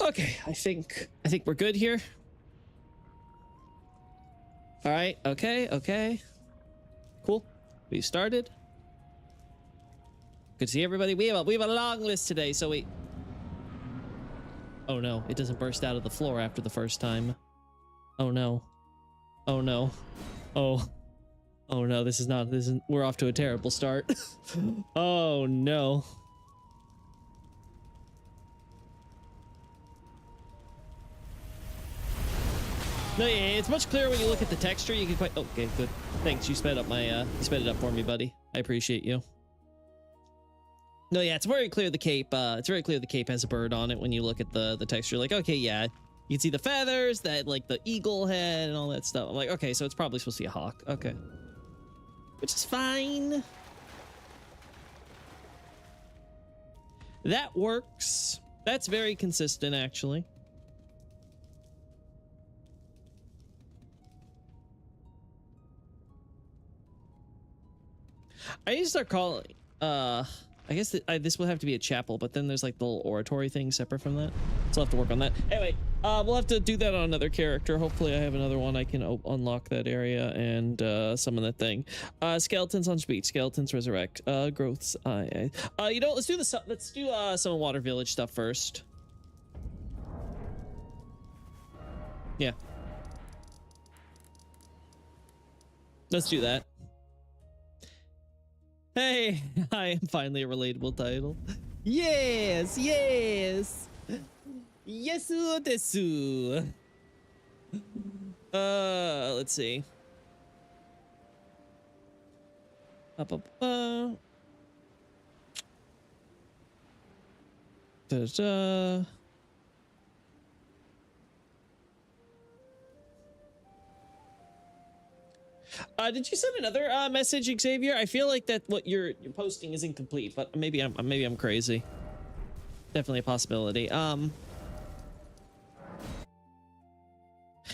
Okay, I think we're good here. All right. Okay. Cool. We started. Good to see everybody. We have a long list today, so we. Oh no! It doesn't burst out of the floor after the first time. Oh no! Oh no! Oh no! This isn't. We're off to a terrible start. Oh no! No, yeah, it's much clearer when you look at the texture. You can quite. Okay, good. Thanks. You sped up my. You sped it up for me, buddy. I appreciate you. No, yeah, it's very clear the cape. It's very clear the cape has a bird on it when you look at the texture. Like, okay, yeah, you can see the feathers, that like the eagle head and all that stuff. I'm like, okay, so it's probably supposed to be a hawk. Okay, which is fine. That works. That's very consistent, actually. I need to start calling. I guess this will have to be a chapel, but then there's like the little oratory thing separate from that. So I'll have to work on that. Anyway, we'll have to do that on another character. Hopefully I have another one I can unlock that area and summon that thing. Skeletons on speed. Skeletons resurrect. Growths. You know, let's do some Water Village stuff first. Yeah. Let's do that. Hey, I am finally a relatable title. Yes. Yesu desu. Let's see. Da-da. Did you send another message, Xavier? I feel like that what you're posting is incomplete, but maybe I'm crazy. Definitely a possibility.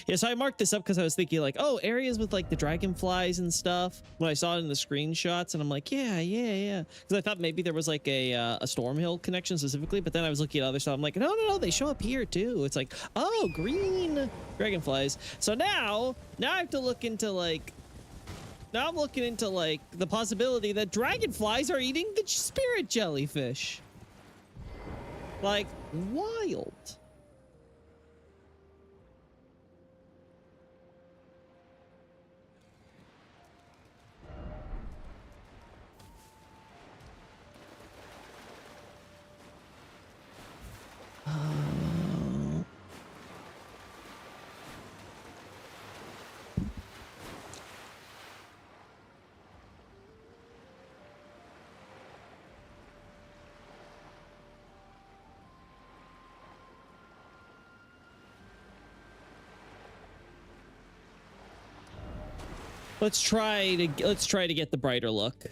Yeah, so I marked this up because I was thinking like, oh, areas with like the dragonflies and stuff. When I saw it in the screenshots, and I'm like, yeah, because I thought maybe there was like a Stormhill connection specifically, but then I was looking at other stuff. I'm like, no, they show up here too. It's like, oh, green dragonflies. So now I have to look into like. Now I'm looking into like the possibility that dragonflies are eating the spirit jellyfish. Like, wild. Let's try to get the brighter look.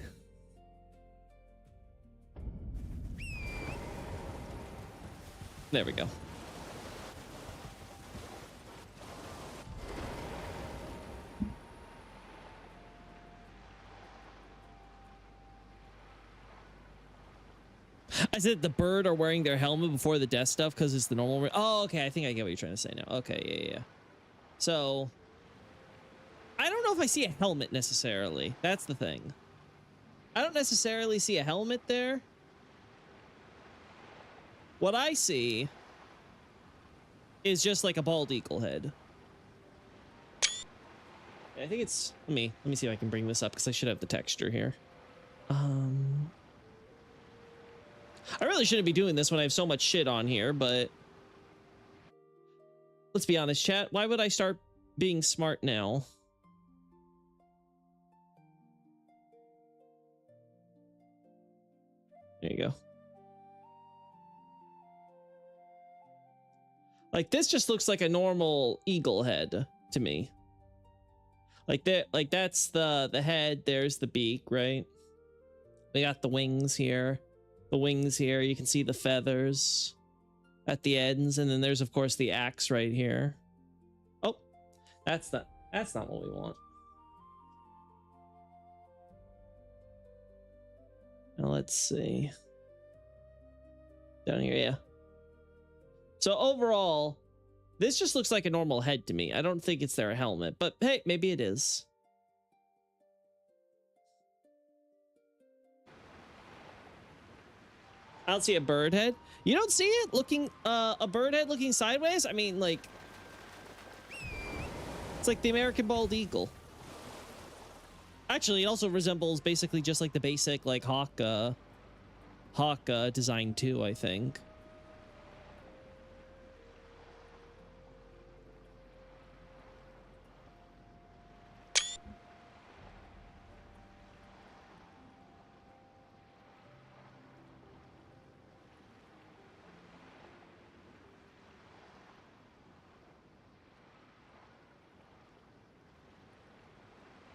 There we go. I said the bird are wearing their helmet before the death stuff because it's the normal. Oh, okay. I think I get what you're trying to say now. Okay, yeah. So I don't know if I see a helmet necessarily. That's the thing. I don't necessarily see a helmet there. What I see is just like a bald eagle head. I think it's let me see if I can bring this up because I should have the texture here. I really shouldn't be doing this when I have so much shit on here, but let's be honest, chat. Why would I start being smart now? There you go. Like this just looks like a normal eagle head to me. Like that's the head, there's the beak, right? We got the wings here. The wings here, you can see the feathers at the ends, and then there's of course the axe right here. Oh, that's not what we want. Now let's see. Down here, yeah. So overall, this just looks like a normal head to me. I don't think it's their helmet, but hey, maybe it is. I don't see a bird head. You don't see it looking, a bird head looking sideways? I mean, like, it's like the American bald eagle. Actually, it also resembles basically just like the basic, like, hawk design too, I think.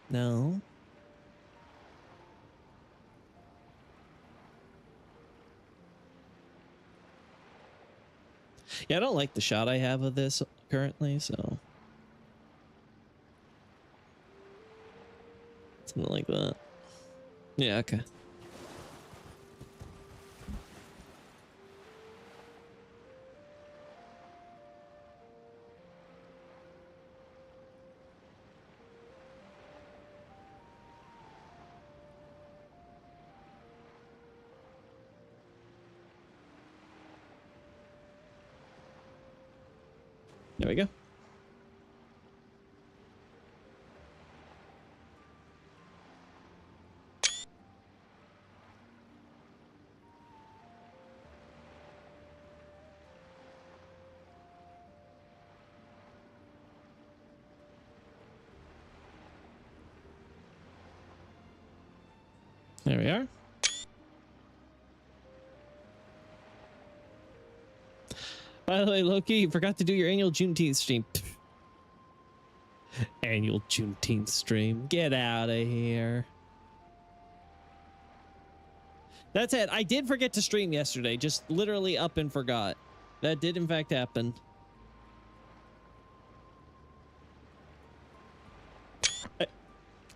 No. Yeah, I don't like the shot I have of this currently, so. Something like that. Yeah, okay. There we go. There we are. By the way, Loki, you forgot to do your annual Juneteenth stream. Annual Juneteenth stream. Get out of here. That's it. I did forget to stream yesterday. Just literally up and forgot. That did in fact happen.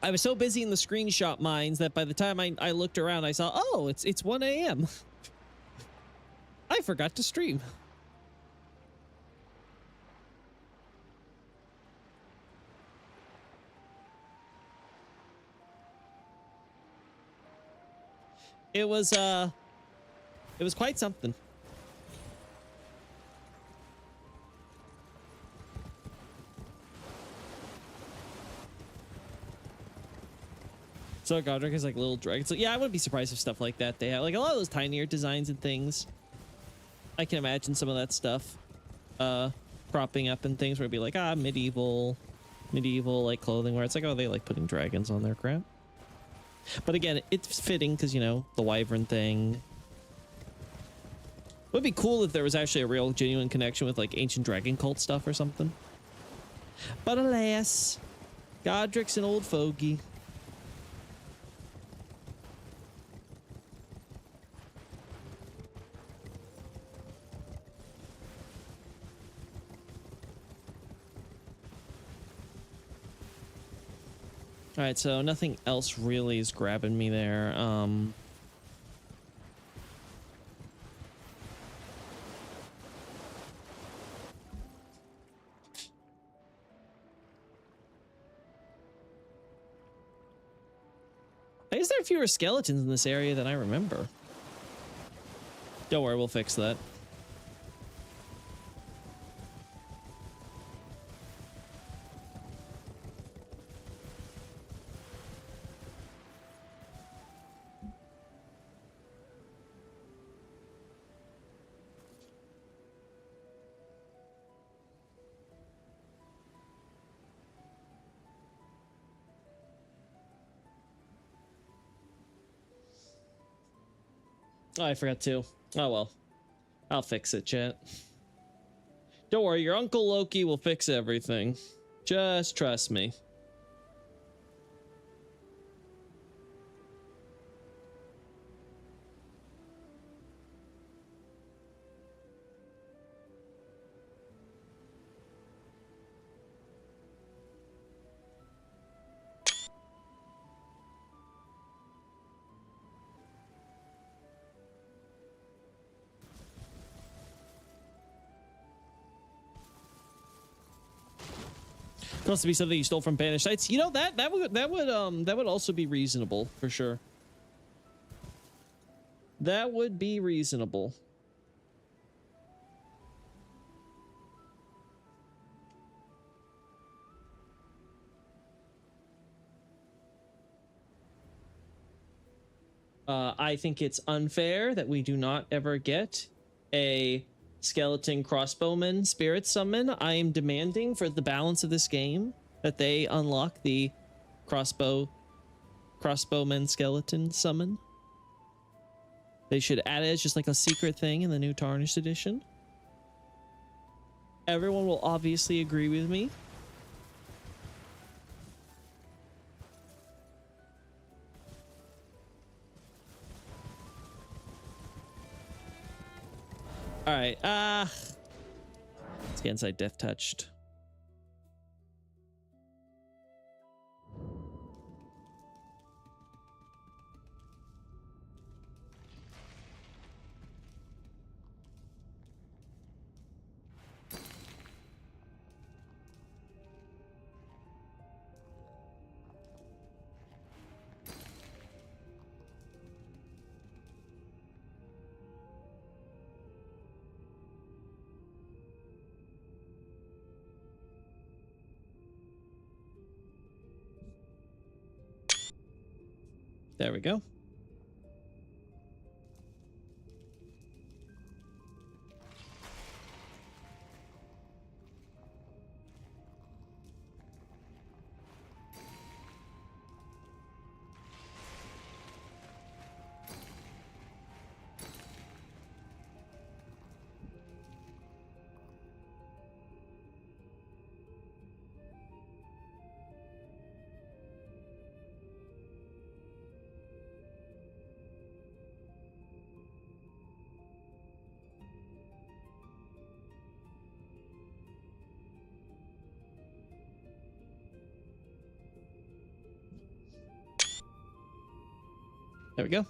I was so busy in the screenshot mines that by the time I looked around, I saw, oh, it's 1 a.m. I forgot to stream. It was quite something. So Godric is like little dragons. So yeah, I wouldn't be surprised if stuff like that they have like a lot of those tinier designs and things. I can imagine some of that stuff cropping up and things where it'd be like, medieval like clothing where it's like, oh, they like putting dragons on their crap. But again, it's fitting because, you know, the wyvern thing. It would be cool if there was actually a real genuine connection with like ancient dragon cult stuff or something. But alas, Godric's an old fogey. All right, so nothing else really is grabbing me there. Is there fewer skeletons in this area than I remember? Don't worry, we'll fix that. Oh, I forgot to. Oh, well. I'll fix it, chat. Don't worry, your Uncle Loki will fix everything. Just trust me. Supposed to be something you stole from Banished Sites. You know, that would also be reasonable for sure. That would be reasonable. I think it's unfair that we do not ever get a skeleton crossbowman spirit summon. I am demanding for the balance of this game that they unlock the crossbowman skeleton summon. They should add it as just like a secret thing in the new Tarnished edition. Everyone will obviously agree with me. All right, let's get inside Death Touched. There we go. There we go.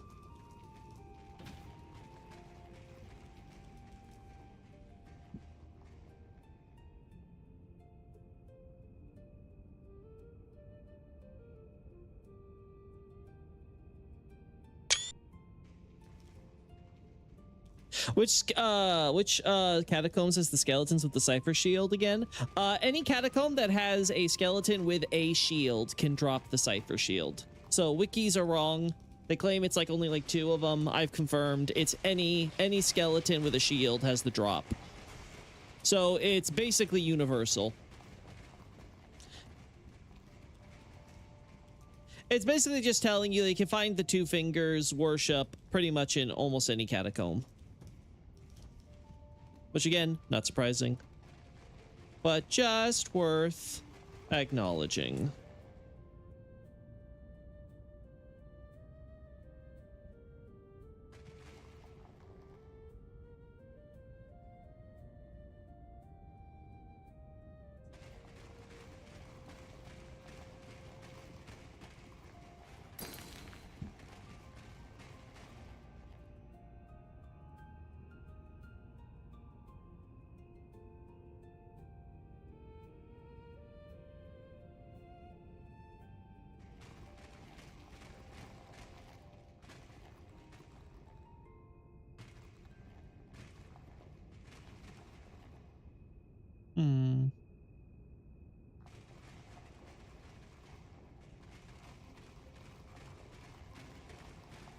Which catacombs has the skeletons with the Cypher shield again? Any catacomb that has a skeleton with a shield can drop the Cypher shield. So wikis are wrong. They claim it's like only like 2 of them. I've confirmed it's any skeleton with a shield has the drop. So it's basically universal. It's basically just telling you that you can find the 2 fingers worship pretty much in almost any catacomb. Which again, not surprising, but just worth acknowledging.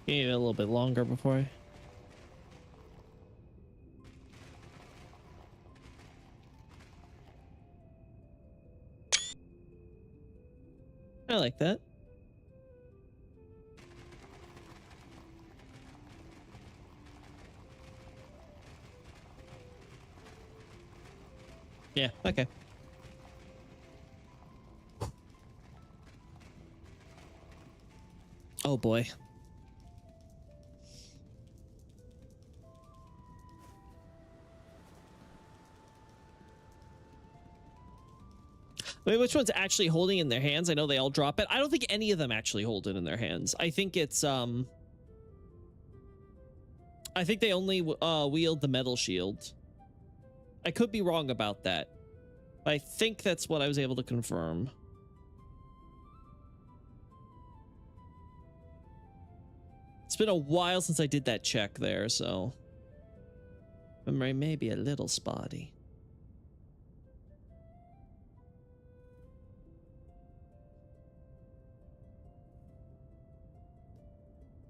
Give it a little bit longer before I like that. Yeah, okay. Oh boy. Wait, which one's actually holding in their hands? I know they all drop it. I don't think any of them actually hold it in their hands. I think it's I think they only wield the metal shield. I could be wrong about that. I think that's what I was able to confirm. It's been a while since I did that check there, so memory may be a little spotty.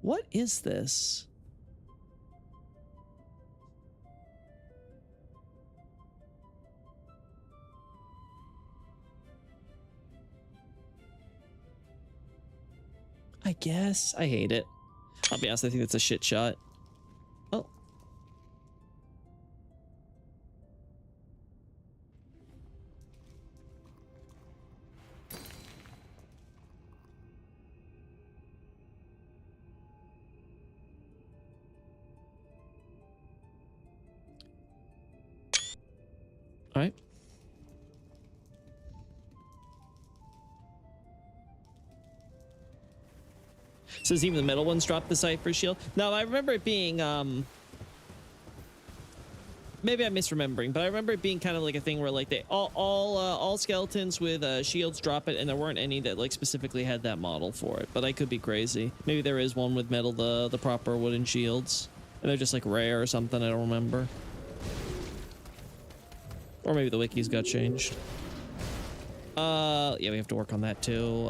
What is this? I guess. I hate it. I'll be honest, I think that's a shit shot. Oh. All right. Says even the metal ones drop the Cypher shield. No, I remember it being maybe I'm misremembering, but I remember it being kind of like a thing where like they all skeletons with shields drop it, and there weren't any that like specifically had that model for it. But I could be crazy. Maybe there is one with metal, the proper wooden shields, and they're just like rare or something. I don't remember. Or maybe the wikis got changed. Yeah, we have to work on that too.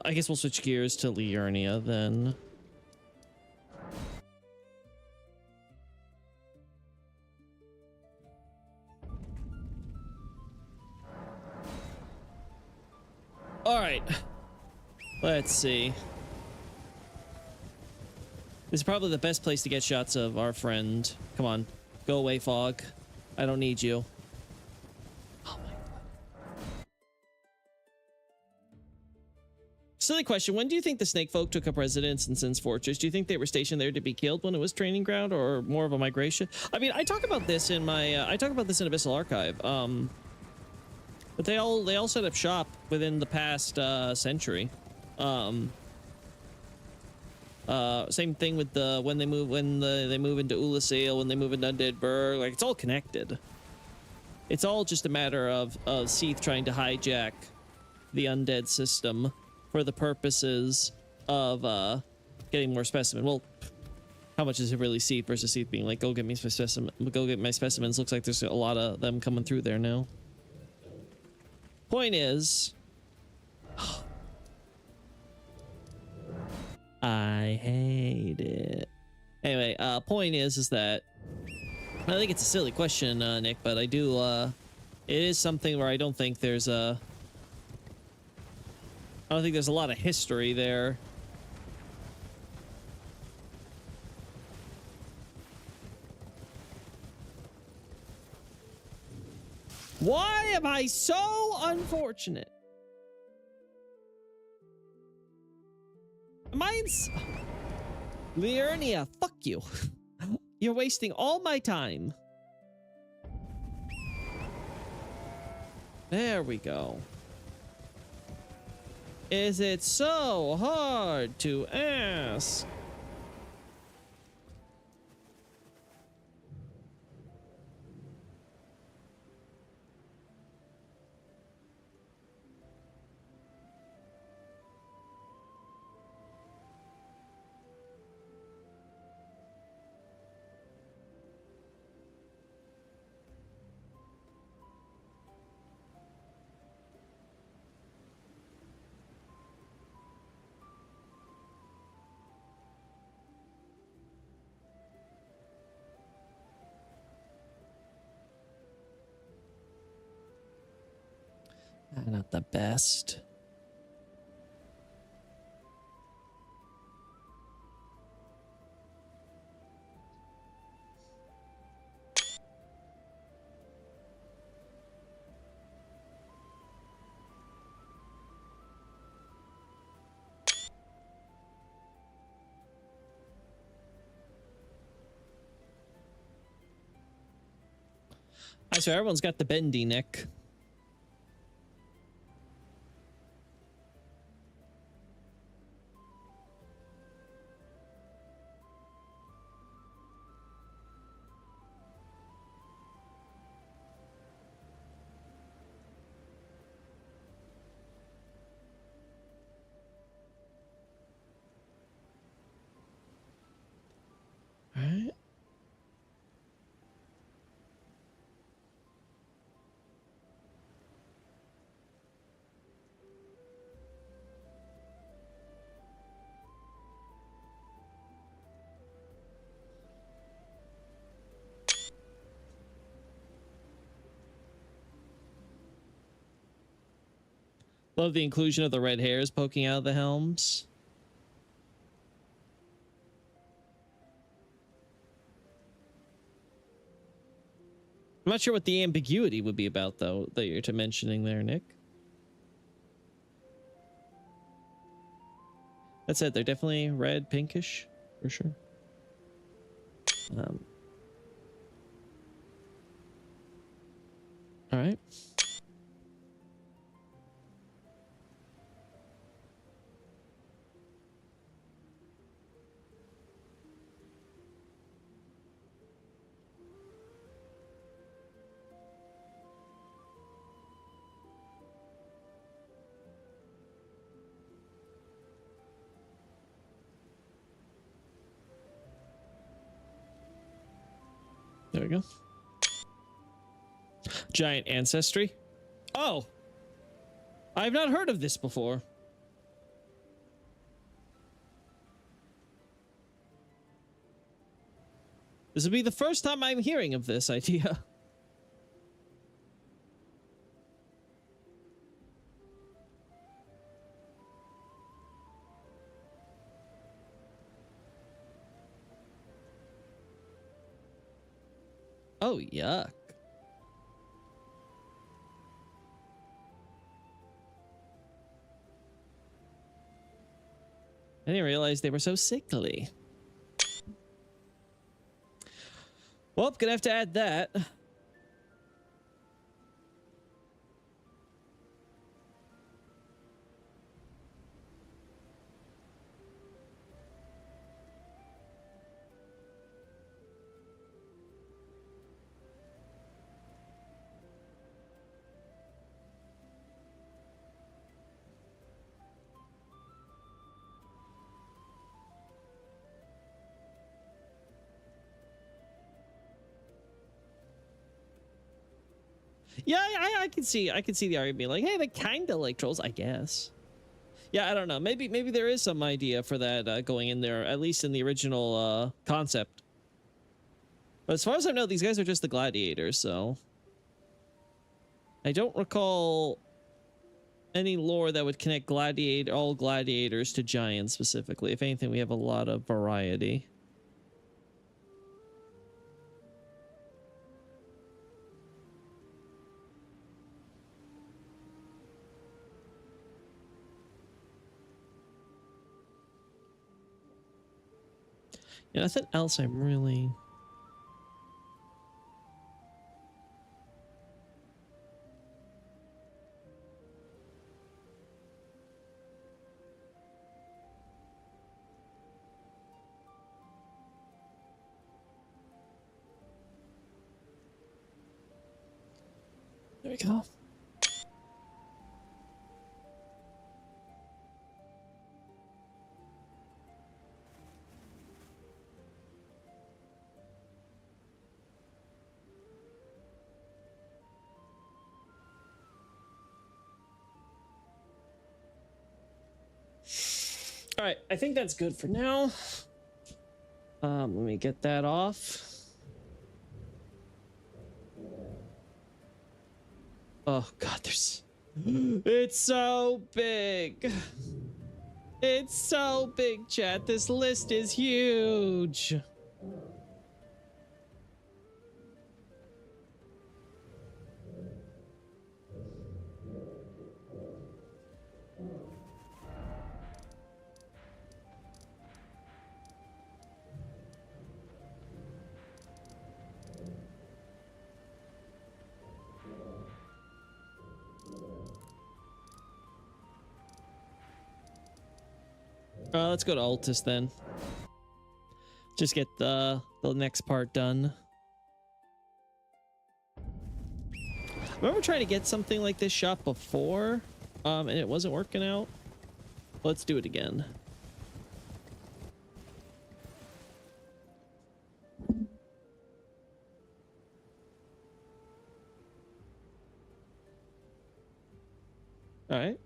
I guess we'll switch gears to Liurnia then. All right. Let's see. This is probably the best place to get shots of our friend. Come on. Go away, fog. I don't need you. Oh my god. Silly question. When do you think the Snake Folk took up residence in Sin's Fortress? Do you think they were stationed there to be killed when it was training ground, or more of a migration? I mean, I talk about this in my I talk about this in Abyssal Archive. But they all set up shop within the past century. Same thing with when they move into Ulasil, when they move into Undead Burg. Like, it's all connected. It's all just a matter of Seath trying to hijack the undead system for the purposes of getting more specimen. Well, how much is it really Seath versus Seath being like, go get me my specimen, go get my specimens? Looks like there's a lot of them coming through there now. Point is, I hate it. Anyway, point is that I think it's a silly question, Nick, but I do, it is something where I don't think there's a lot of history there. Why am I so unfortunate? Mine's Liurnia, fuck you. You're wasting all my time. There we go. Is it so hard to ask? Not the best. I swear everyone's got the bendy, Nick. Love the inclusion of the red hairs poking out of the helms. I'm not sure what the ambiguity would be about, though, that you're mentioning there, Nick. That said, they're definitely red, pinkish, for sure. All right. There we go. Giant ancestry. Oh, I've not heard of this before. This would be the first time I'm hearing of this idea. Oh, yuck. I didn't realize they were so sickly. Well, gonna have to add that. Yeah, I can see the argument being like, hey, they kind of like trolls, I guess. Yeah, I don't know. Maybe there is some idea for that going in there, at least in the original concept. But as far as I know, these guys are just the gladiators, so I don't recall any lore that would connect all gladiators to giants specifically. If anything, we have a lot of variety. Yeah, nothing else I'm really... There we go. All right, I think that's good for now. Let me get that off. Oh God, there's... It's so big. It's so big, chat. This list is huge. Let's go to Altus then. Just get the next part done. Remember trying to get something like this shop before, and it wasn't working out? Let's do it again. All right.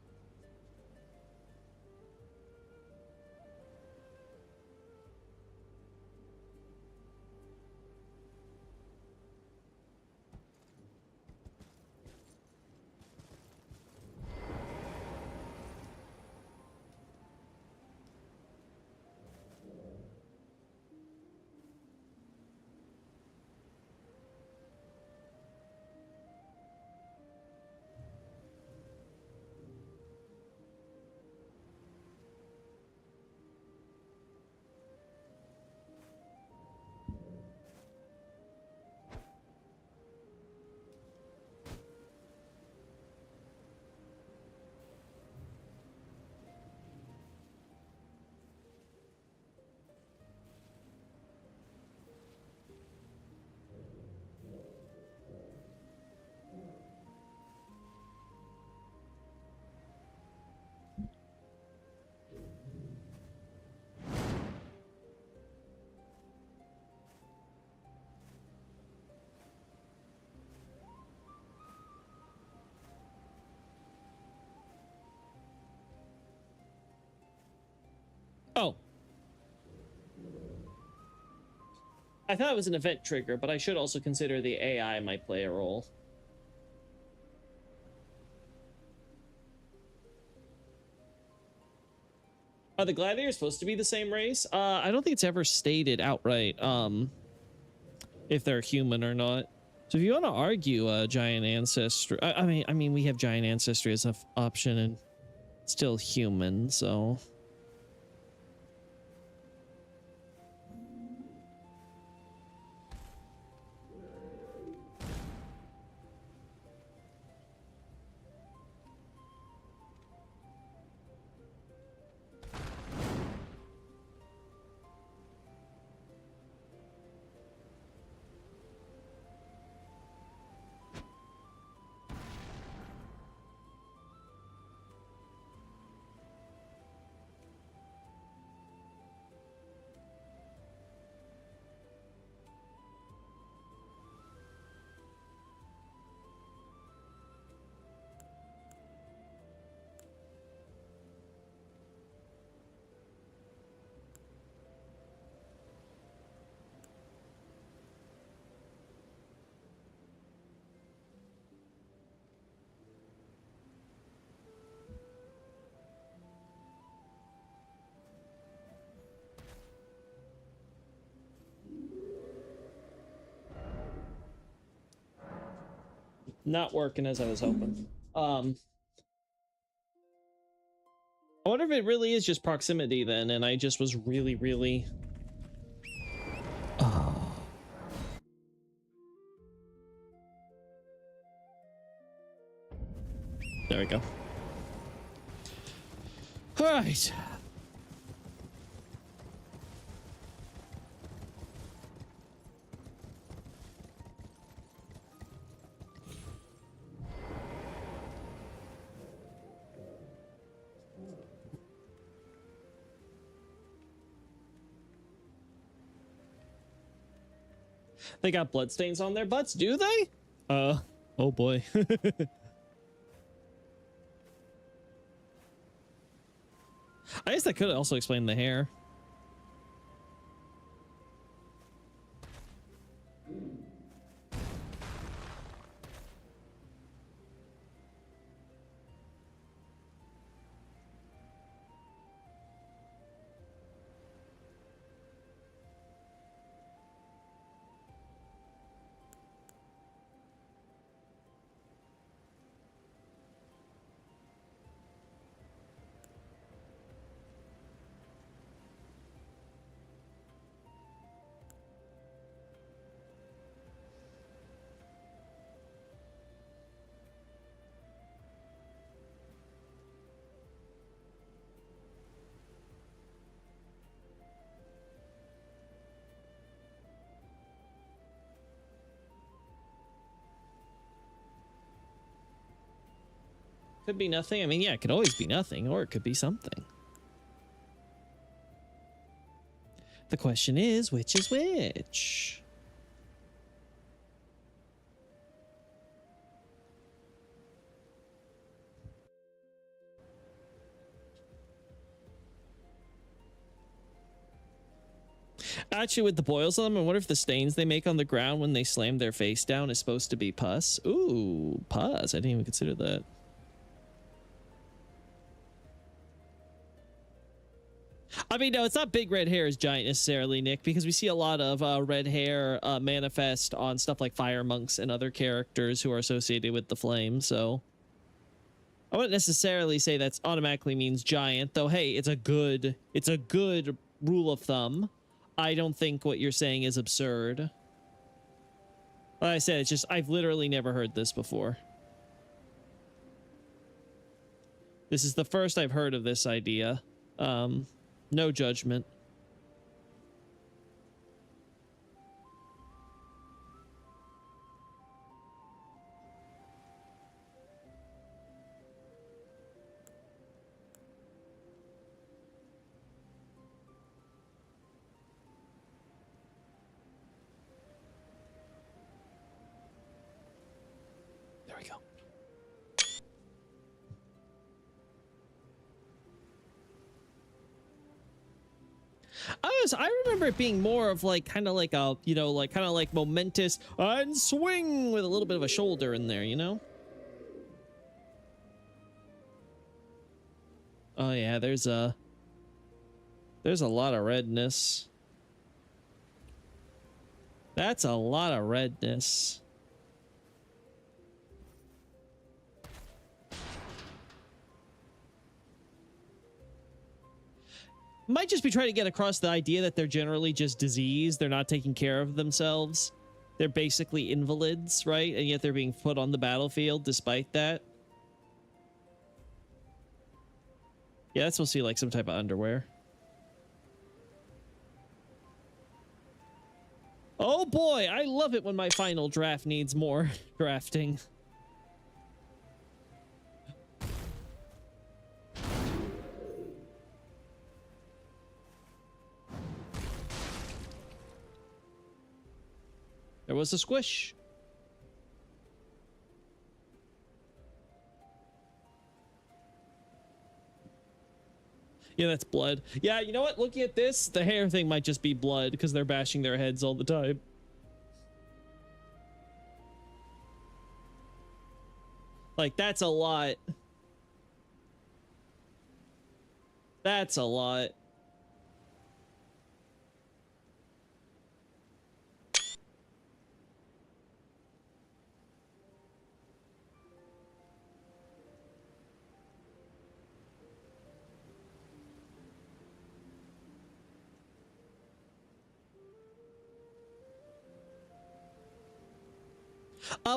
Oh. I thought it was an event trigger, but I should also consider the AI might play a role. Are the gladiators supposed to be the same race? I don't think it's ever stated outright if they're human or not. So if you want to argue giant ancestry, I mean we have giant ancestry as an option and still human, so not working as I was hoping. I wonder if it really is just proximity then, and I just was really. Oh. There we go. All right. They got bloodstains on their butts, do they? Oh boy. I guess that could also explain the hair. Could be nothing. I mean, yeah, it could always be nothing, or it could be something. The question is, which is which? Actually, with the boils on them, I wonder if the stains they make on the ground when they slam their face down is supposed to be pus. Ooh, pus. I didn't even consider that. I mean, no, it's not big red hair is giant necessarily, Nick, because we see a lot of red hair manifest on stuff like fire monks and other characters who are associated with the flame. So I wouldn't necessarily say that's automatically means giant, though. Hey, it's a good rule of thumb. I don't think what you're saying is absurd. Like I said, it's just I've literally never heard this before. This is the first I've heard of this idea. No judgment. There we go. honest, I remember it being more of like kind of like a, you know, like kind of like momentous and swing with a little bit of a shoulder in there, you know? Oh yeah, there's a lot of redness. That's a lot of redness. Might just be trying to get across the idea that they're generally just diseased. They're not taking care of themselves. They're basically invalids, right? And yet they're being put on the battlefield despite that. Yeah, that's supposed to be like some type of underwear. Oh boy, I love it when my final draft needs more drafting. There was a squish. Yeah, that's blood. Yeah, you know what? Looking at this, the hair thing might just be blood because they're bashing their heads all the time. Like, that's a lot. That's a lot.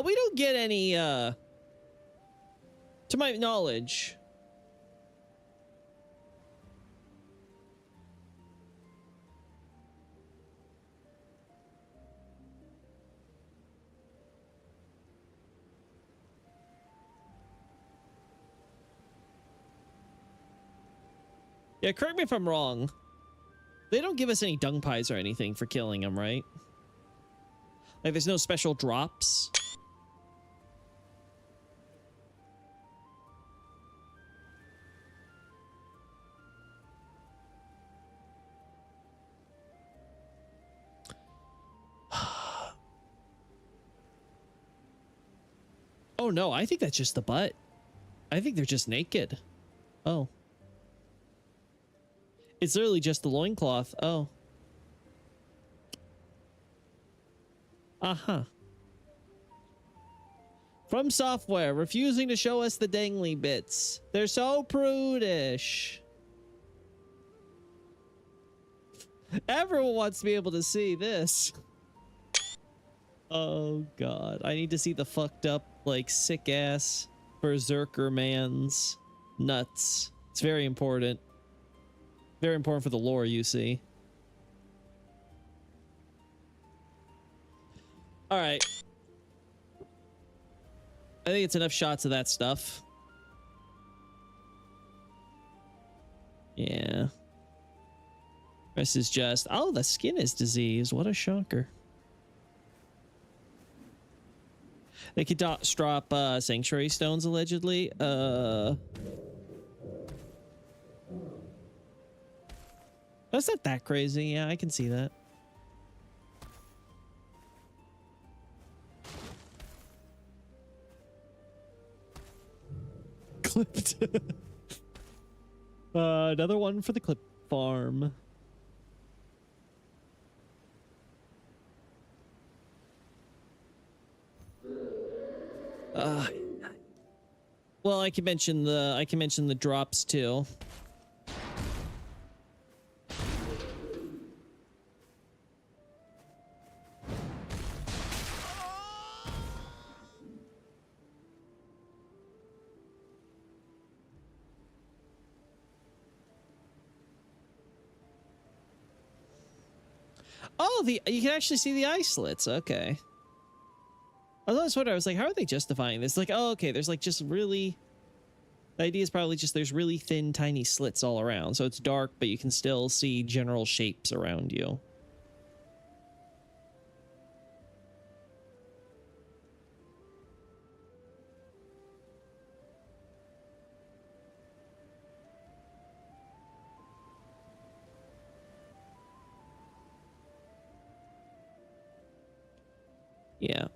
We don't get any, to my knowledge. Yeah, correct me if I'm wrong. They don't give us any dung pies or anything for killing them, right? Like, there's no special drops. Oh no, I think that's just the butt. I think they're just naked. Oh. It's literally just the loincloth. Oh. Uh-huh. From Software, refusing to show us the dangly bits. They're so prudish. Everyone wants to be able to see this. Oh god, I need to see the fucked up, like, sick ass berserker man's nuts. It's very important. Very important for the lore, you see. All right. I think it's enough shots of that stuff. Yeah. Rest is just, oh, the skin is diseased. What a shocker. They could drop sanctuary stones allegedly. That's not that crazy. Yeah, I can see that. Clipped. Another one for the clip farm. Well, I can mention the drops too. Oh, you can actually see the eye slits. Okay. I was wondering, I was like, how are they justifying this? Like, oh, okay, there's like just really... The idea is probably just there's really thin, tiny slits all around. So it's dark, but you can still see general shapes around you. Yeah.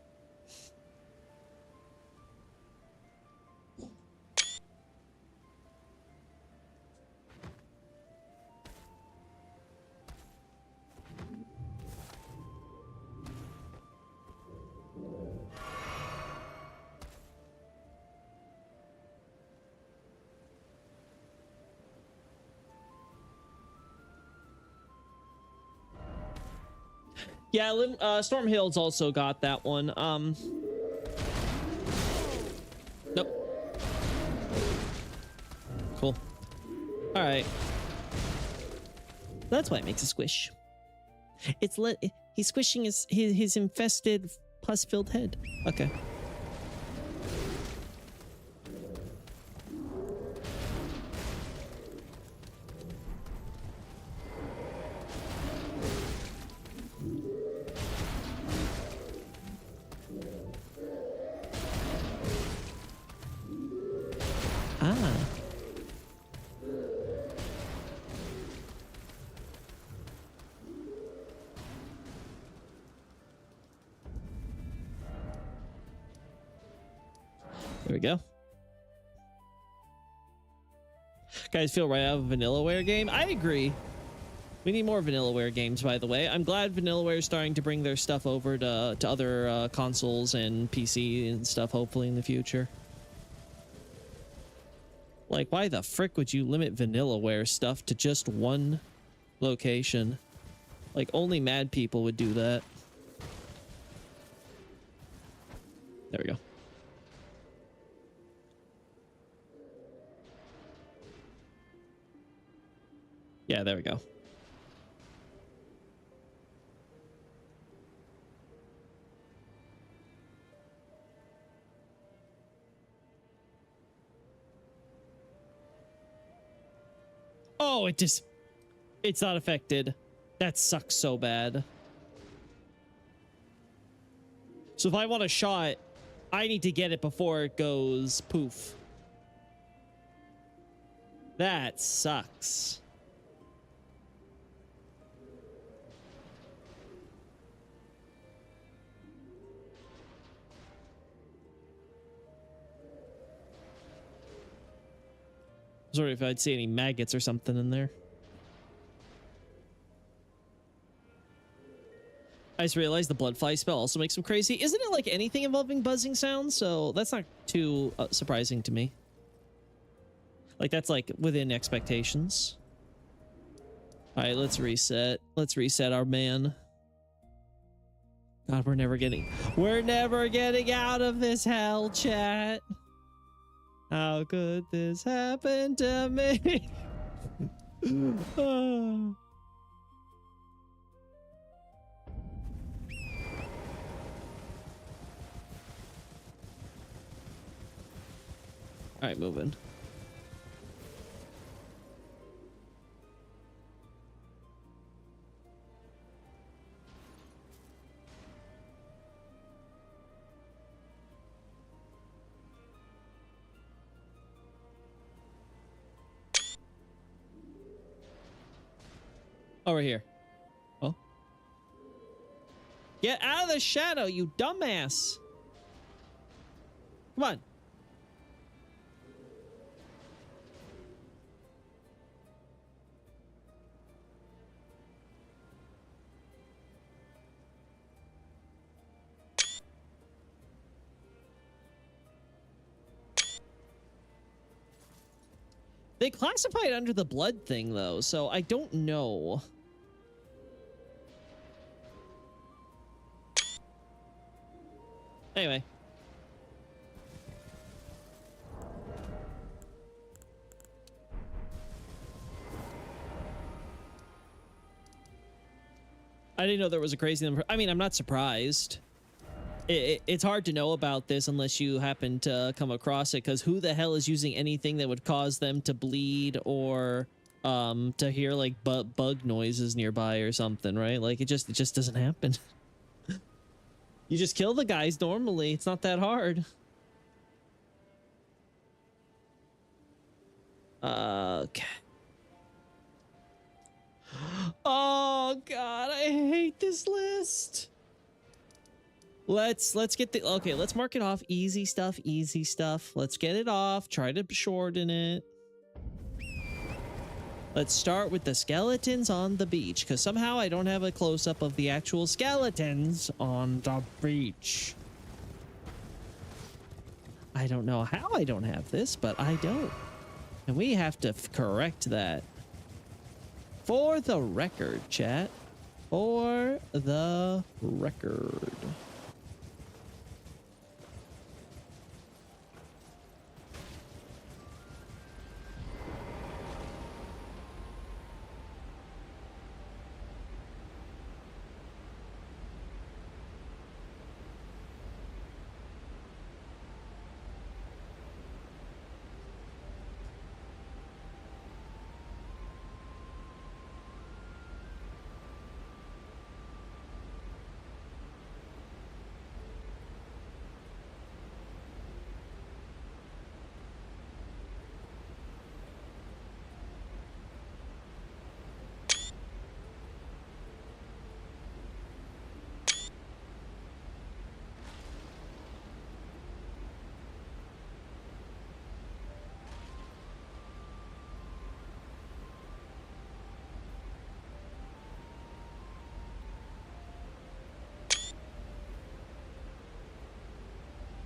Yeah, Stormhild's also got that one. Nope. Cool. All right. That's why it makes a squish. He's squishing his infested pus-filled head. Okay. Ah. There we go. Guys feel right out of a Vanillaware game? I agree. We need more Vanillaware games, by the way. I'm glad Vanillaware is starting to bring their stuff over to other consoles and PC and stuff, hopefully, in the future. Like, why the frick would you limit Vanillaware stuff to just one location? Like, only mad people would do that. There we go. Yeah, there we go. Oh, it's not affected. That sucks so bad. So if I want a shot, I need to get it before it goes poof. That sucks. Sorry if I'd see any maggots or something in there. I just realized the bloodfly spell also makes them crazy. Isn't it like anything involving buzzing sounds? So that's not too surprising to me. Like, that's like within expectations. All right, let's reset. Let's reset our man. God, we're never getting out of this hell, chat. How could this happen to me? Oh. All right, moving. Over here. Oh. Get out of the shadow, you dumbass. Come on. They classify it under the blood thing, though, so I don't know. Anyway. I didn't know there was a crazy number. I mean, I'm not surprised. It's hard to know about this unless you happen to come across it, because who the hell is using anything that would cause them to bleed or to hear like bug noises nearby or something, right? Like it just doesn't happen. You just kill the guys normally. It's not that hard. Okay. Oh god, I hate this list. Let's get the okay, let's mark it off. Easy stuff, easy stuff. Let's get it off. Try to shorten it. Let's start with the skeletons on the beach, because somehow I don't have a close-up of the actual skeletons on the beach. I don't know how I don't have this, but I don't. And we have to correct that. For the record, chat. For the record.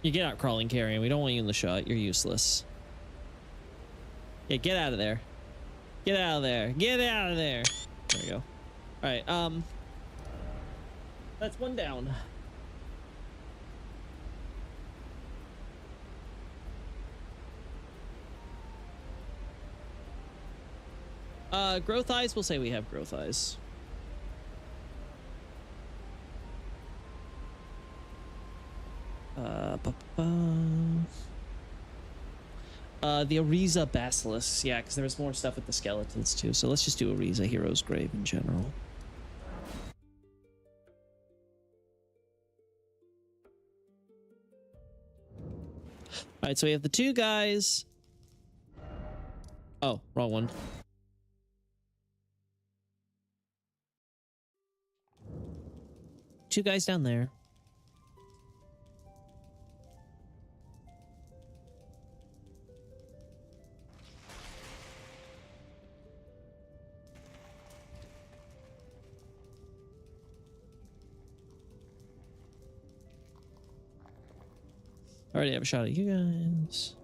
You get out, crawling carrion. We don't want you in the shot. You're useless. Yeah, get out of there. Get out of there. Get out of there. There we go. All right. That's one down. Growth eyes. We'll say we have growth eyes. The Ariza Basilisks, yeah, because there was more stuff with the skeletons too. So let's just do Ariza Hero's Grave in general. All right, so we have the two guys. Oh, wrong one. Two guys down there. I already have a shot at you guys.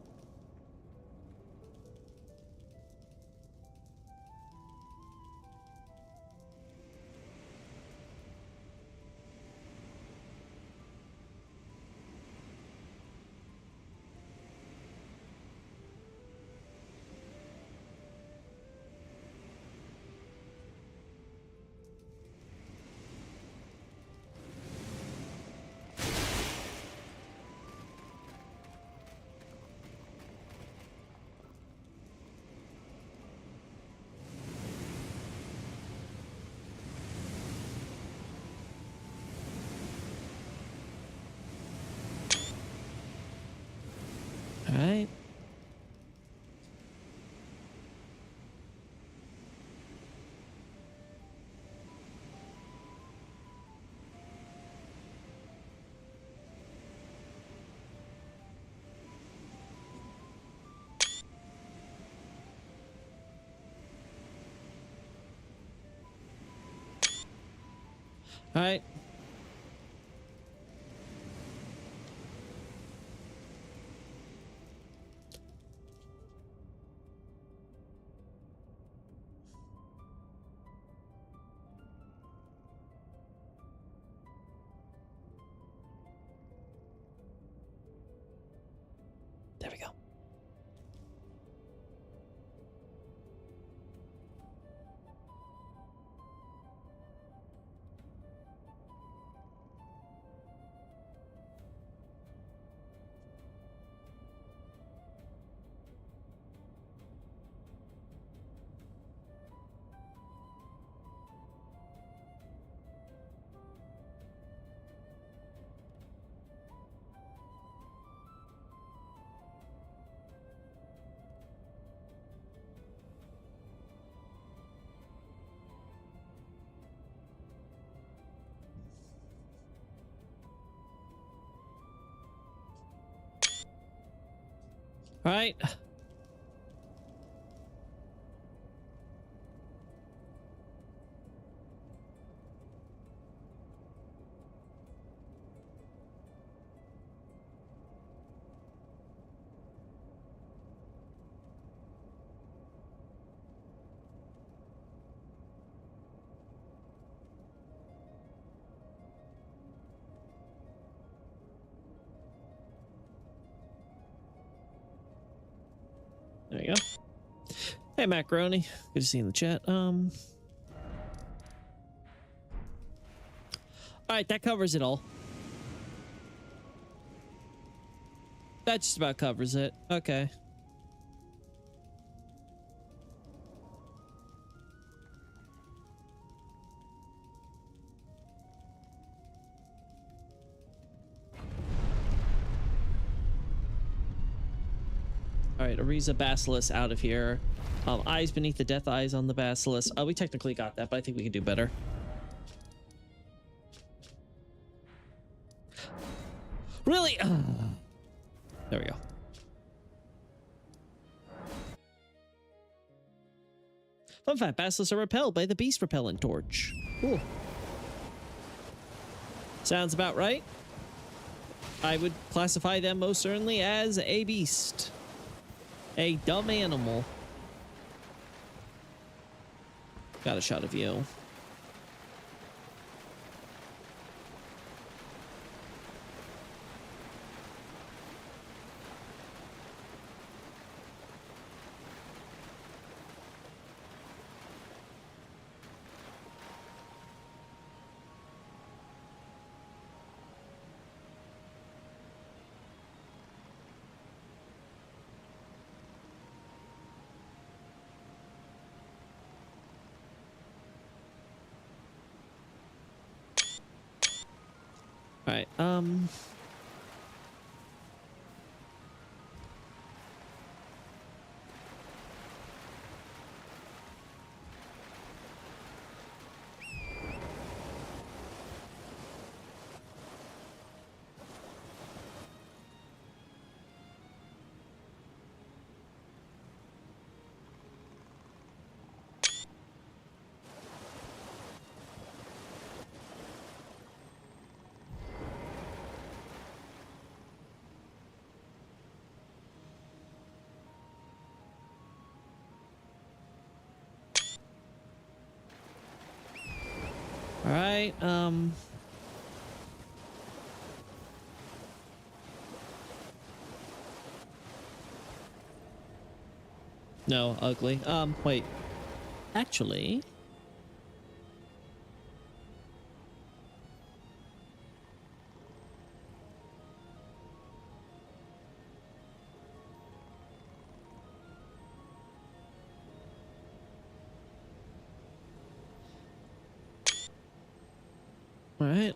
All right. All right. There we go. All right. There you go. Hey, Macaroni. Good to see you in the chat. All right, that covers it all. That just about covers it. Okay. All right, Ariza Basilisk out of here. Eyes beneath the death eyes on the Basilisk. We technically got that, but I think we can do better. Really? There we go. Fun fact, basilisks are repelled by the beast repellent torch. Cool. Sounds about right. I would classify them most certainly as a beast. A dumb animal. Got a shot of you. All right, all right, no, ugly. Wait. Actually, all right.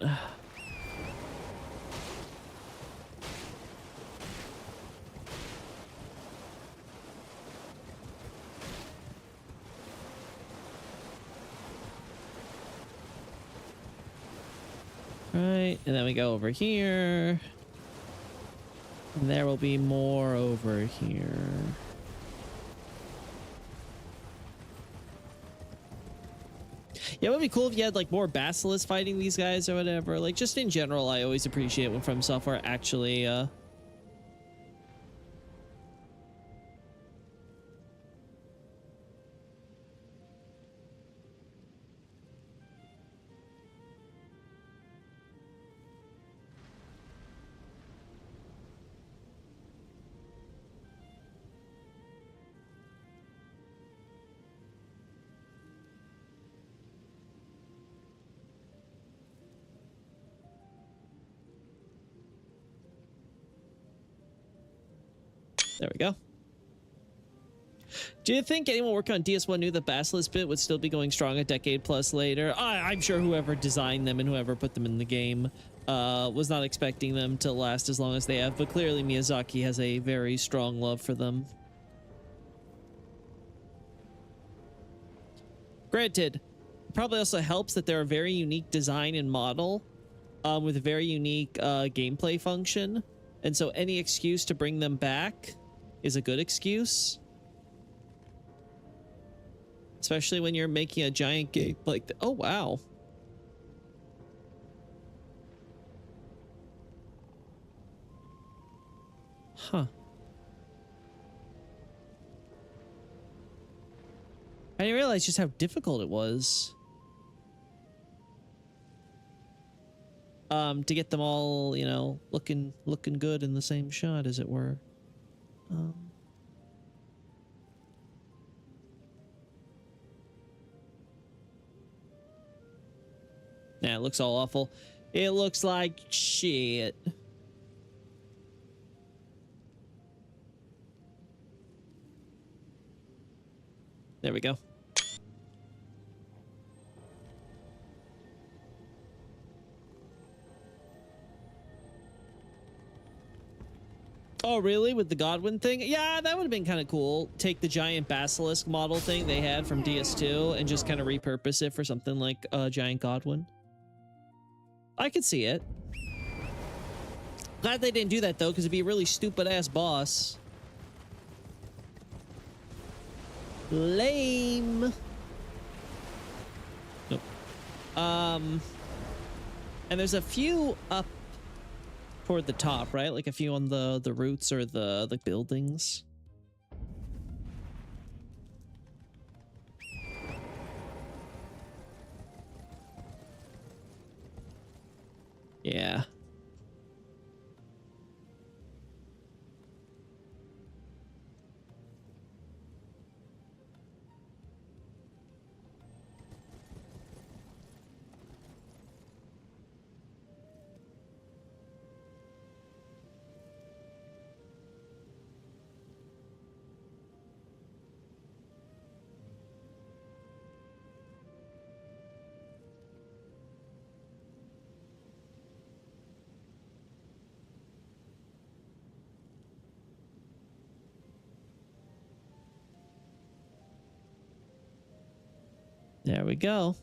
Right, and then we go over here. And there will be more over here. Yeah, it would be cool if you had like more basilisks fighting these guys or whatever. Like just in general, I always appreciate when From Software actually there we go. Do you think anyone working on DS1 knew the Basilisk bit would still be going strong a decade plus later? I'm sure whoever designed them and whoever put them in the game was not expecting them to last as long as they have, but clearly Miyazaki has a very strong love for them. Granted, it probably also helps that they're a very unique design and model with a very unique gameplay function, and so any excuse to bring them back is a good excuse. Especially when you're making a giant game like oh wow. Huh. I didn't realize just how difficult it was. To get them all, you know, looking good in the same shot, as it were. Yeah, it looks all awful. It looks like shit. There we go. Oh, really? With the Godwin thing? Yeah, that would have been kind of cool. Take the giant basilisk model thing they had from DS2 and just kind of repurpose it for something like a giant Godwin. I could see it. Glad they didn't do that, though, because it'd be a really stupid-ass boss. Lame. Nope. And there's a few up toward the top, right? Like a few on the roots or the buildings. Yeah. There we go.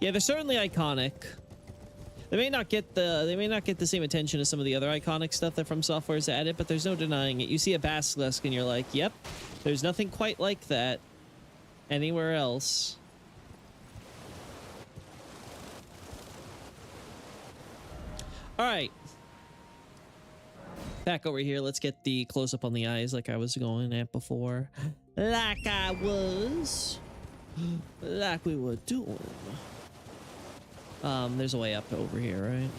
Yeah, they're certainly iconic. They may not get the same attention as some of the other iconic stuff that From Software's added, but there's no denying it. You see a basilisk and you're like, yep, there's nothing quite like that anywhere else. All right. Back over here, let's get the close-up on the eyes like I was going at before. Like I was. Like we were doing. There's a way up over here, right?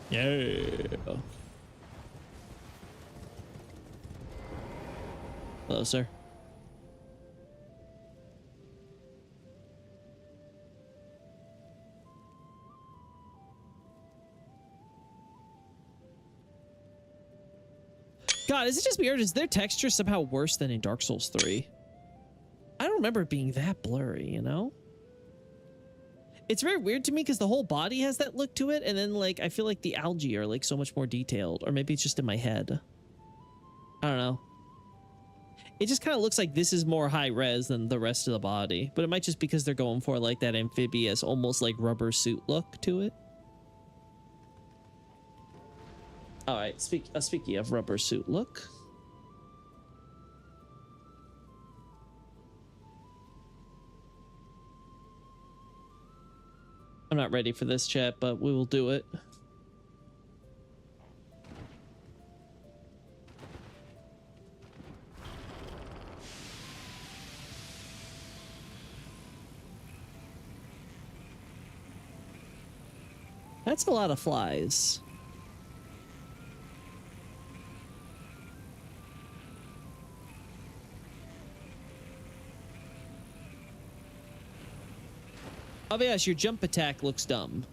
Yeah. Hello, sir. God, is it just weird? Is their texture somehow worse than in Dark Souls 3? I don't remember it being that blurry, you know? It's very weird to me because the whole body has that look to it, and then, like, I feel like the algae are, like, so much more detailed. Or maybe it's just in my head. I don't know. It just kind of looks like this is more high-res than the rest of the body. But it might just because they're going for, like, that amphibious, almost, like, rubber suit look to it. All right, speaking of rubber suit look. I'm not ready for this, chat, but we will do it. That's a lot of flies. Oh yes, your jump attack looks dumb.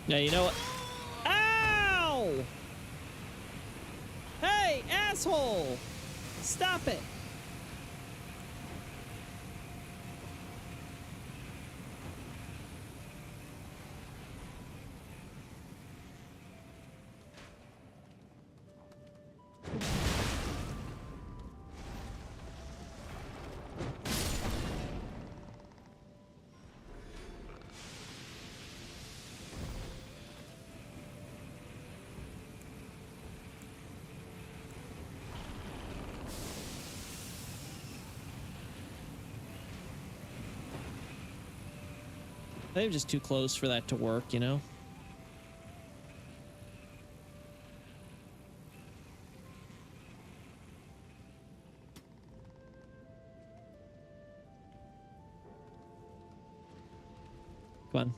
Yeah, you know what? Ow! Hey, asshole! Stop it. They're just too close for that to work, you know? Come on.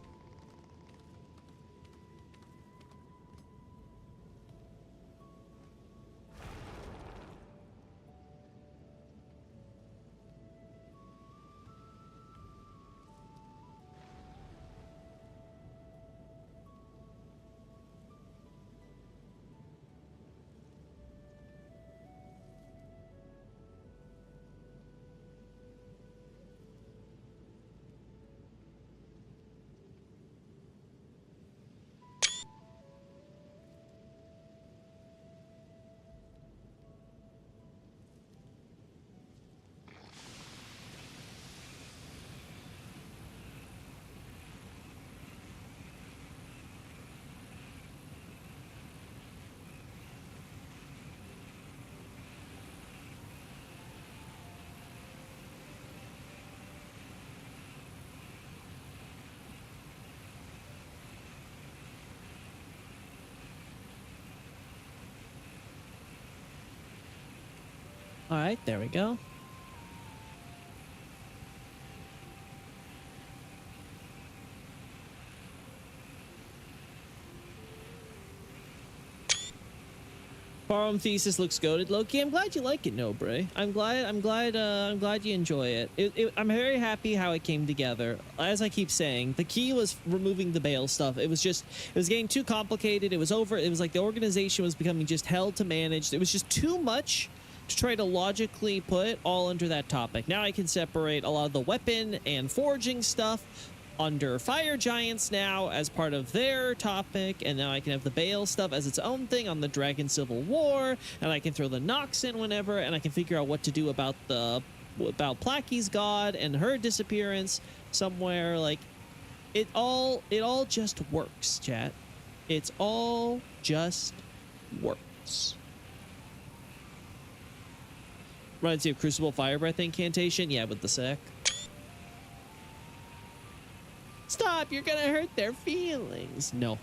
All right, there we go. Farm Thesis looks goated. Loki, I'm glad you like it, Nobre. I'm glad you enjoy it. I'm very happy how it came together. As I keep saying, the key was removing the Bale stuff. It was getting too complicated. It was like the organization was becoming just hell to manage. It was just too much to try to logically put all under that topic. Now I can separate a lot of the weapon and forging stuff under Fire Giants now as part of their topic, and now I can have the Bale stuff as its own thing on the Dragon Civil War, and I can throw the Nox in whenever, and I can figure out what to do about Placky's god and her disappearance somewhere. Like, it all just works, chat. It's all just works. Reminds you of Crucible Fire Breath incantation? Yeah, with the sec. Stop! You're gonna hurt their feelings. No.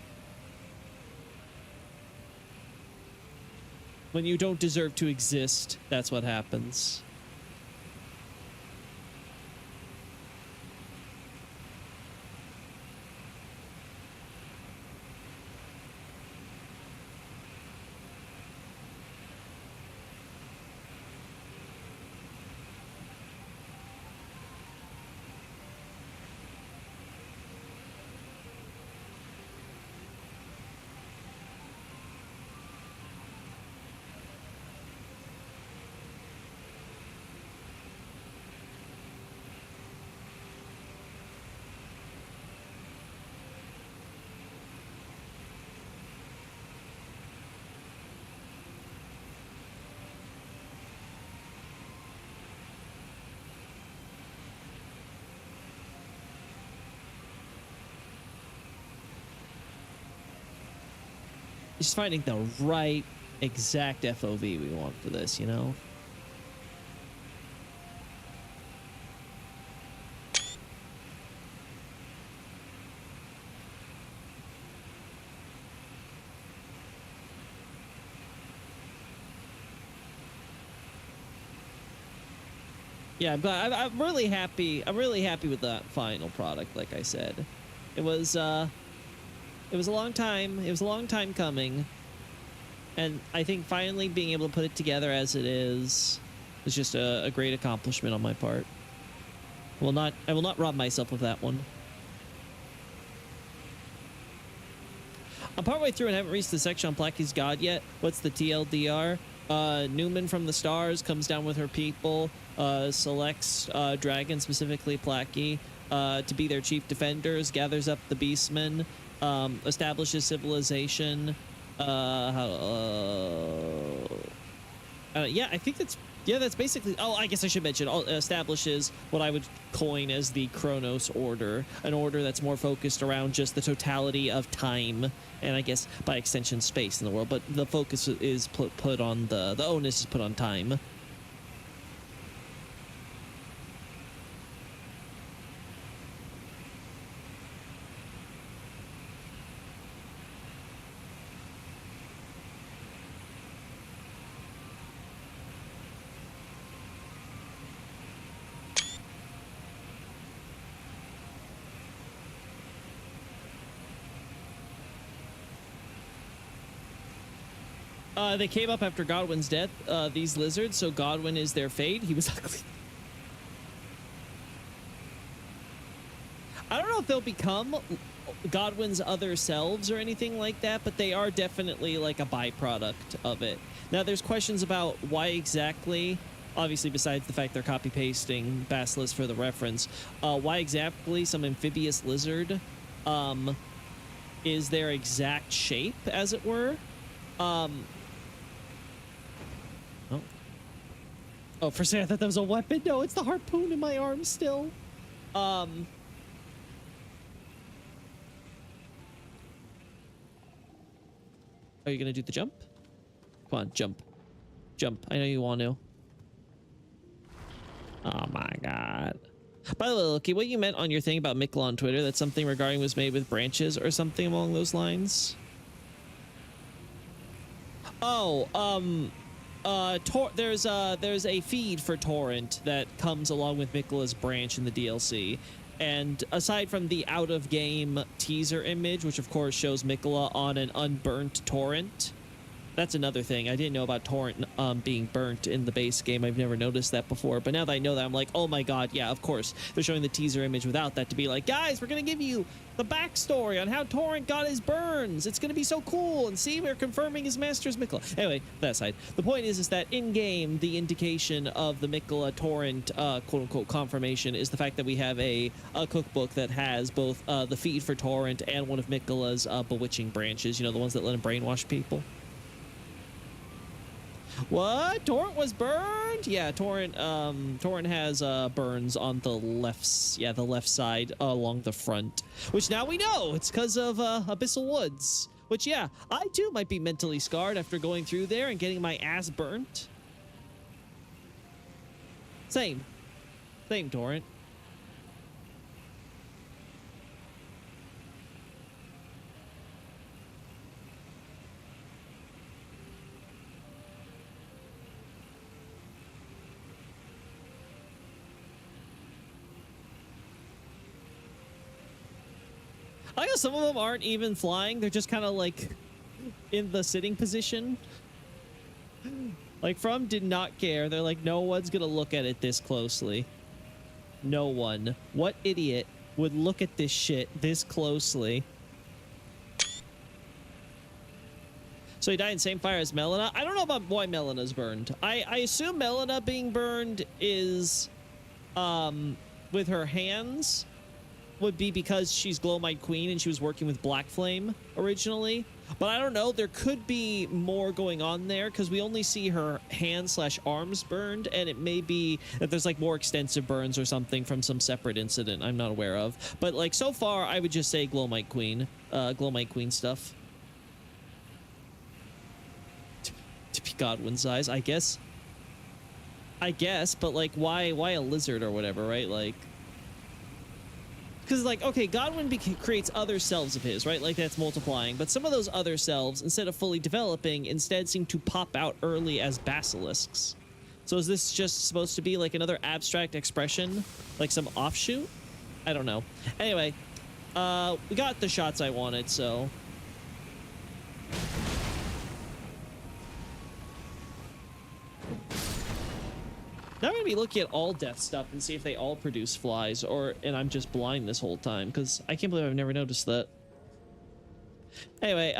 When you don't deserve to exist, that's what happens. Just finding the right exact FOV we want for this, you know? Yeah, I'm really happy. I'm really happy with that final product. Like I said, it was a long time. It was a long time coming, and I think finally being able to put it together as it is just a great accomplishment on my part. I will not rob myself of that one. I'm partway through and haven't reached the section on Placky's God yet. What's the TLDR? Newman from the Stars comes down with her people, selects Dragon, specifically Placky, to be their chief defenders, gathers up the Beastmen, establishes civilization. Yeah, I think that's basically. Oh, I guess I should mention. Establishes what I would coin as the Chronos Order, an order that's more focused around just the totality of time, and I guess by extension space in the world. But the focus is put on the onus is put on time. They came up after Godwin's death, these lizards, so Godwin is their fate. He was ugly. I don't know if they'll become Godwin's other selves or anything like that, but they are definitely like a byproduct of it. Now, there's questions about why exactly, obviously besides the fact they're copy-pasting Basilisk for the reference, why exactly some amphibious lizard is their exact shape, as it were. Oh, for a second I thought that was a weapon. No, it's the harpoon in my arm still. Are you gonna do the jump? Come on, jump. Jump. I know you want to. Oh my god. By the way, Loki, what you meant on your thing about Mikla on Twitter, that something regarding was made with branches or something along those lines? Oh, there's a feed for Torrent that comes along with Mikla's branch in the DLC, and aside from the out-of-game teaser image, which of course shows Mikla on an unburnt Torrent, that's another thing. I didn't know about Torrent being burnt in the base game. I've never noticed that before, but now that I know that, I'm like, oh my god, yeah, of course. They're showing the teaser image without that to be like, guys, we're gonna give you the backstory on how Torrent got his burns. It's gonna be so cool, and see, we're confirming his master's Mikla. Anyway, that aside, the point is that in-game, the indication of the Mikla Torrent quote-unquote confirmation is the fact that we have a cookbook that has both the feed for Torrent and one of Mikla's bewitching branches, you know, the ones that let him brainwash people. What? Torrent was burned? Yeah, Torrent has burns on the left side along the front, which now we know it's because of Abyssal Woods, which, yeah, I too might be mentally scarred after going through there and getting my ass burnt. Same, Torrent. I guess some of them aren't even flying. They're just kind of like in the sitting position. Like, From did not care. They're like, no one's gonna look at it this closely. No one. What idiot would look at this shit this closely? So he died in the same fire as Melina. I don't know about why Melina's burned. I assume Melina being burned is with her hands would be because she's Glowmite Queen and she was working with Black Flame originally. But I don't know. There could be more going on there because we only see her hands/arms burned, and it may be that there's like more extensive burns or something from some separate incident I'm not aware of. But like so far, I would just say Glowmite Queen stuff. To be Godwin's eyes, I guess. But like, why a lizard or whatever, right? Like. Because, like, okay, Godwin creates other selves of his, right? Like, that's multiplying. But some of those other selves, instead of fully developing, instead seem to pop out early as basilisks. So is this just supposed to be, like, another abstract expression? Like some offshoot? I don't know. Anyway, we got the shots I wanted, so... Now I'm going to be looking at all death stuff and see if they all produce flies, and I'm just blind this whole time, because I can't believe I've never noticed that. Anyway,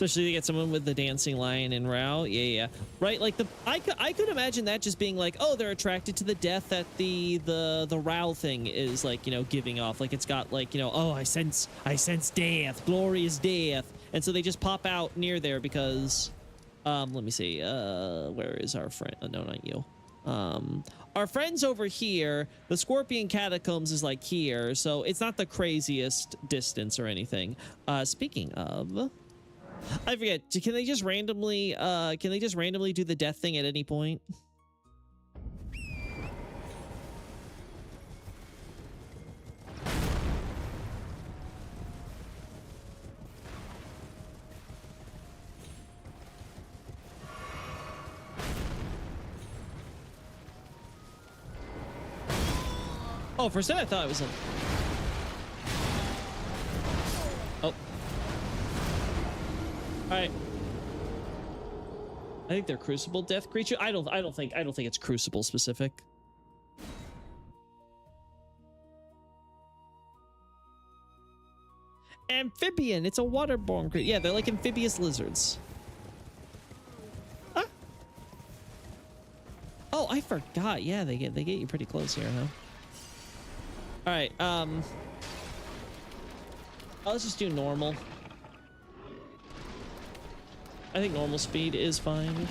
Especially to get someone with the dancing lion and Rao. Yeah. Right, like I could imagine that just being like, oh, they're attracted to the death that the Rao thing is like, you know, giving off. Like it's got like, you know, oh, I sense death, glorious death. And so they just pop out near there because let me see. Where is our friend? Oh, no, not you. Our friend's over here. The Scorpion Catacombs is like here, so it's not the craziest distance or anything. Speaking of, I forget. Can they just randomly do the death thing at any point? Oh, for a second I thought it was a... Oh. All right. I think they're Crucible death creature. I don't think it's Crucible specific. Amphibian. It's a waterborne creature. Yeah, they're like amphibious lizards. Ah. Oh, I forgot. Yeah, they get you pretty close here, huh? All right. Let's just do normal. I think normal speed is fine.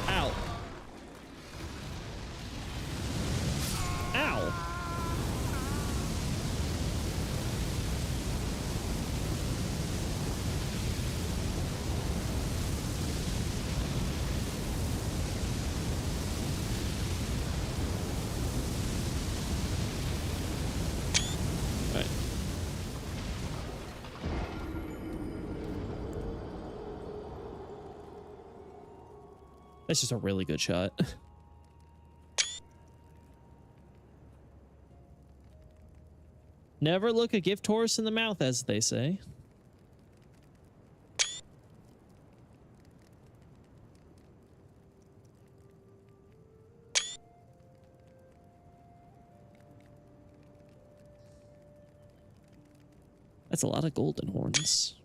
Ow. Ow. That's just a really good shot. Never look a gift horse in the mouth, as they say. That's a lot of golden horns.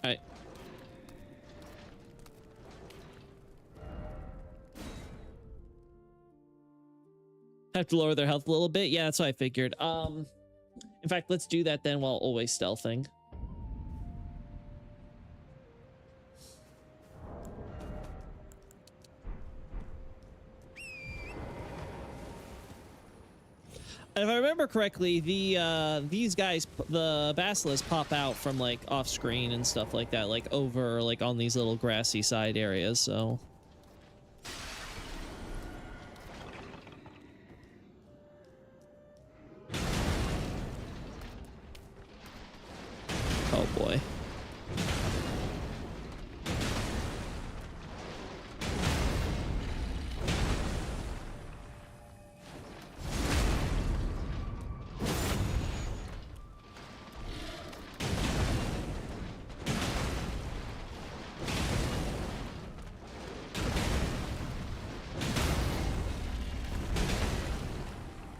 All right. Have to lower their health a little bit. Yeah, that's what I figured. In fact, let's do that then while always stealthing. If I remember correctly, these guys, the basilisks, pop out from like off screen and stuff like that, like over like on these little grassy side areas. So. Oh boy.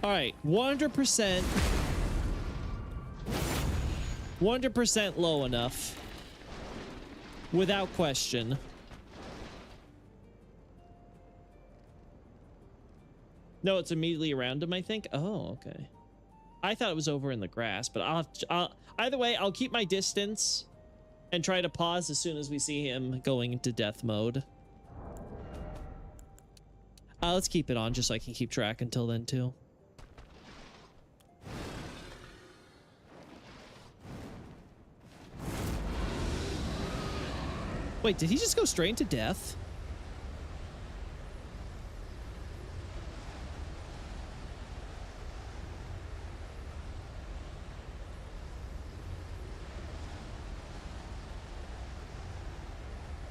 All right, 100%. 100% low enough. Without question. No, it's immediately around him, I think. Oh, okay. I thought it was over in the grass, but either way, I'll keep my distance and try to pause as soon as we see him going into death mode. Let's keep it on just so I can keep track until then, too. Wait, did he just go straight into death?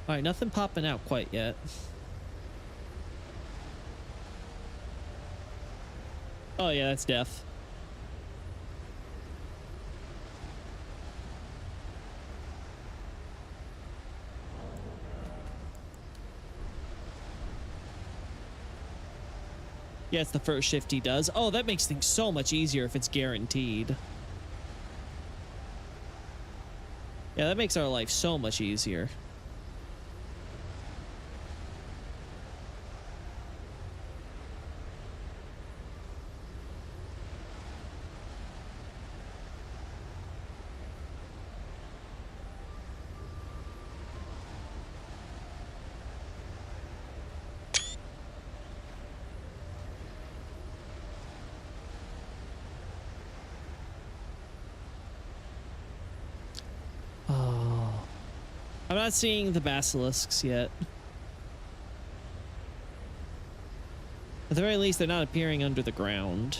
All right, nothing popping out quite yet. Oh yeah, that's death. Yeah, it's the first shift he does. Oh, that makes things so much easier if it's guaranteed. Yeah, that makes our life so much easier. Oh, I'm not seeing the basilisks yet. At the very least, they're not appearing under the ground.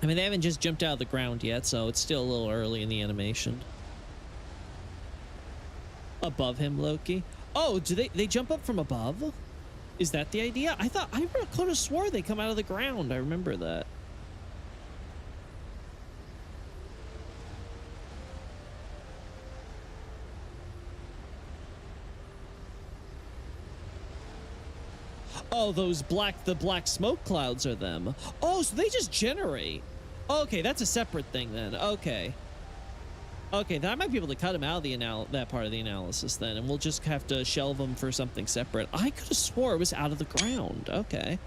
I mean, they haven't just jumped out of the ground yet, so it's still a little early in the animation. Above him, Loki. Oh, do they jump up from above? Is that the idea? I could have swore they come out of the ground. I remember that. Oh, the black smoke clouds are them. Oh, so they just generate. Okay, that's a separate thing then. Okay. Okay, then I might be able to cut them out of the that part of the analysis then, and we'll just have to shelve them for something separate. I could have swore it was out of the ground. Okay.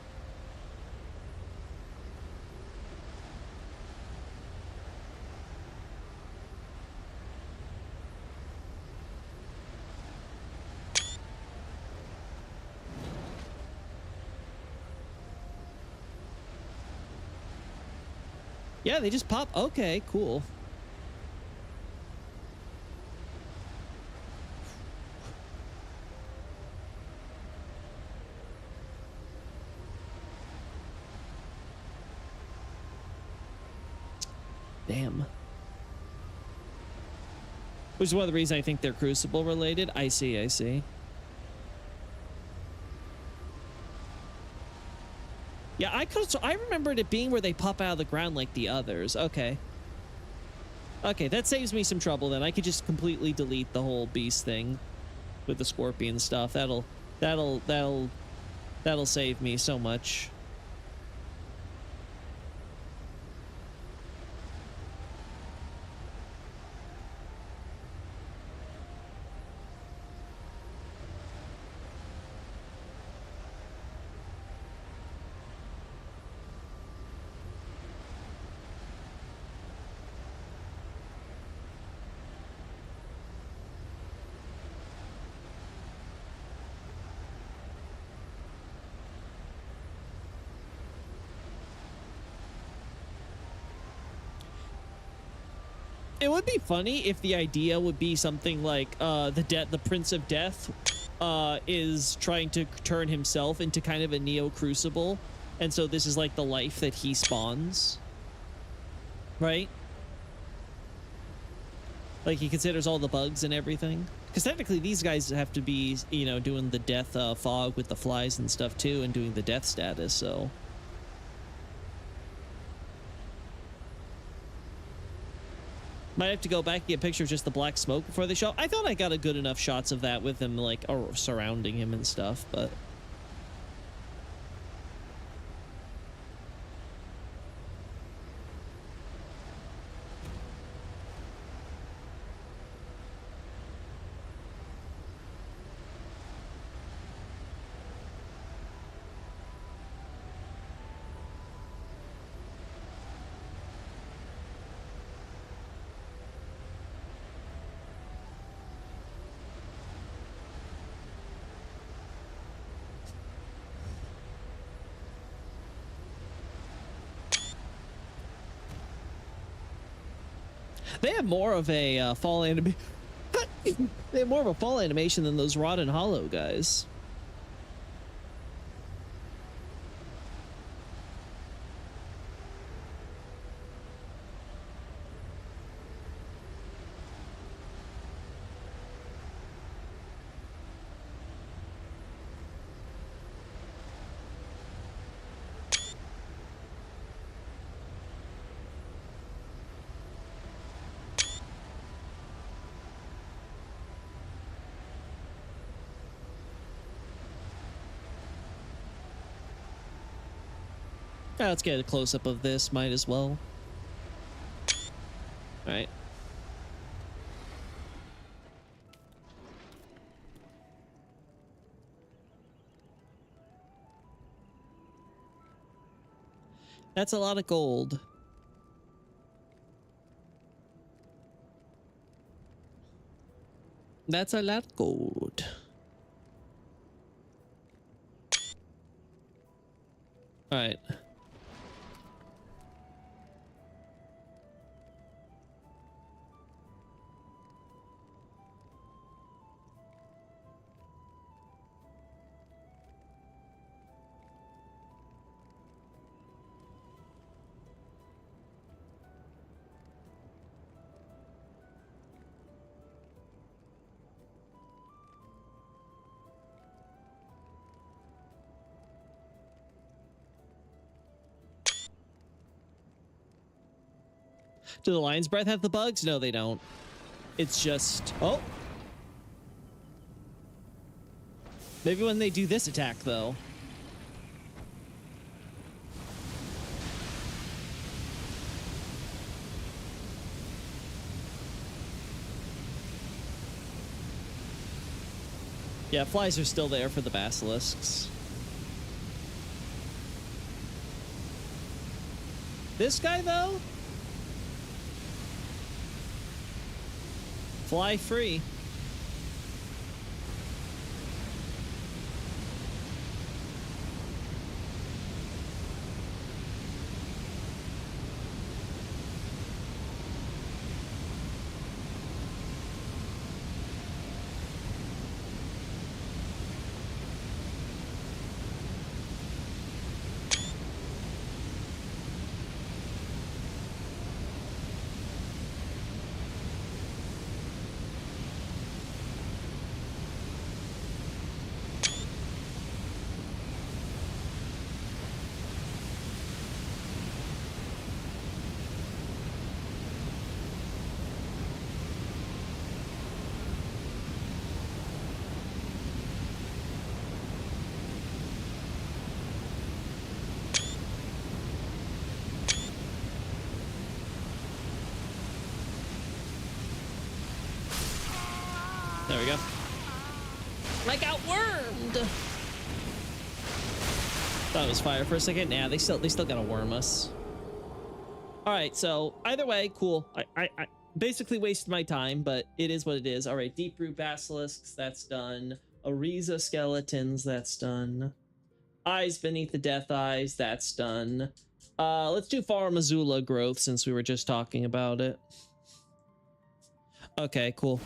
Yeah, they just pop. Okay, cool. Damn. Which is one of the reasons I think they're Crucible related. I see, I see. Yeah, I remembered it being where they pop out of the ground like the others. Okay. Okay, that saves me some trouble then. I could just completely delete the whole beast thing with the scorpion stuff. That'll save me so much. It would be funny if the idea would be something like the Prince of Death is trying to turn himself into kind of a Neo Crucible, and so this is like the life that he spawns, right? Like he considers all the bugs and everything, because technically these guys have to be, you know, doing the death fog with the flies and stuff too, and doing the death status. So might have to go back and get a picture of just the black smoke before they show. I thought I got a good enough shots of that with them, like, or surrounding him and stuff, but they have more of a fall anime. They have more of a fall animation than those Rod and Hollow guys. Let's get a close-up of this, might as well. All right. That's a lot of gold. That's a lot of gold. All right. Do the Lion's Breath have the bugs? No, they don't. It's just... Oh! Maybe when they do this attack, though. Yeah, flies are still there for the basilisks. This guy, though? Fly free. There we go. I got wormed. Thought it was fire for a second. Nah, they still gotta worm us. All right, so either way, cool. I basically wasted my time, but it is what it is. All right, Deep Root Basilisks, that's done. Ariza Skeletons, that's done. Eyes Beneath the Death Eyes, that's done. Let's do Farum Azula growth since we were just talking about it. Okay, cool.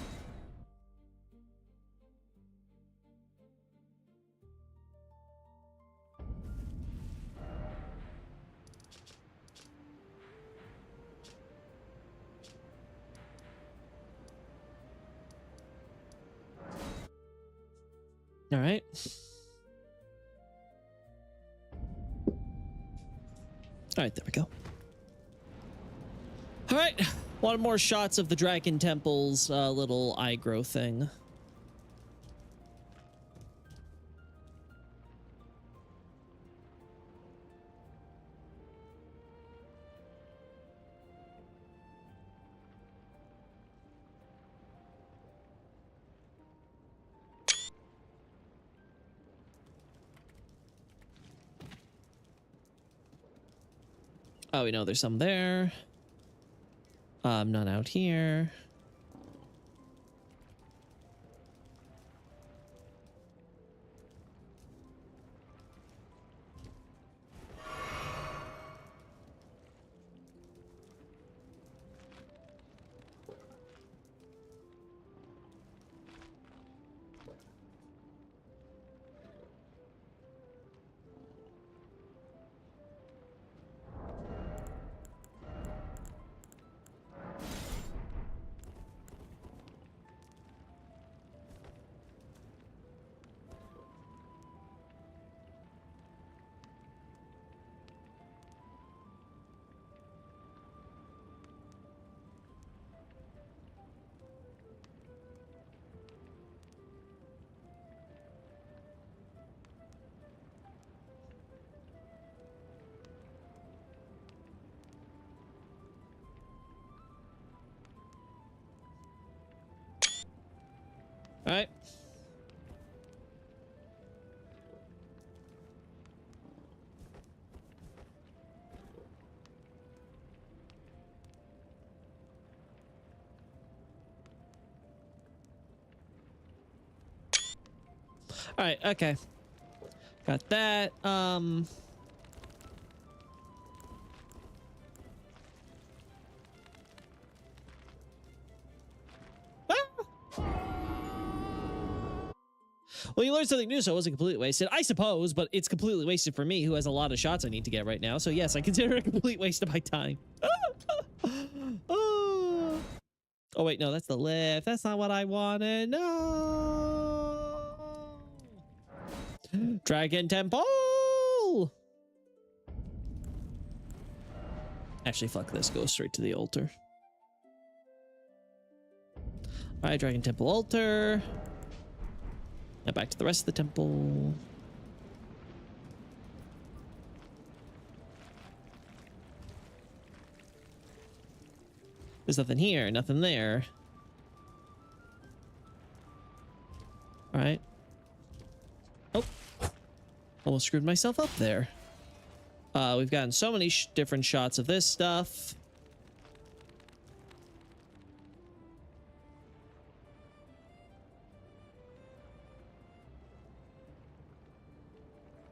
All right. All right, there we go. All right, one more shots of the Dragon Temple's little eye grow thing. Oh, we know there's some there. None out here. All right. All right. Okay. Got that. Well, you learned something new, so it wasn't completely wasted. I suppose, but it's completely wasted for me, who has a lot of shots I need to get right now. So yes, I consider it a complete waste of my time. Oh. Oh, wait, no, that's the lift. That's not what I wanted. No. Dragon Temple. Actually, fuck this. Go straight to the altar. All right, Dragon Temple altar. Now back to the rest of the temple. There's nothing here, nothing there. All right. Oh, almost screwed myself up there. We've gotten so many different shots of this stuff.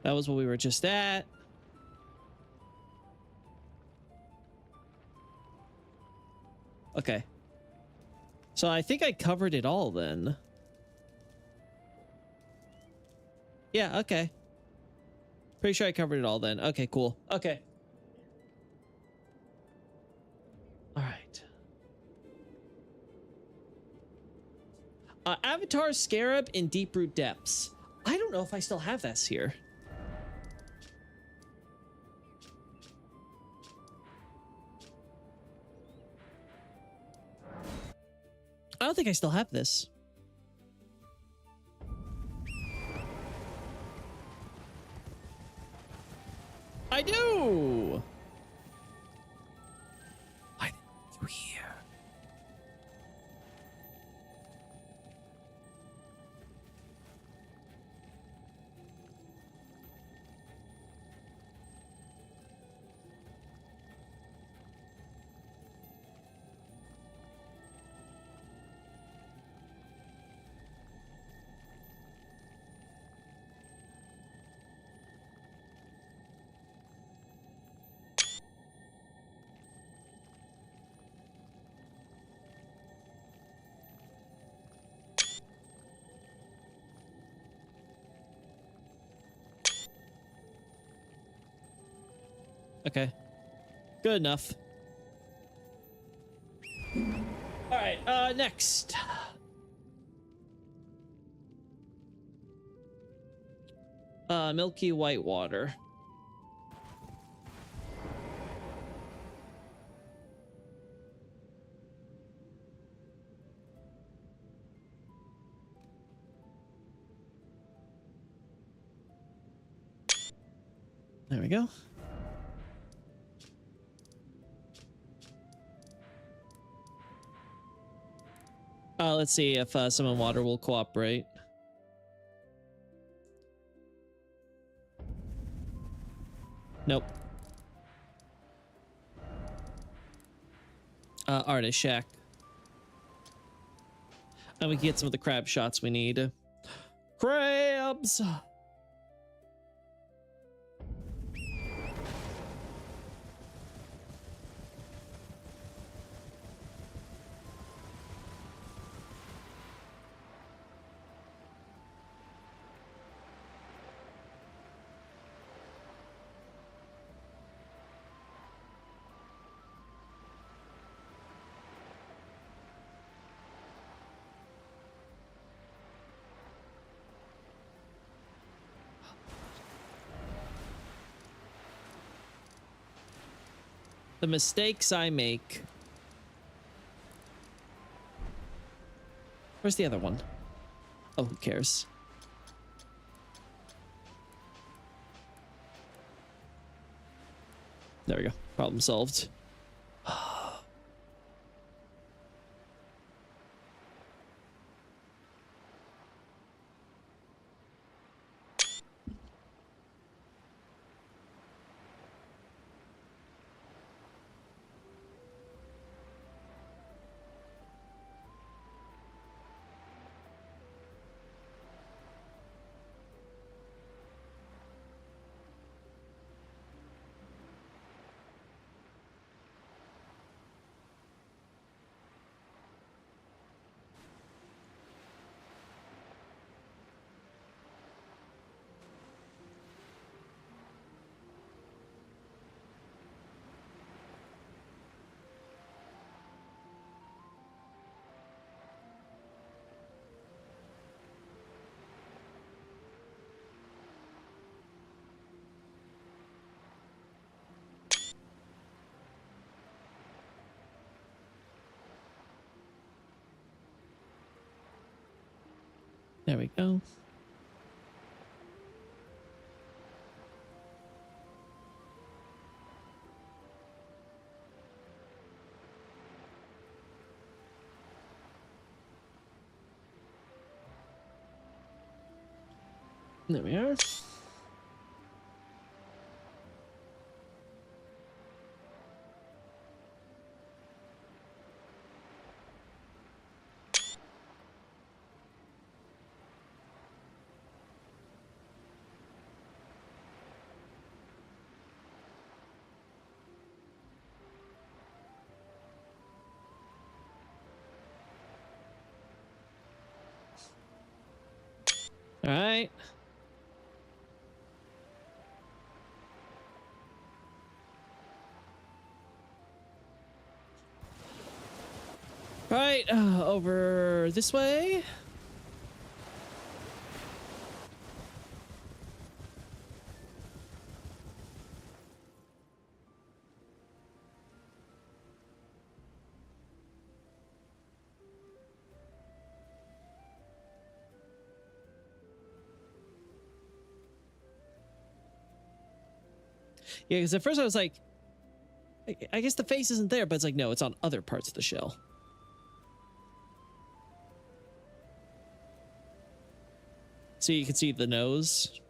That was what we were just at. Okay. So I think I covered it all then. Yeah, okay. Pretty sure I covered it all then. Okay, cool. Okay. All right. Avatar Scarab in Deeproot Depths. I don't know if I still have this here. I don't think I still have this. I do. Why did you here? Okay. Good enough. All right, next. Milky white water. There we go. Let's see if some water will cooperate. Nope. Artist shack. And we can get some of the crab shots we need. Crabs! The mistakes I make. Where's the other one? Oh, who cares? There we go. Problem solved. There we go. There we are. All right. All right, over this way. Yeah, because at first I was like, I guess the face isn't there, but it's like, no, it's on other parts of the shell. So you can see the nose.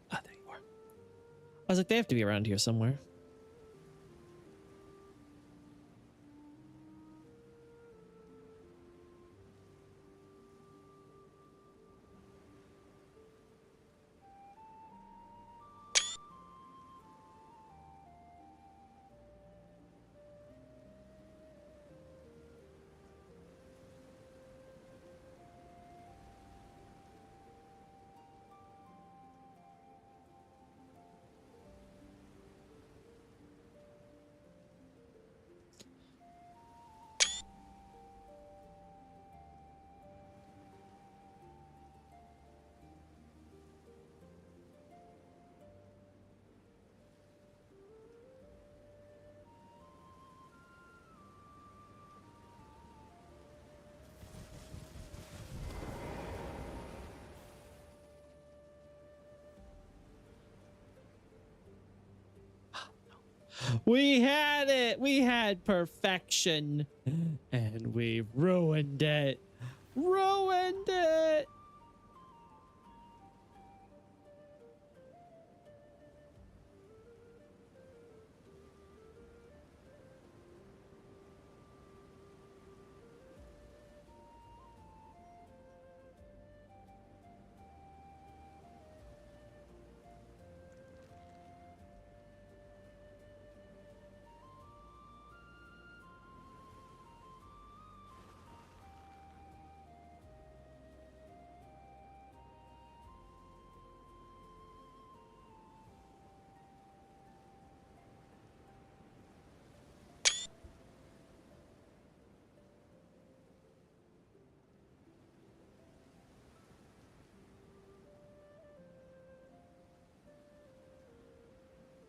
Ah, there you are. I was like, they have to be around here somewhere. We had it. We had perfection. And we ruined it. Ruined it.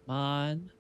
Come on.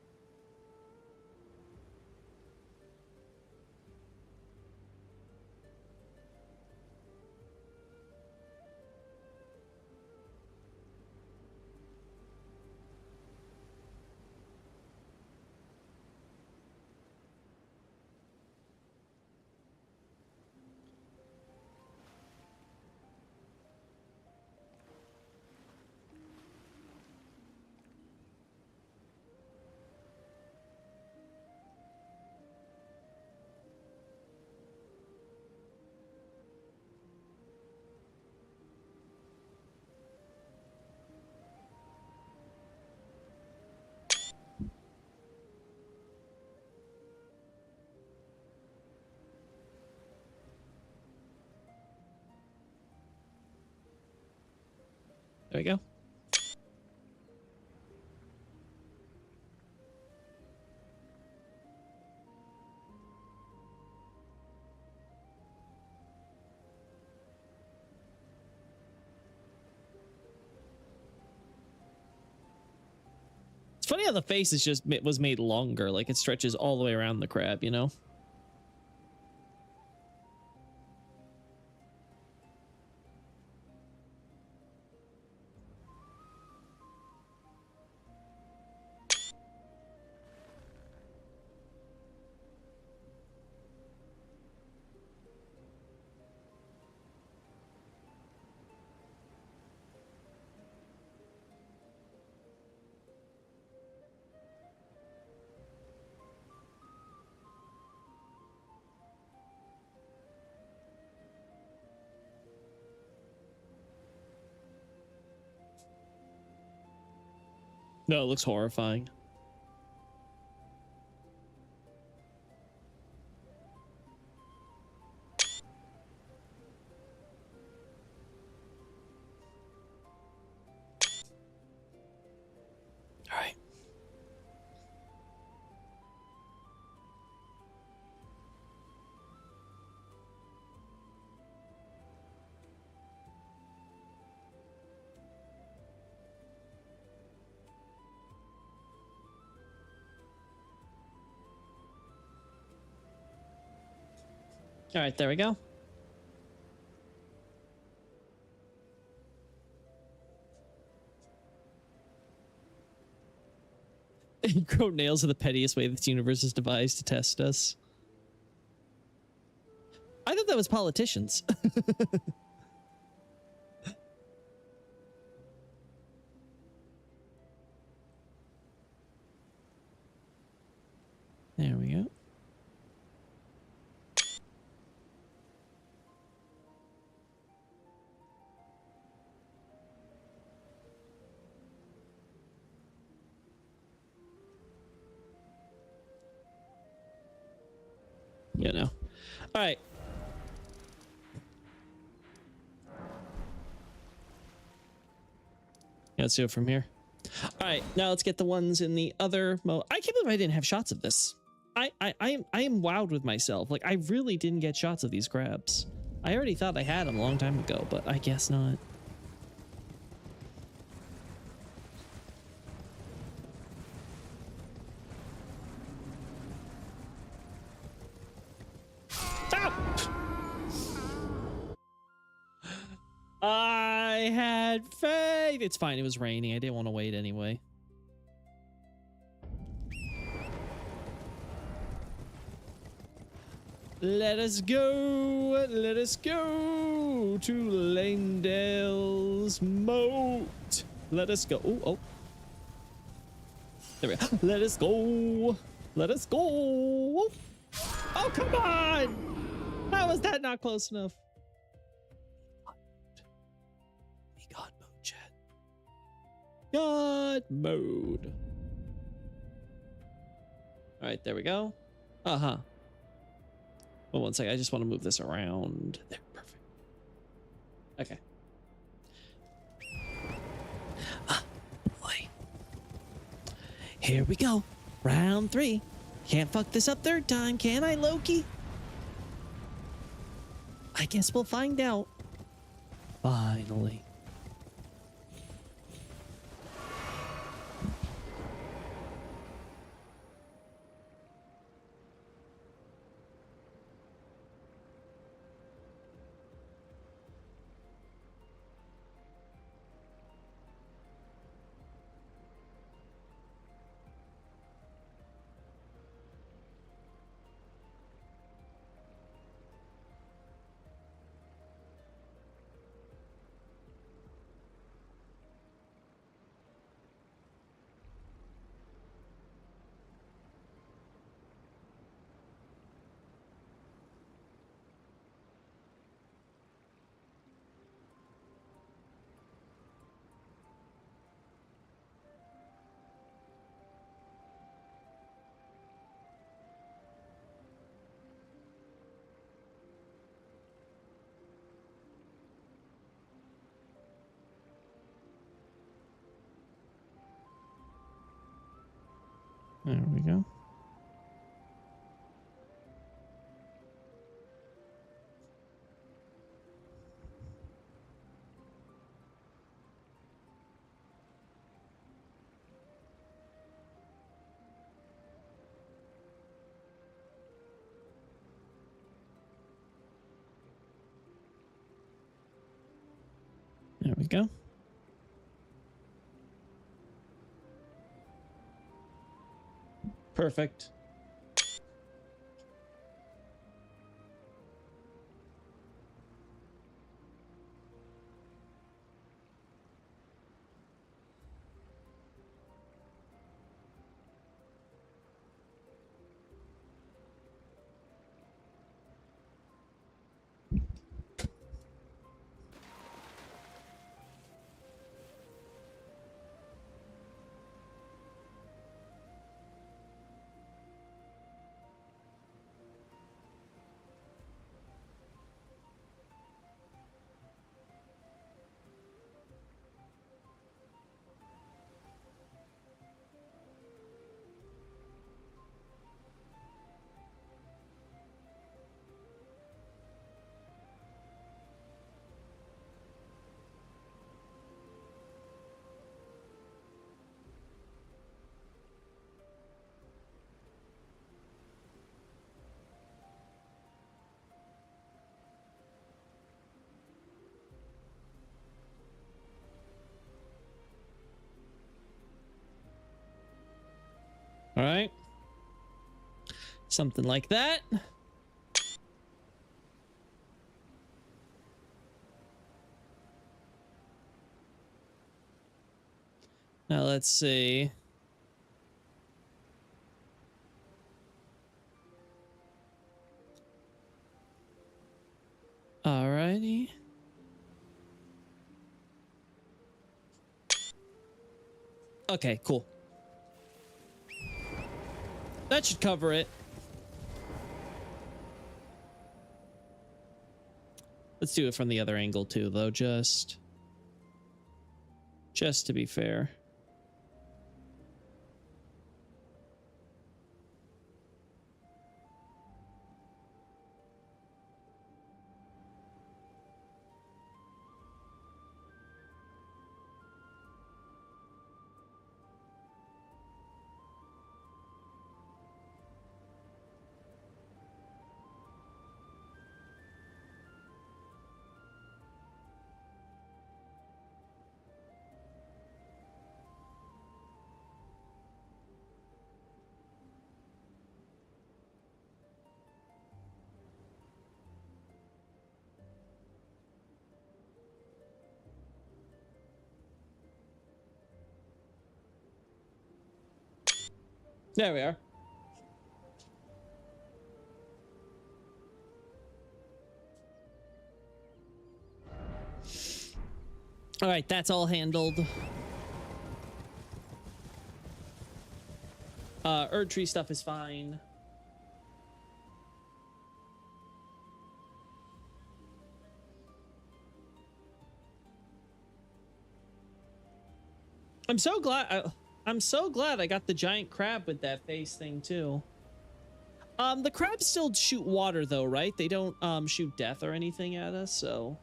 There we go. funny how the face is just was made longer, like it stretches all the way around the crab, you know? No, it looks horrifying. All right. All right, there we go. Grow nails are the pettiest way this universe is devised to test us. I thought that was politicians. There we go. You know. All right. Yeah, let's do it from here. All right, now let's get the ones in the other mode. I can't believe I didn't have shots of this. I am wowed with myself. Like, I really didn't get shots of these crabs. I already thought I had them a long time ago, but I guess not. I had faith. It's fine. It was raining. I didn't want to wait anyway. Let us go. Let us go to Lanedale's moat. Let us go. Oh, oh. There we go. Let us go. Let us go. Oh, come on. How was that not close enough? God mode, chat. God mode. All right, there we go. Uh-huh. Well, one second. I just want to move this around. There, perfect. Okay. Ah, boy. Here we go. Round 3. Can't fuck this up third time, can I, Loki? I guess we'll find out. Finally. There we go. you go. Perfect. All right. Something like that. Now let's see. Alrighty. Okay, cool. That should cover it. Let's do it from the other angle too, though, just to be fair. There we are. All right, that's all handled. Erdtree stuff is fine. I'm so glad. I'm so glad I got the giant crab with that face thing too. The crabs still shoot water though, right? They don't shoot death or anything at us, so.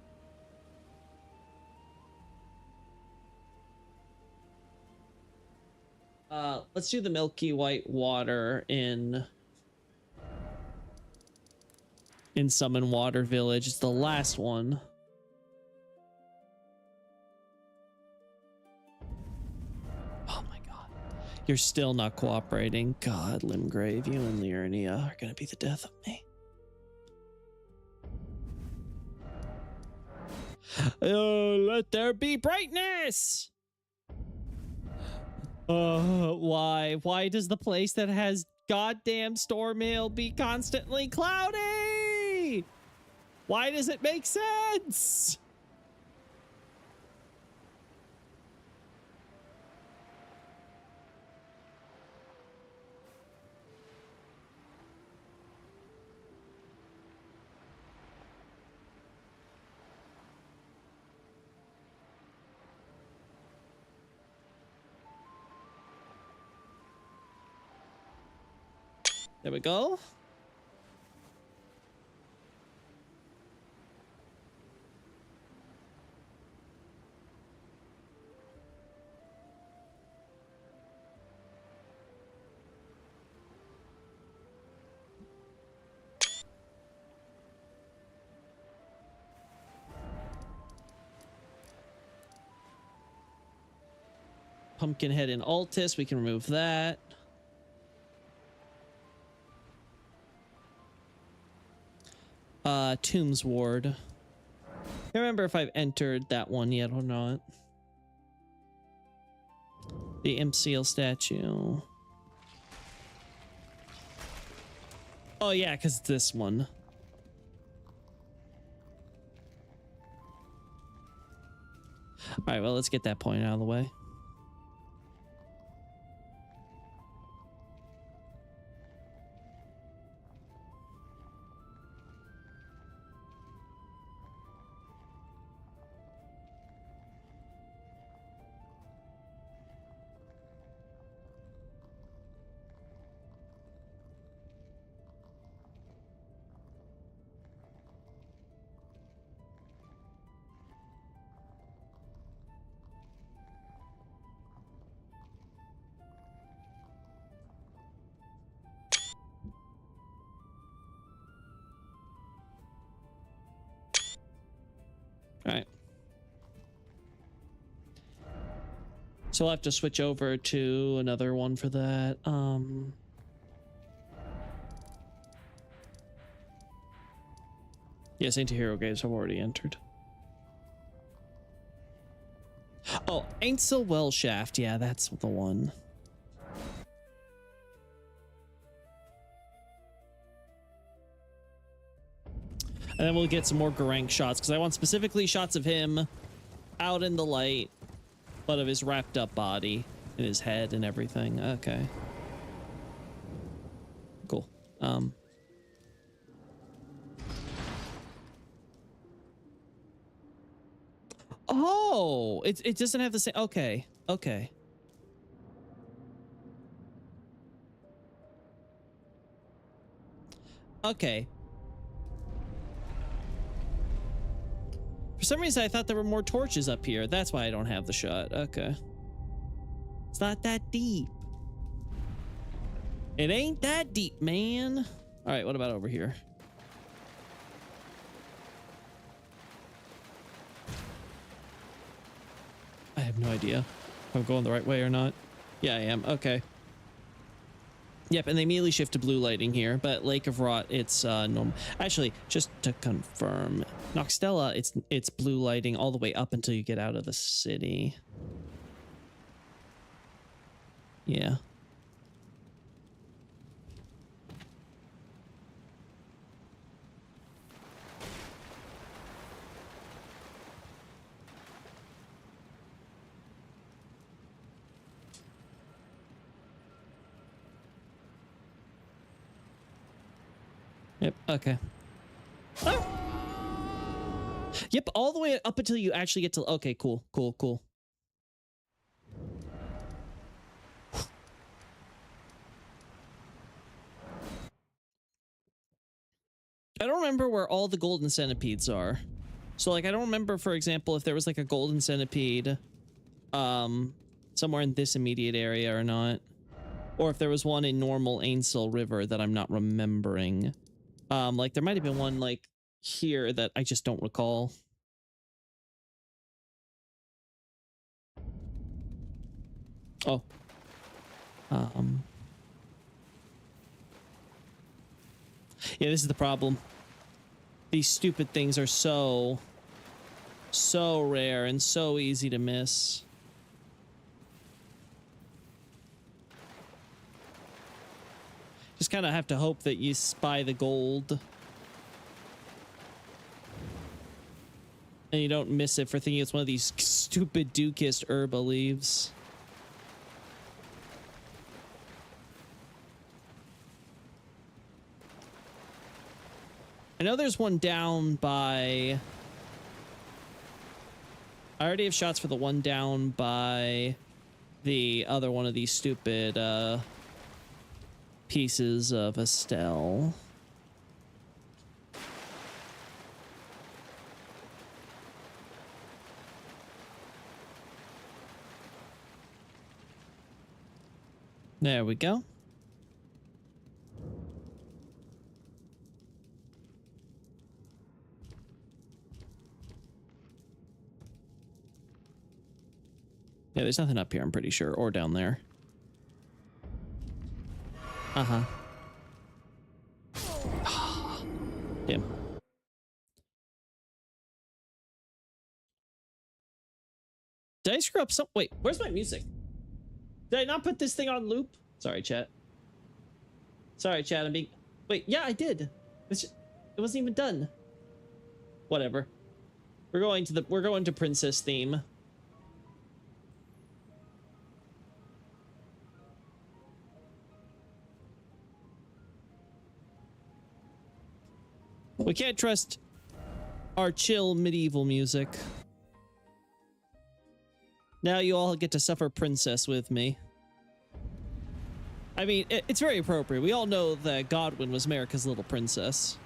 Let's do the milky white water in Summon Water Village. It's the last one. Oh my god. You're still not cooperating. God, Limgrave, you and Liurnia are gonna be the death of me. Let there be brightness! Why? Why does the place that has goddamn Stormhill be constantly cloudy? Why does it make sense? There we go. Pumpkinhead and Altus, we can remove that. Tombs Ward. I can't remember if I've entered that one yet or not. The Imp Seal statue. Oh yeah, because it's this one. All right, well, let's get that point out of the way. All right. So I'll have to switch over to another one for that. Yes, anti-hero games I've already entered. Oh, Ainsel Well Shaft. Yeah, that's the one. And then we'll get some more Garank shots, because I want specifically shots of him out in the light, but of his wrapped up body and his head and everything. Okay. Cool. Oh, it doesn't have the same. Okay. Okay. Okay. For some reason, I thought there were more torches up here. That's why I don't have the shot. Okay. It's not that deep. It ain't that deep, man. All right, what about over here? I have no idea if I'm going the right way or not. Yeah, I am. Okay. Yep, and they immediately shift to blue lighting here, but Lake of Rot, it's normal. Actually, just to confirm, Noxtella, it's blue lighting all the way up until you get out of the city. Yeah. Yep, okay. Oh. Yep, all the way up until you actually get to... Okay, cool, cool, cool. I don't remember where all the golden centipedes are. So, like, I don't remember, for example, if there was, like, a golden centipede somewhere in this immediate area or not. Or if there was one in normal Ainsel River that I'm not remembering. Like, there might have been one, like, here that I just don't recall. Oh. Yeah, this is the problem. These stupid things are so rare and so easy to miss. Just kind of have to hope that you spy the gold. And you don't miss it for thinking it's one of these stupid dew-kissed herba leaves. I know there's one down by... I already have shots for the one down by the other one of these stupid pieces of Estelle. There we go. Yeah, there's nothing up here, I'm pretty sure, or down there. Uh-huh. Damn. Did I screw up some? Wait, where's my music? Did I not put this thing on loop? Sorry, chat. Sorry, chat. I'm being. Wait, yeah, I did. It wasn't even done. Whatever. We're going to princess theme. We can't trust our chill medieval music. Now you all get to suffer princess with me. I mean, it's very appropriate. We all know that Godwin was America's little princess.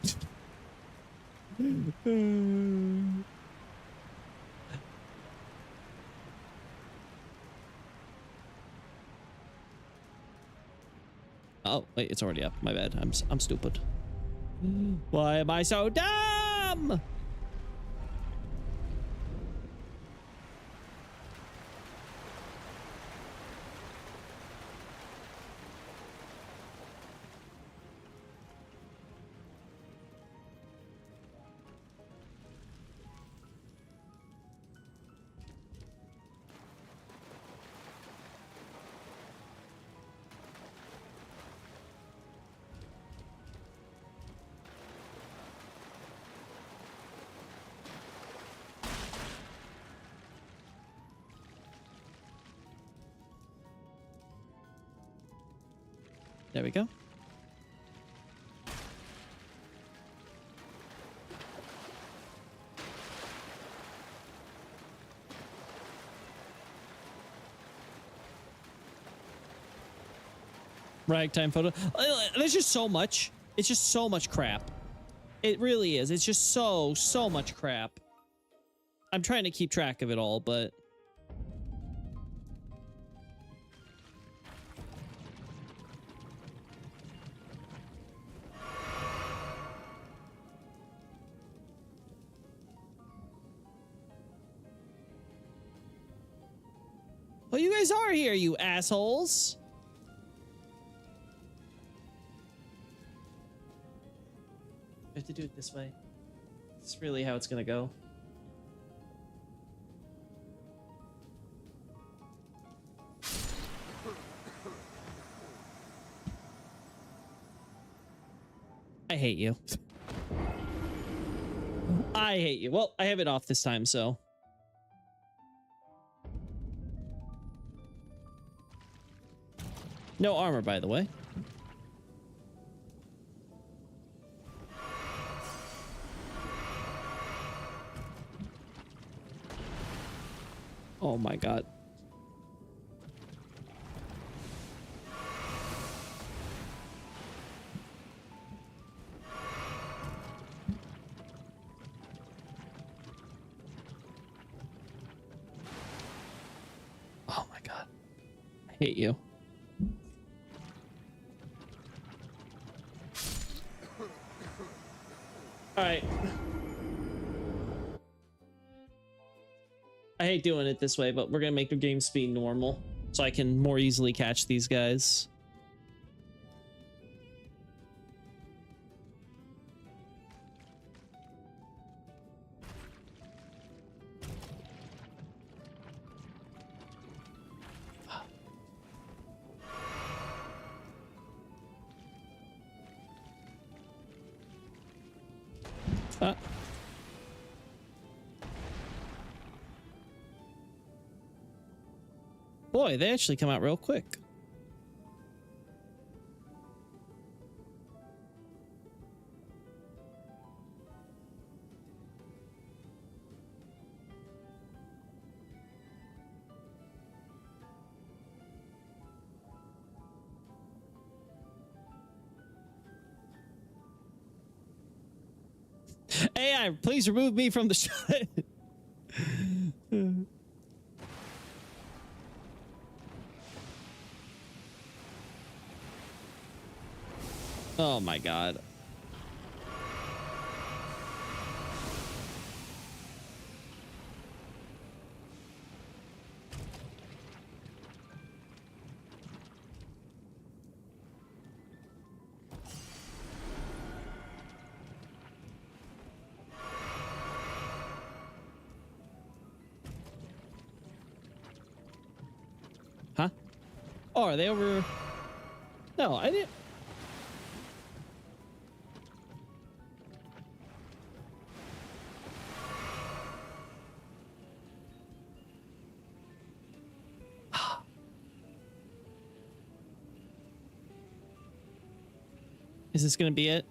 Oh, wait, it's already up. My bad. I'm stupid. Why am I so dumb? There we go. Ragtime photo. There's just so much. It's just so much crap. It really is. It's just so much crap. I'm trying to keep track of it all, but... Well, you guys are here, you assholes. I have to do it this way. It's really how it's gonna go. I hate you. I hate you. Well, I have it off this time, so... No armor, by the way. Oh my god. Oh my god. I hate you. All right. I hate doing it this way, but we're gonna make the game speed normal so I can more easily catch these guys. Boy, they actually come out real quick. AI, please remove me from the shot. Oh my god. Oh, are they over? No, I didn't. Is this gonna be it?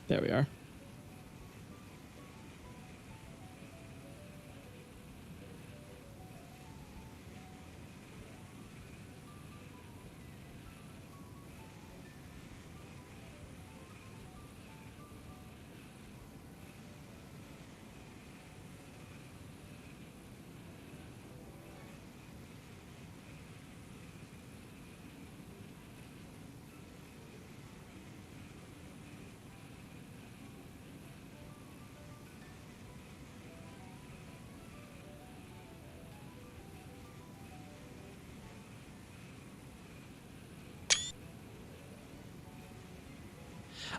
There we are.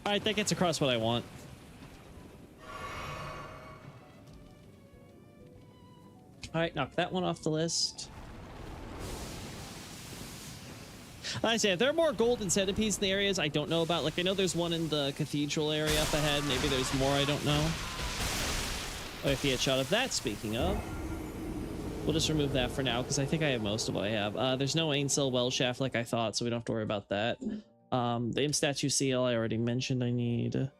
All right, that gets across what I want. All right, knock that one off the list. Like I say, if there are more golden centipedes in the areas I don't know about, like I know there's one in the cathedral area up ahead. Maybe there's more I don't know. Oh, if you had shot of that, speaking of. We'll just remove that for now because I think I have most of what I have. There's no Ainsel well shaft like I thought, so we don't have to worry about that. The imp statue seal I already mentioned I need.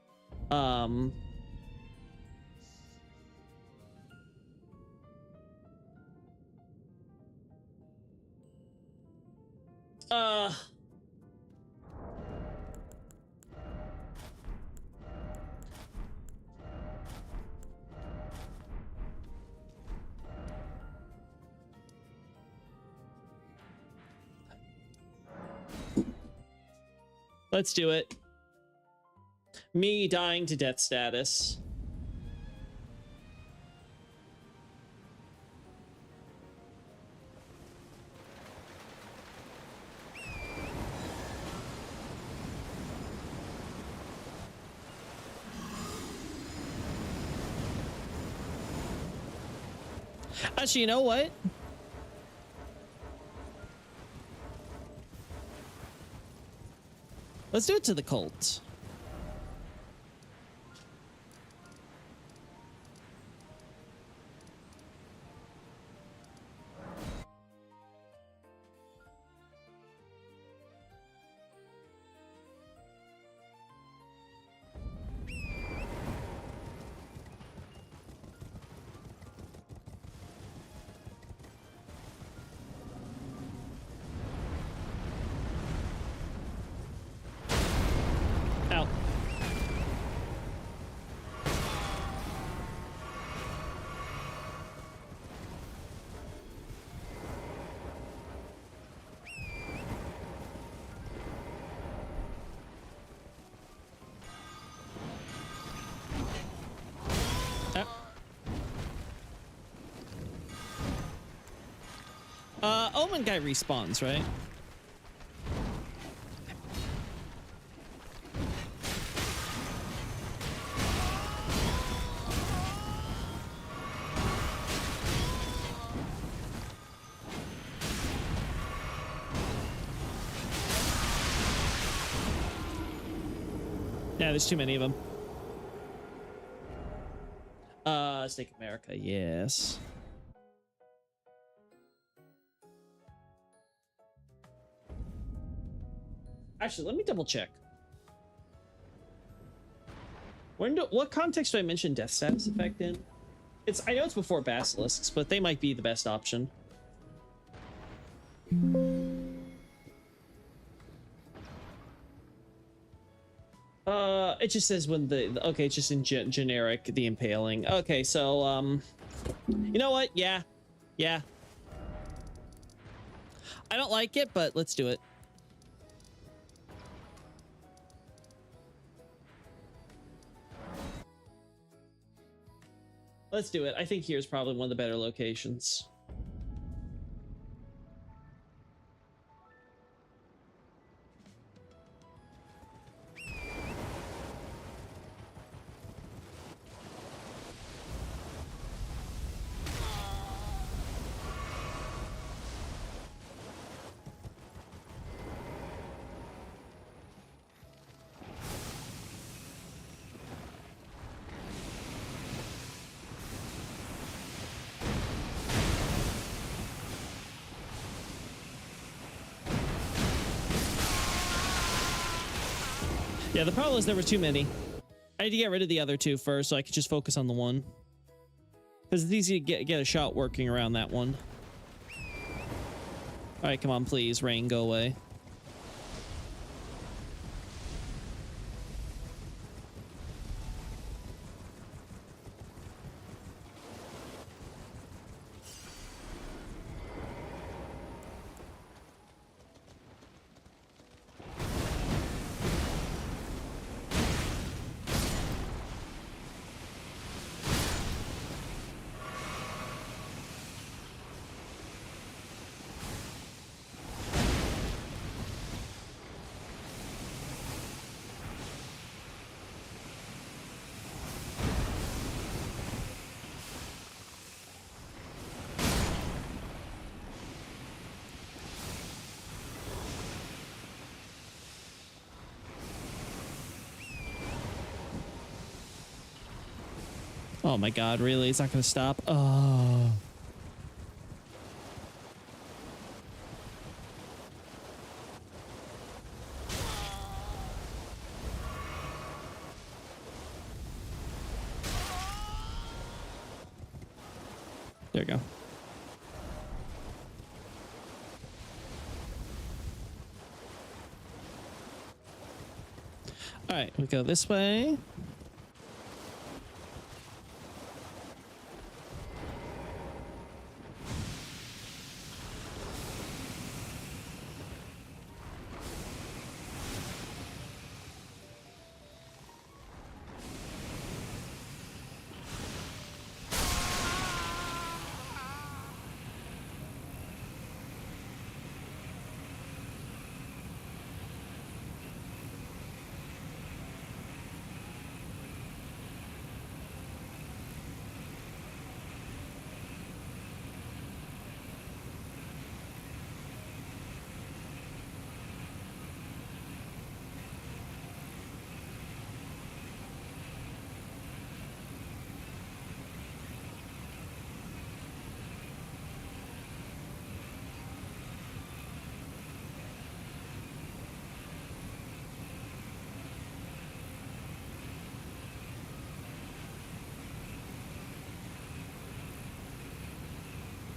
Let's do it. Me dying to death status. Actually, you know what? Let's do it to the cult. Ow. Omen guy respawns, right? Yeah, there's too many of them. Snake America, yes. Actually, let me double check. What context do I mention death status effect in? I know it's before basilisks, but they might be the best option. It just says when okay, it's just in generic, the impaling. Okay, so, you know what? Yeah. Yeah. I don't like it, but let's do it. Let's do it. I think here's probably one of the better locations. Yeah, the problem is there were too many. I had to get rid of the other two first so I could just focus on the one. Because it's easy to get a shot working around that one. All right, come on, please. Rain, go away. Oh my god, really? It's not gonna stop? Oh. There you go. All right, we go this way.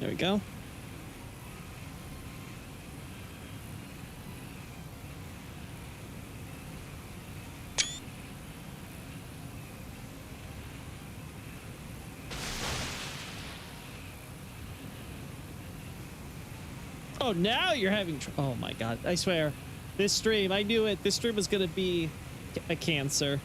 There we go. Oh, now you're having... Oh my god, I swear. This stream, I knew it. This stream was gonna be a cancer.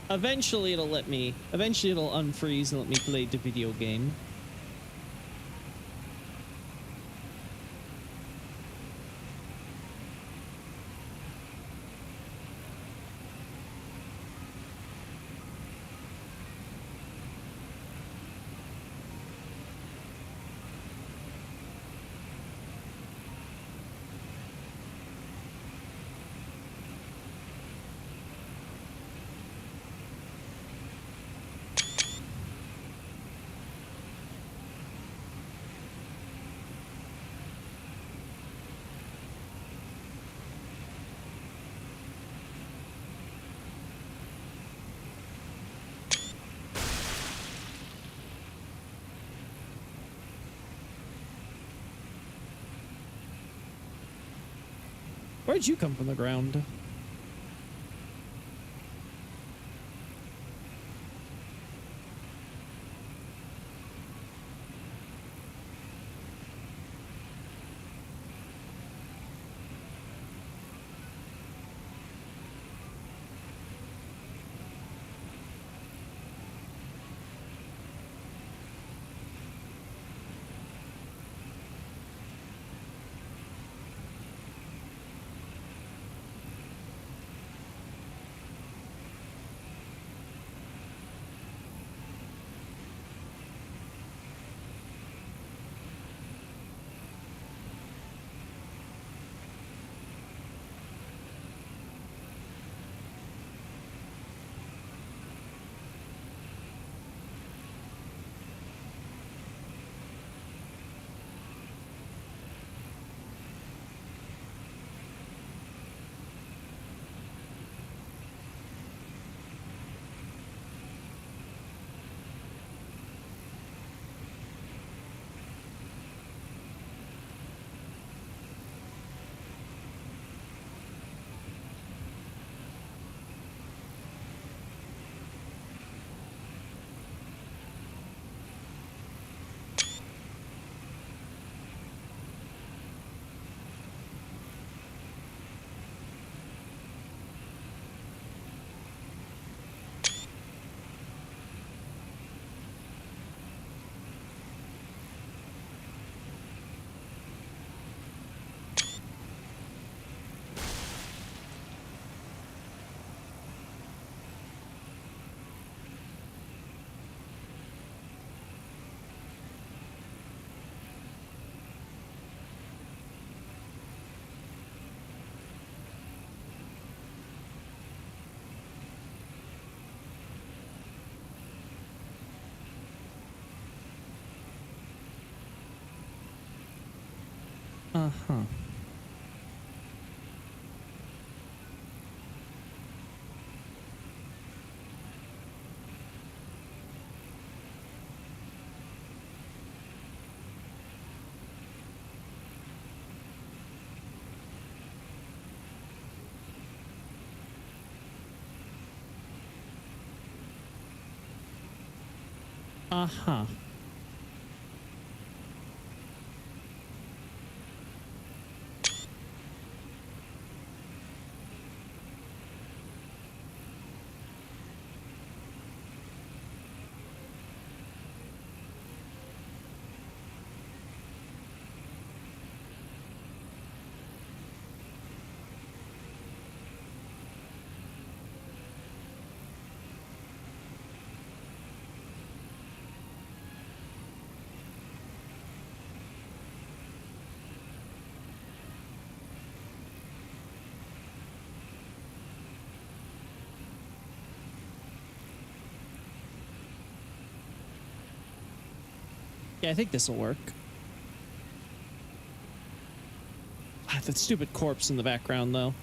Eventually it'll let me... Eventually it'll unfreeze and let me play the video game. Where'd you come from the ground? Uh-huh. Uh-huh. Yeah, I think this will work. Ah, that stupid corpse in the background, though.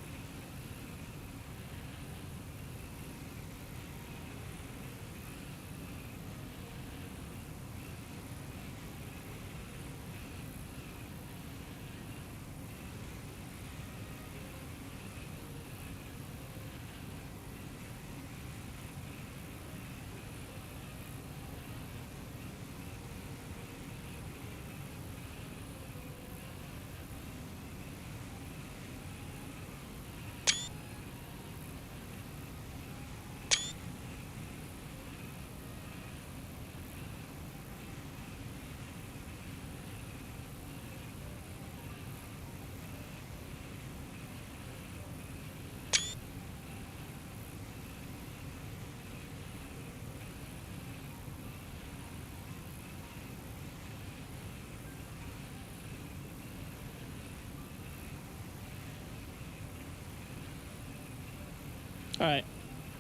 All right.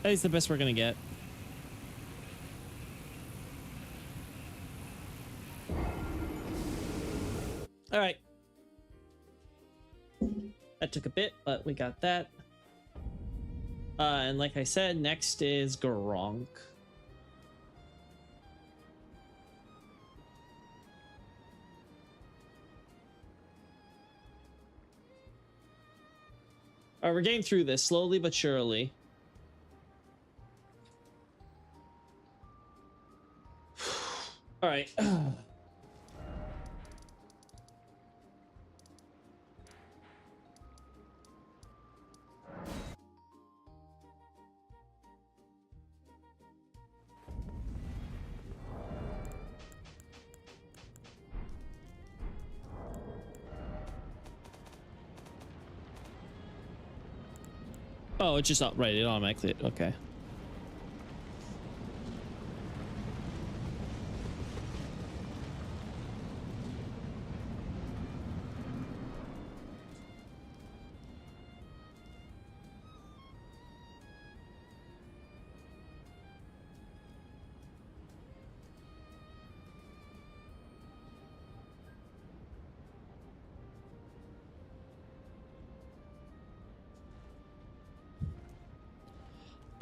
That is the best we're going to get. All right. That took a bit, but we got that. And like I said, next is Gronk. All right, we're getting through this slowly but surely. All right. Oh, it's just not right. It automatically. Okay.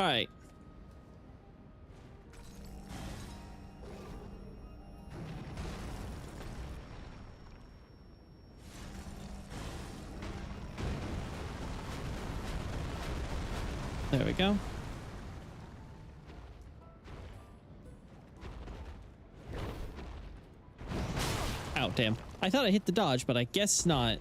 All right. There we go. Oh, damn. I thought I hit the dodge, but I guess not.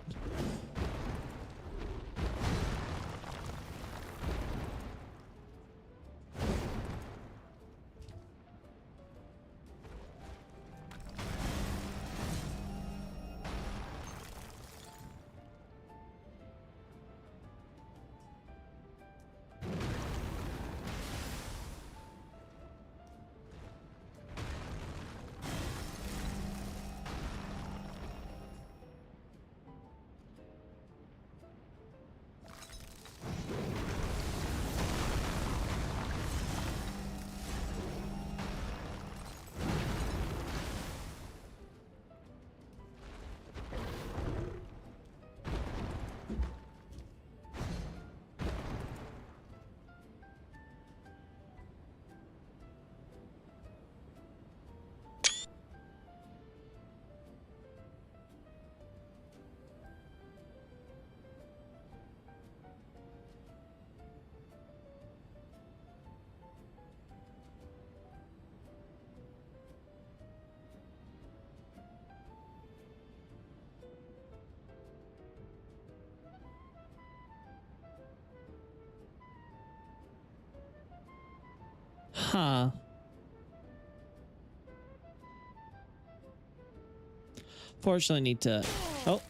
Huh. Fortunately, I need to... Oh.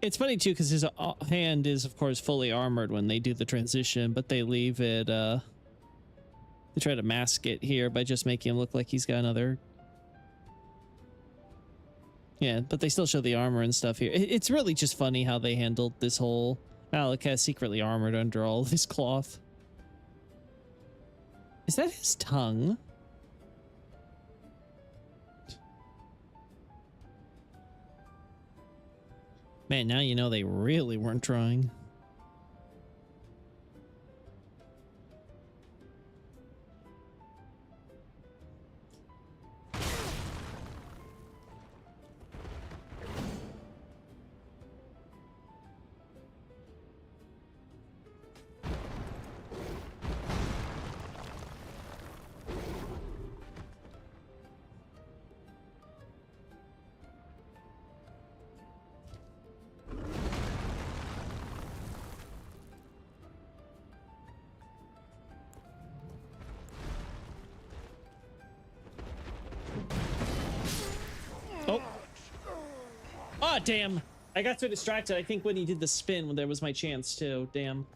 It's funny too because his hand is of course fully armored when they do the transition, but they leave it they try to mask it here by just making him look like he's got another... Yeah, but they still show the armor and stuff here. It's really just funny how they handled this whole Malekith secretly armored under all this cloth. Is that his tongue? Man, now you know they really weren't trying. Oh. Oh, damn. I got so distracted. I think when he did the spin, when there was my chance too. Damn.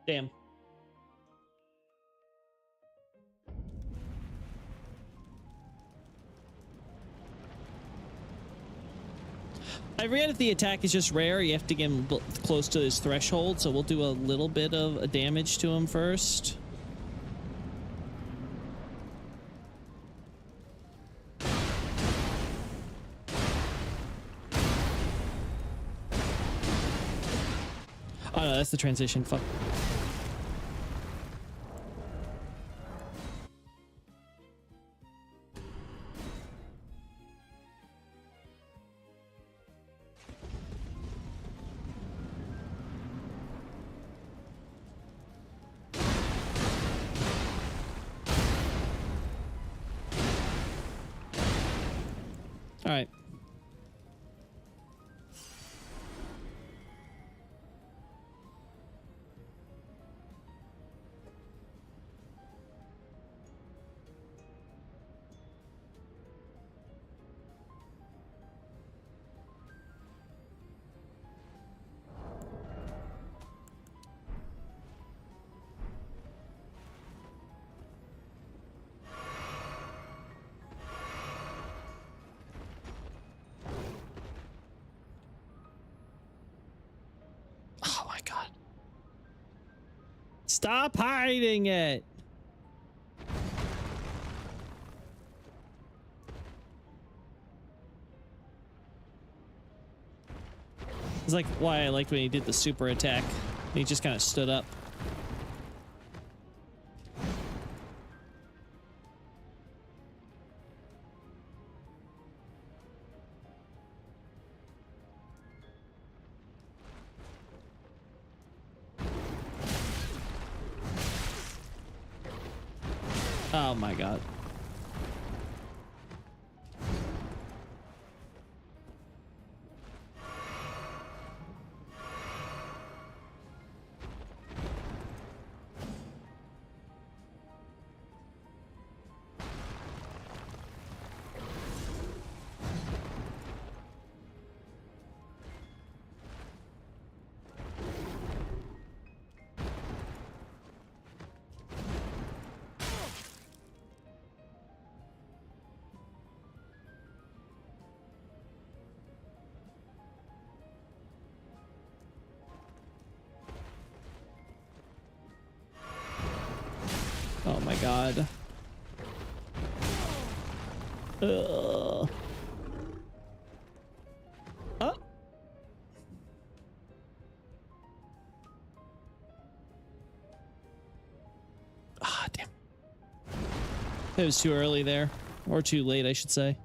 Damn. I forget if the attack is just rare. You have to get him close to his threshold, so we'll do a little bit of damage to him first. Oh no, that's the transition. Fuck. All right. Oh my god. Stop hiding it. It's like why I liked when he did the super attack. He just kind of stood up. Oh my god. Oh my god. Oh. It was too early there, or too late, I should say.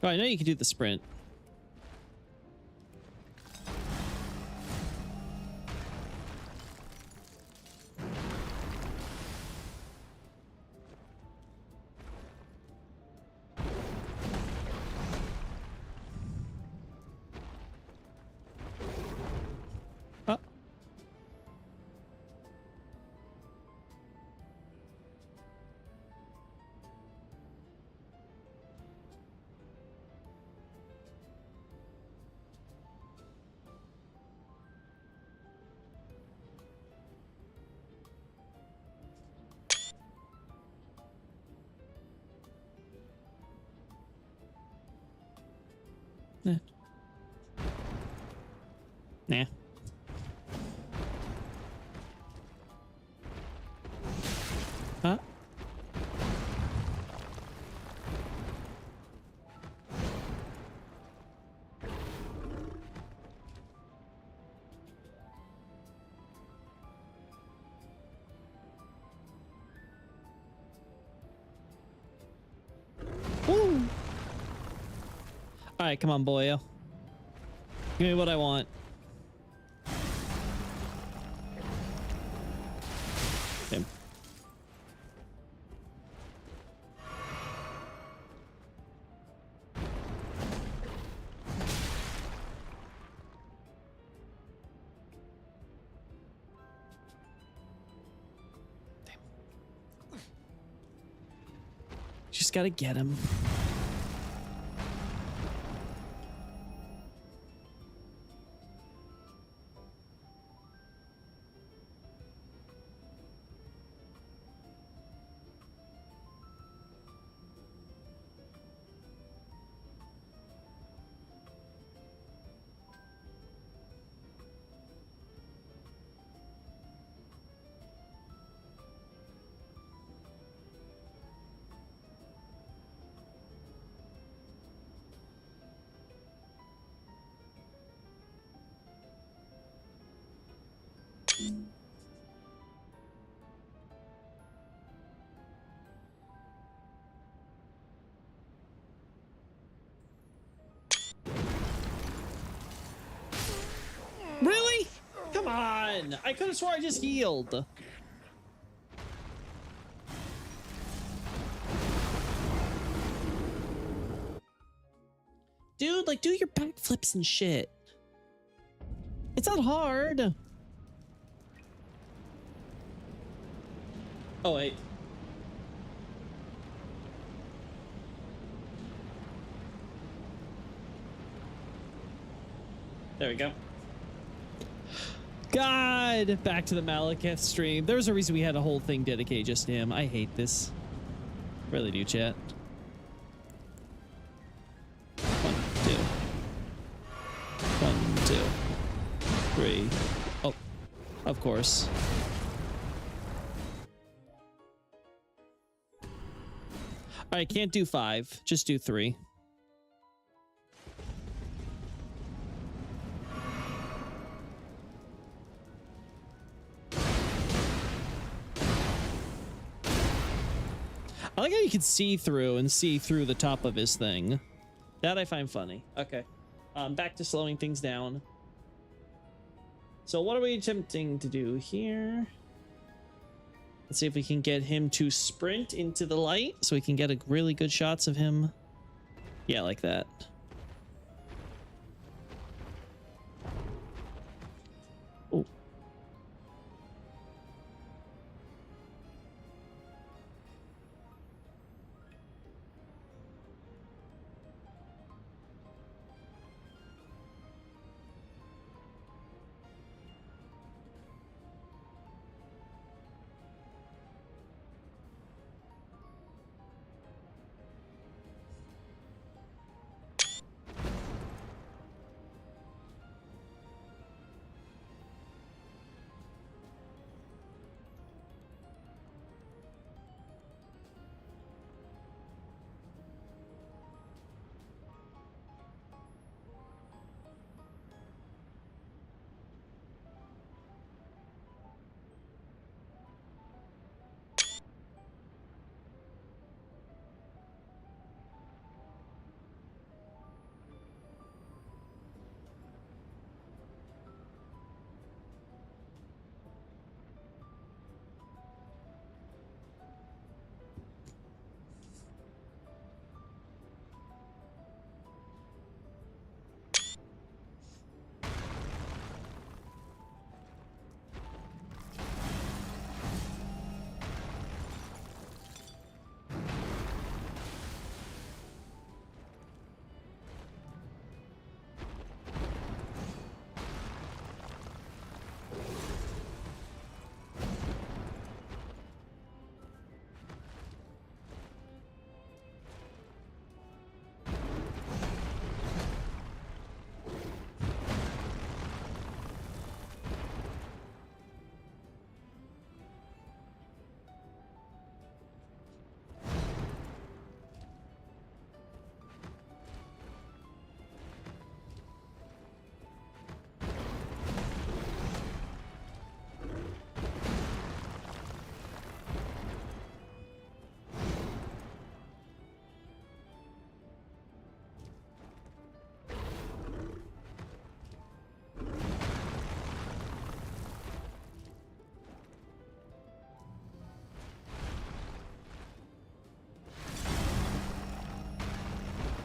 Oh, I know you can do the sprint. Oh. Nah. Nah. Huh? Woo! All right, come on, boyo. Give me what I want. Okay. Just gotta get him. Really? Come on! I could have sworn I just healed. Dude, like, do your backflips and shit. It's not hard. Oh, wait. There we go. God, back to the Malekith stream. There's a reason we had a whole thing dedicated just to him. I hate this. Really do, chat. 1, 2. 1, 2. 3. Oh, of course. All right, can't do 5. Just do 3. I like how you can see through the top of his thing. That I find funny. Okay. Back to slowing things down. So what are we attempting to do here? Let's see if we can get him to sprint into the light so we can get a really good shots of him. Yeah, like that. Oh.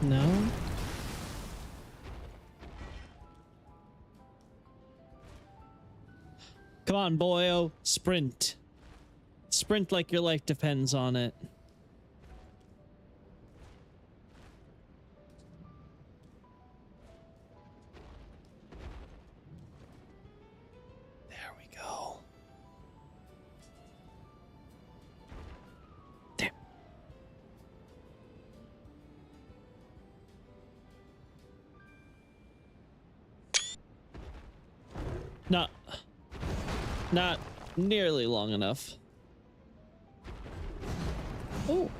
No. Come on, boyo. Sprint. Sprint like your life depends on it. There we go. Damn. Not nearly long enough. Oh.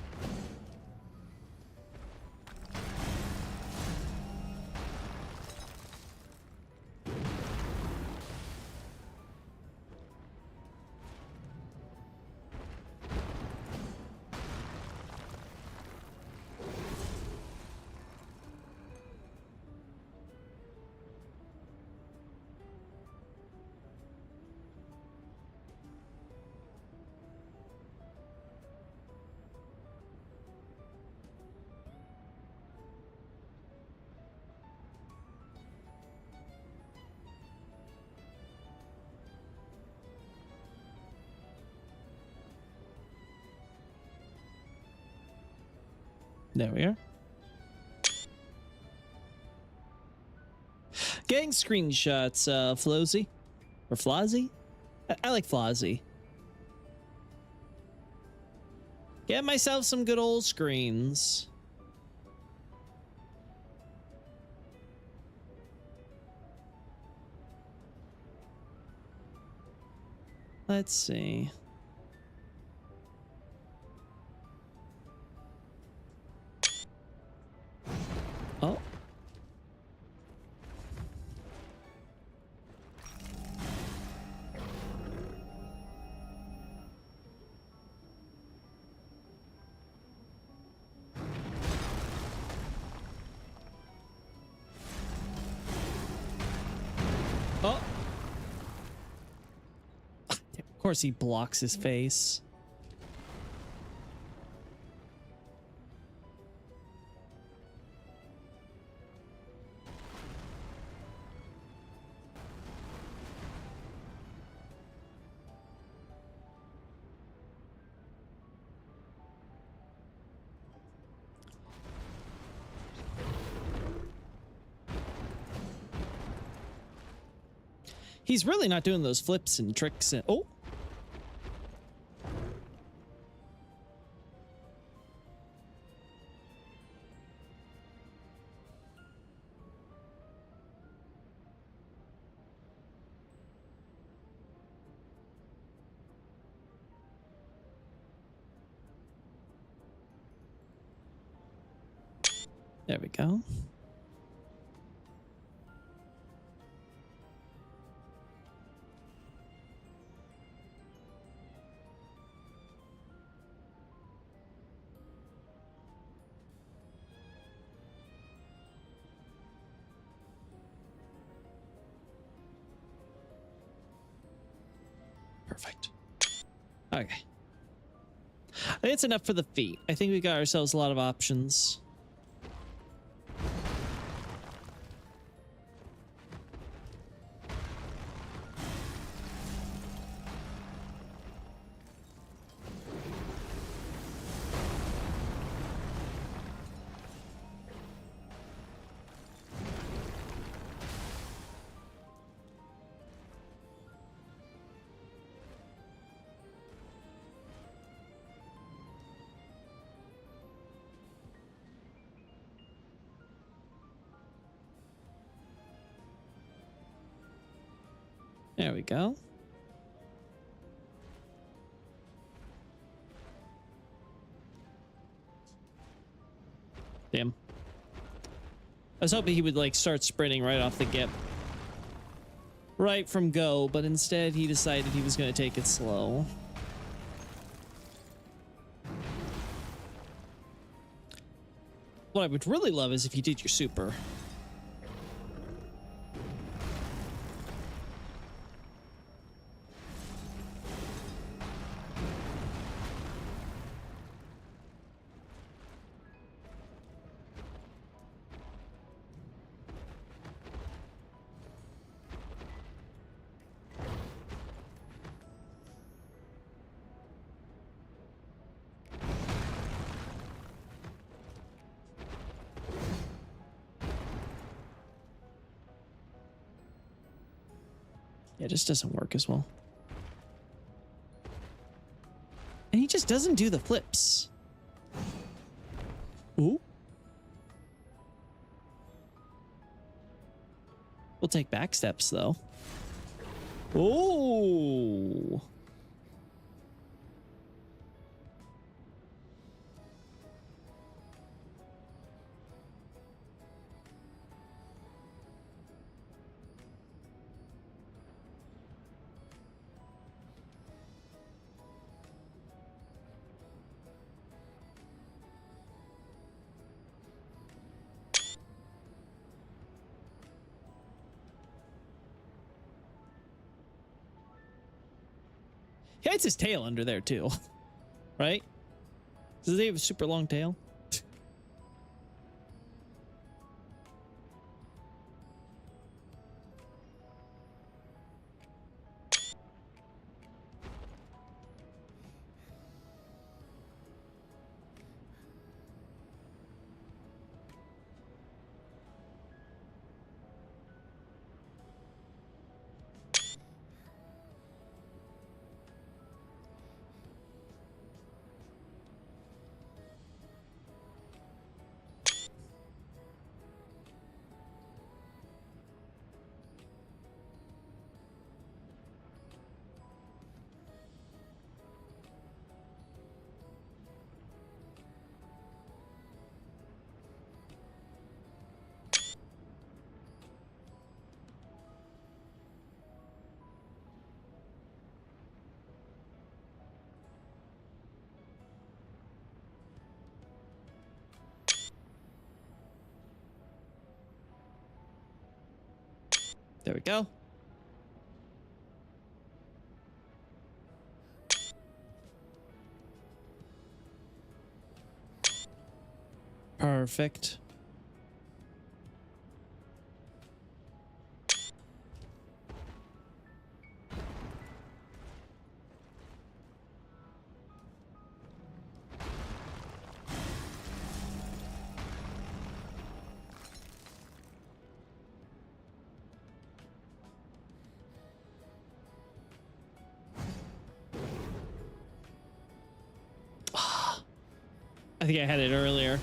There we are. Getting screenshots, Flozy. Or Flozzy? I like Flozzy. Get myself some good old screens. Let's see. Oh. Oh. Of course he blocks his face. He's really not doing those flips and tricks and oh. There we go. Perfect. Okay. I think it's enough for the feet. I think we got ourselves a lot of options. There we go. Damn. I was hoping he would like start sprinting right off the get. Right from go, but instead he decided he was going to take it slow. What I would really love is if you did your super. Yeah, it just doesn't work as well. And he just doesn't do the flips. Ooh. We'll take back steps though. Oh. He hides his tail under there too, right? Does he have a super long tail? There we go. Perfect. I think I had it earlier.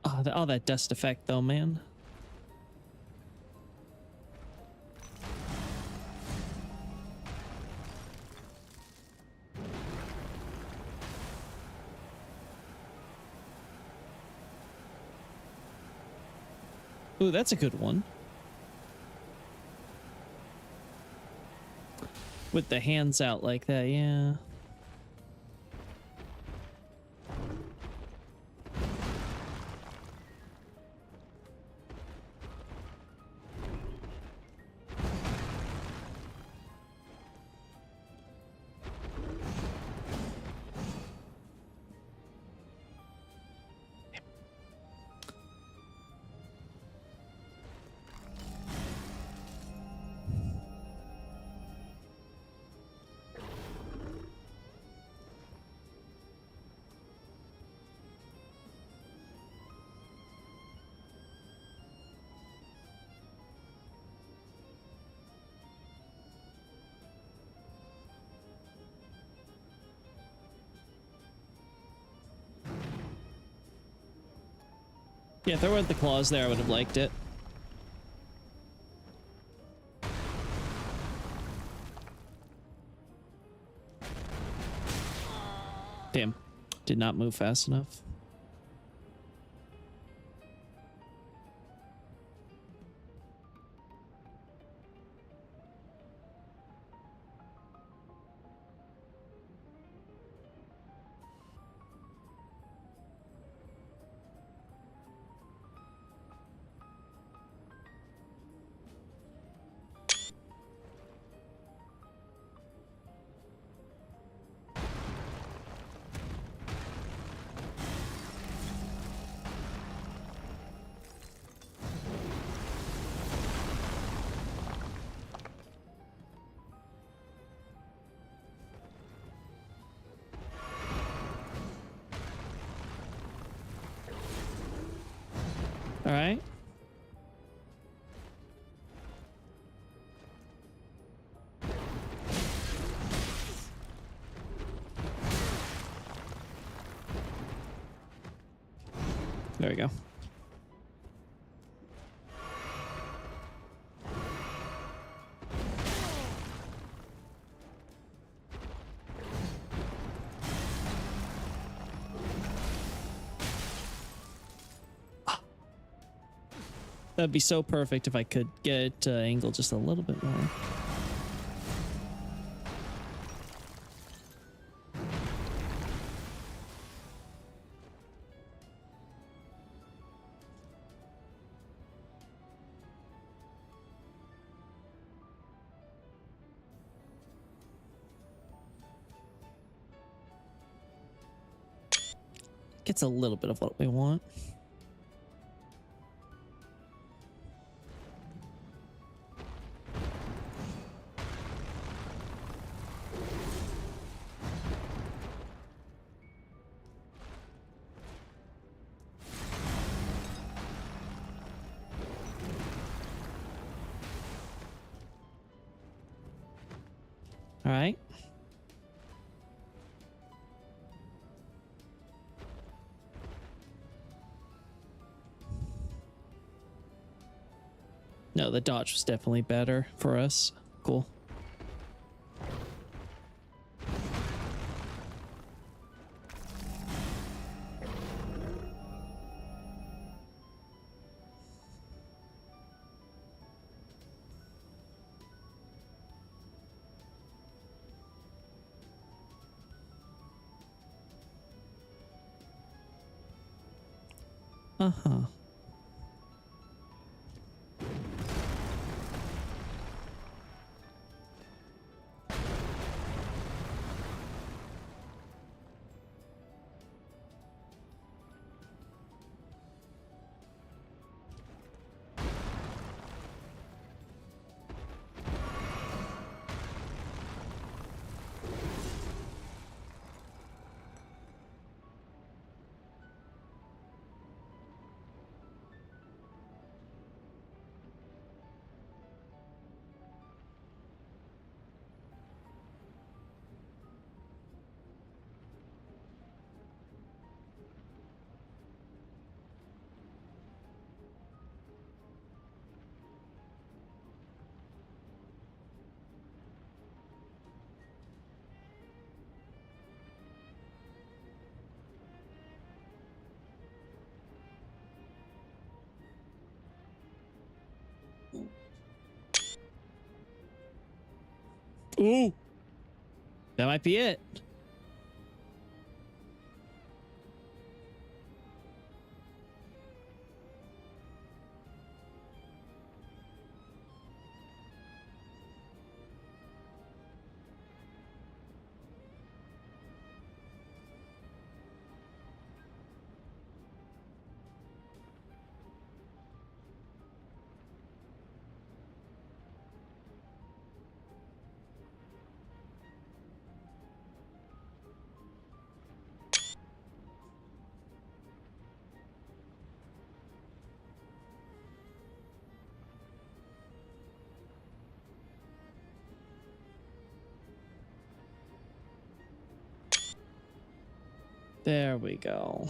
Oh, all that dust effect though, man. Ooh, that's a good one. With the hands out like that, yeah. Yeah, if there weren't the claws there, I would have liked it. Damn. Did not move fast enough. All right. There we go. That'd be so perfect if I could get angle just a little bit more. Gets a little bit of what we want. All right. No, the dodge was definitely better for us. Cool. Uh-huh. Ooh. That might be it. There we go.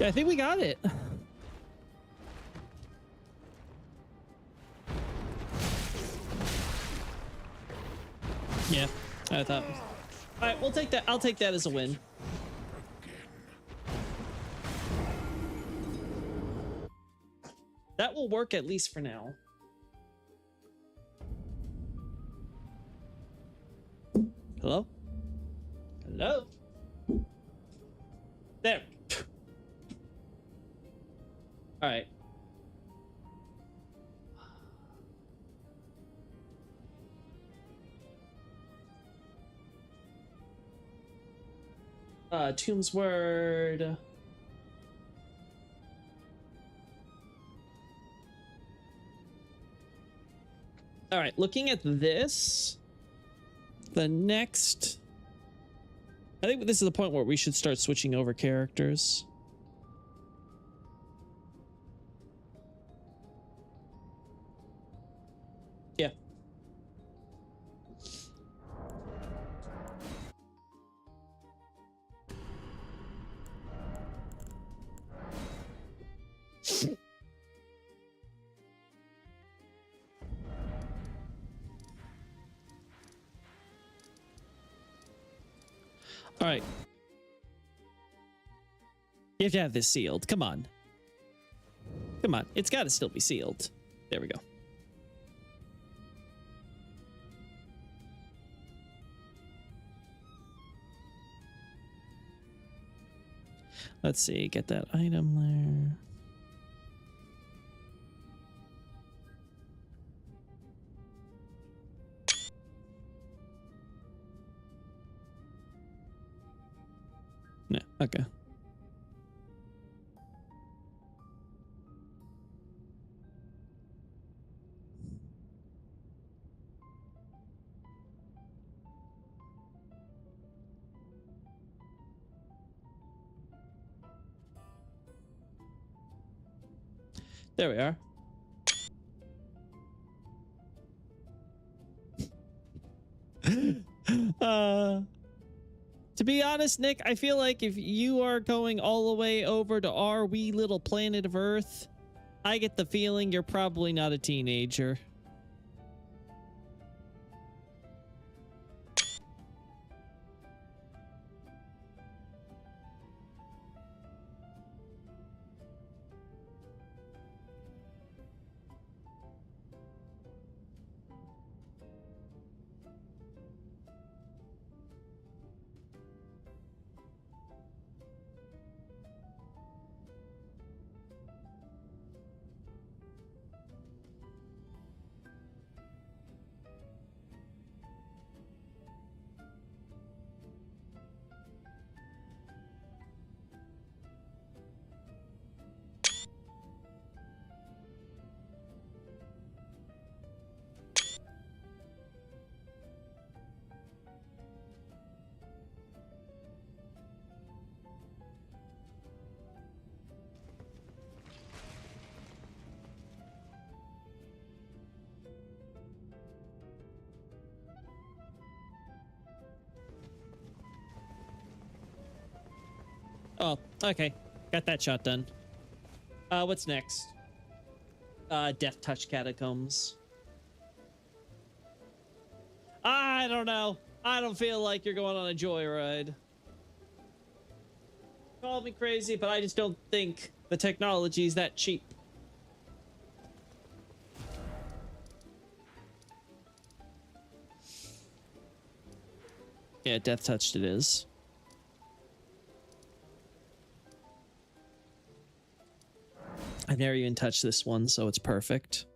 Yeah, I think we got it. Yeah, I thought. All right, we'll take that. I'll take that as a win. That will work at least for now. Hello? Hello? There. All right. Tomb's Word. All right, looking at this, the next, I think this is the point where we should start switching over characters. Yeah. All right. You have to have this sealed. Come on. Come on. It's got to still be sealed. There we go. Let's see. Get that item there. No. Okay. There we are. To be honest, Nick, I feel like if you are going all the way over to our wee little planet of Earth, I get the feeling you're probably not a teenager. Oh, okay. Got that shot done. What's next? Death Touch Catacombs. I don't know. I don't feel like you're going on a joyride. Call me crazy, but I just don't think the technology is that cheap. Yeah, Death Touched it is. I never even touched this one, so it's perfect.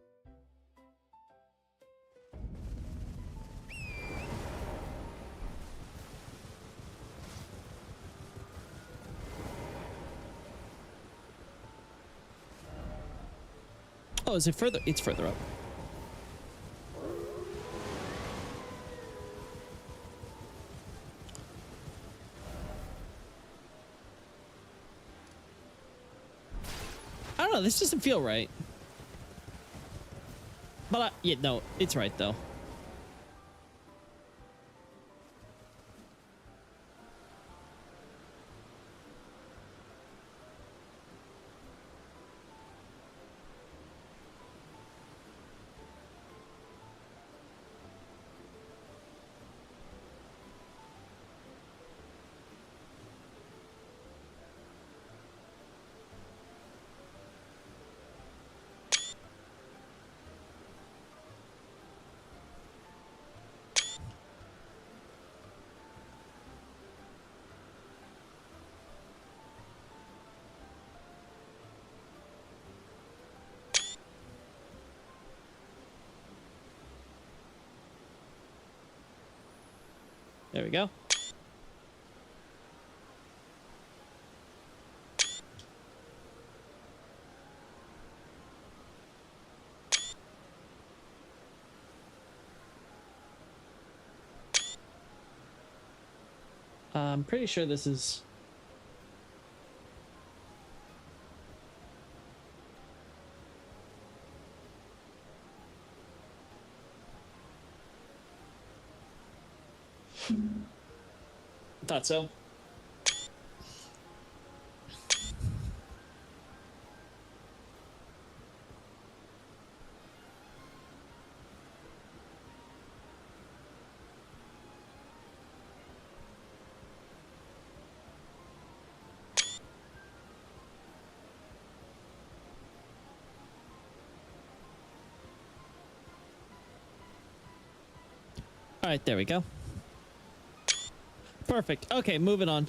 Oh, is it further? It's further up. I don't know. This doesn't feel right. But yeah, no, it's right though. There we go. I'm pretty sure this is... Thought so. All right, there we go. Perfect. Okay, moving on.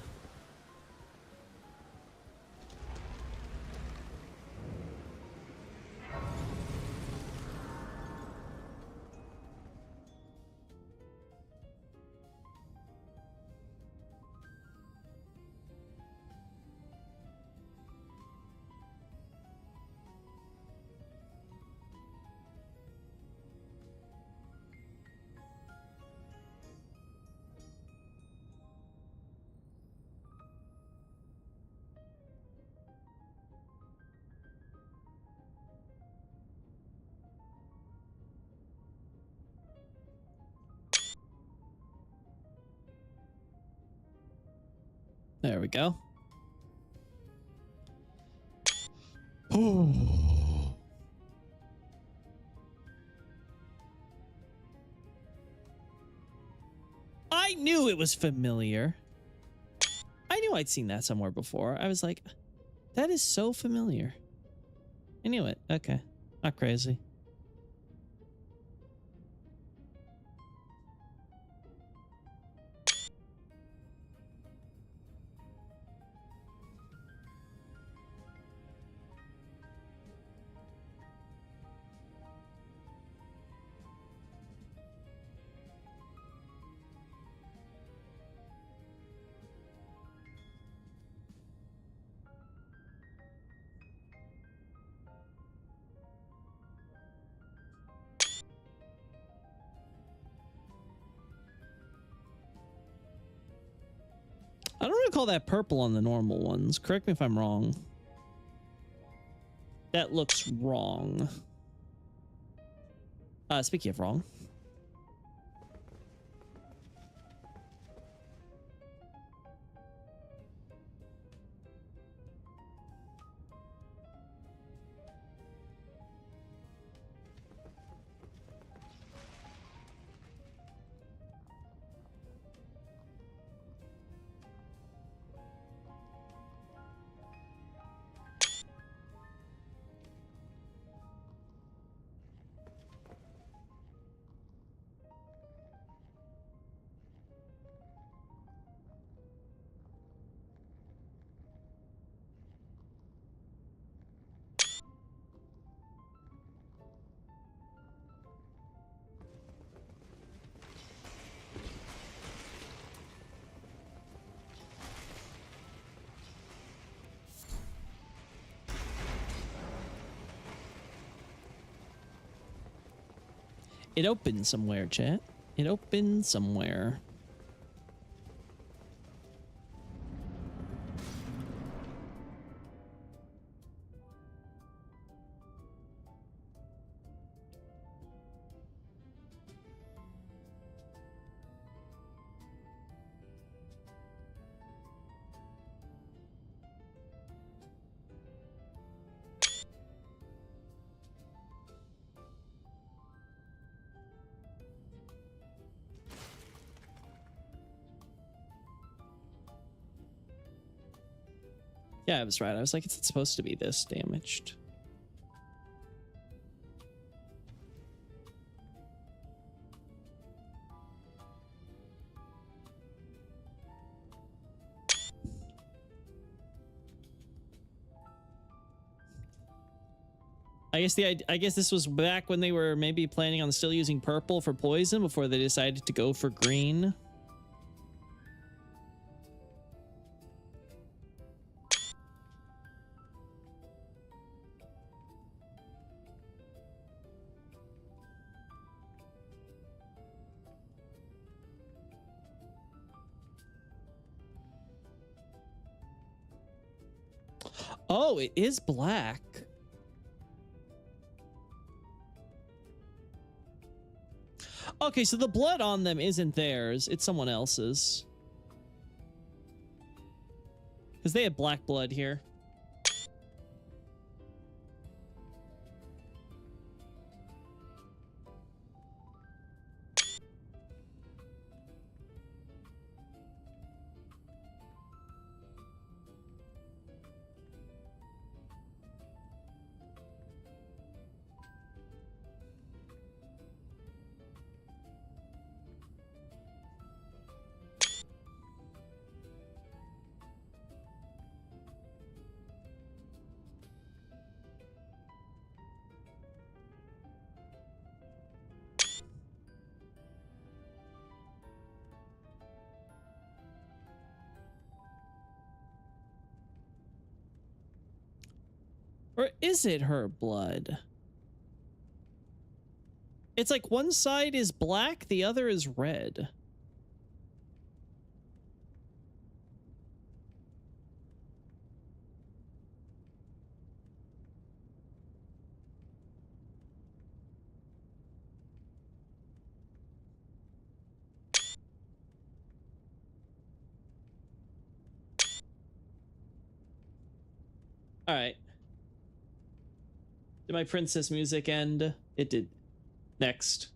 There we go. I knew it was familiar. I knew I'd seen that somewhere before. I was like, that is so familiar. I knew it. Okay. Not crazy. I don't recall that purple on the normal ones. Correct me if I'm wrong. That looks wrong. Speaking of wrong. It opened somewhere, chat. It opened somewhere. Yeah, I was right. I was like, it's supposed to be this damaged. I guess this was back when they were maybe planning on still using purple for poison before they decided to go for green. Oh, it is black. Okay, so the blood on them isn't theirs. It's someone else's. Because they have black blood here. Or is it her blood? It's like one side is black, the other is red. All right. Did my princess music end? It did. Next.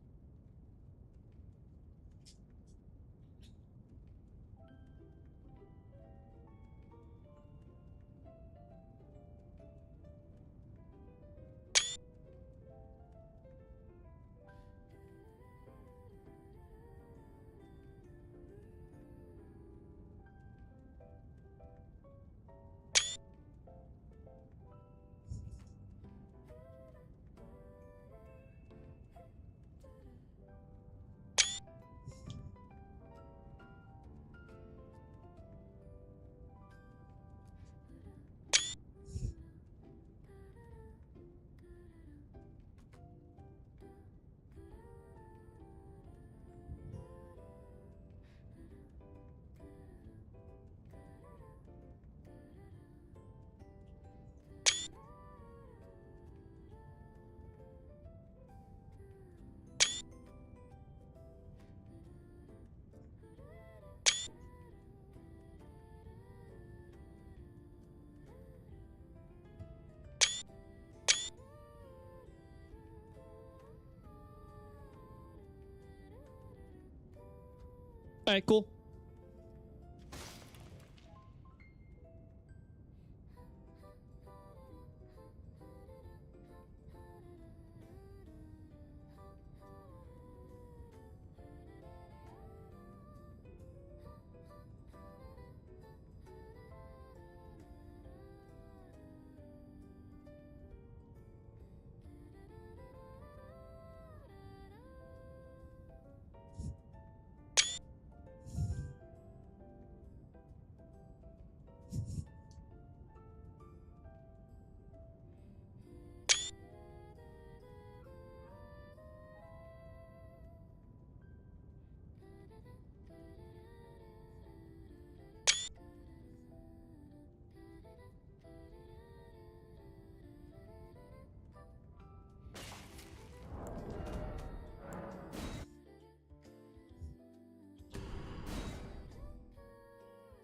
All right, cool.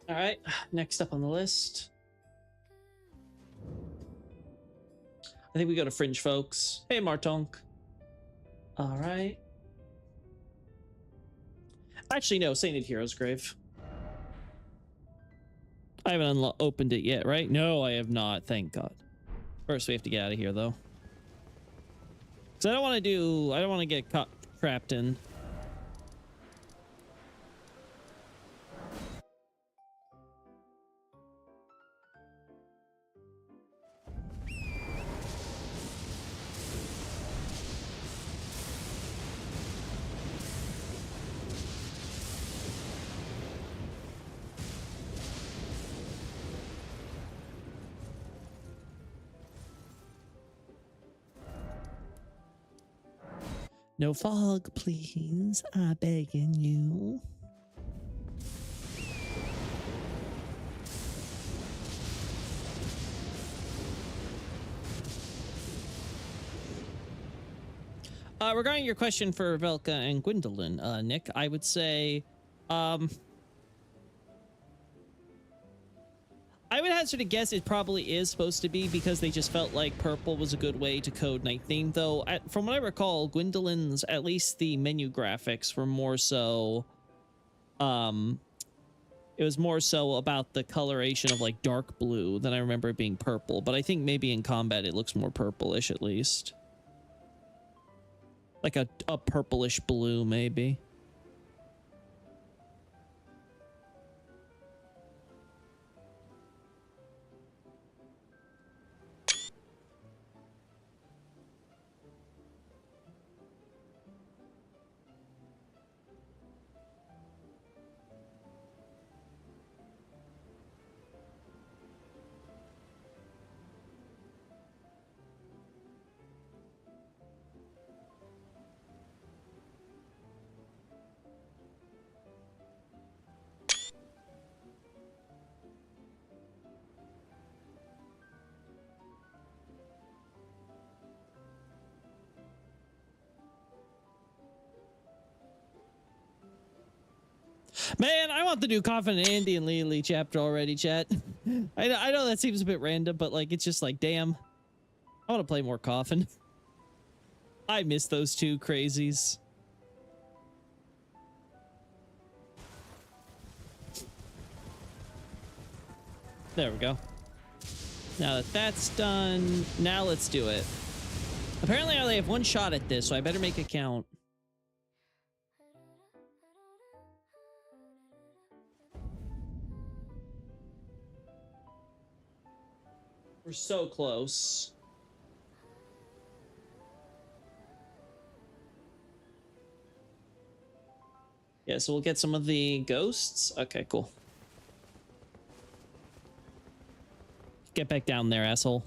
All right, next up on the list. I think we go to Fringe Folks. Hey, Martonk. All right. Actually, no, Sainted Hero's Grave. I haven't opened it yet, right? No, I have not, thank God. First, we have to get out of here, though. Because I don't want to get caught, trapped in. No fog, please. I'm begging you. Regarding your question for Velka and Gwendolyn, Nick, I would say, I would hazard a guess it probably is supposed to be because they just felt like purple was a good way to code night theme. Though, from what I recall, Gwendolyn's, at least the menu graphics were more so, it was more so about the coloration of like dark blue than I remember it being purple. But I think maybe in combat it looks more purplish at least. Like a purplish blue, maybe. Man, I want the new Coffin and Andy and Lily chapter already, chat. I know that seems a bit random, but like it's just like, damn. I want to play more Coffin. I miss those two crazies. There we go. Now that that's done, now let's do it. Apparently I only have one shot at this, so I better make it count. We're so close. Yeah, so we'll get some of the ghosts. Okay, cool. Get back down there, asshole.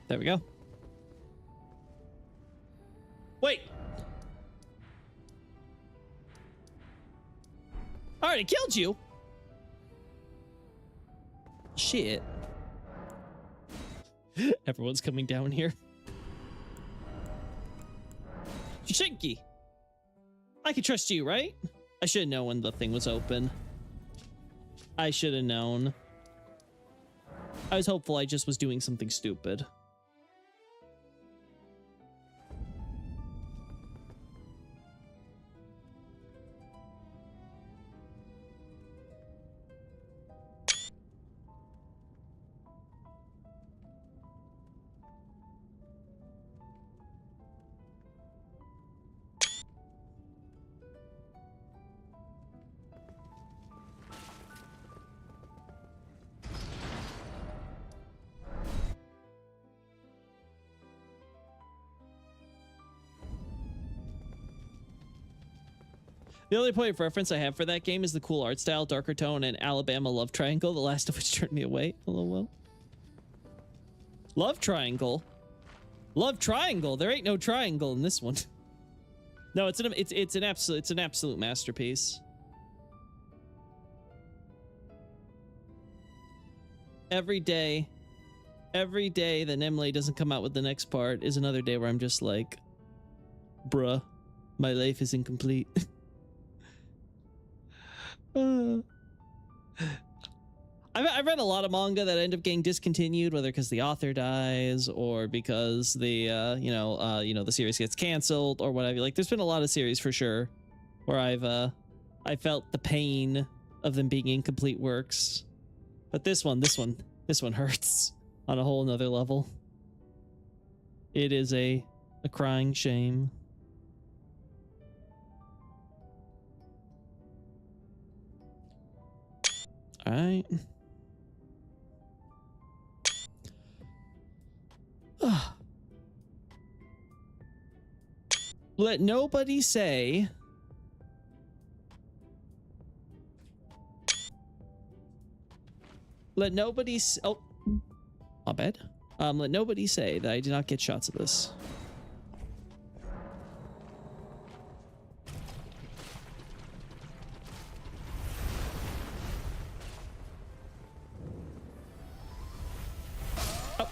There we go. Wait. I already killed you. Shit. Everyone's coming down here. Shinky. I can trust you, right? I should have known when the thing was open. I should have known. I was hopeful I just was doing something stupid. The only point of reference I have for that game is the cool art style, darker tone, and Alabama love triangle, the last of which turned me away. LOL. Love triangle? Love triangle? There ain't no triangle in this one. No, it's an absolute masterpiece. Every day that Nemle doesn't come out with the next part is another day where I'm just like, bruh, my life is incomplete. I've read a lot of manga that end up getting discontinued, whether because the author dies or because the the series gets canceled or whatever. Like, there's been a lot of series for sure where I felt the pain of them being incomplete works, but this one hurts on a whole nother level. It is a crying shame. right. Let nobody say. Let nobody. Oh, my bad. Let nobody say that I did not get shots of this. Oh.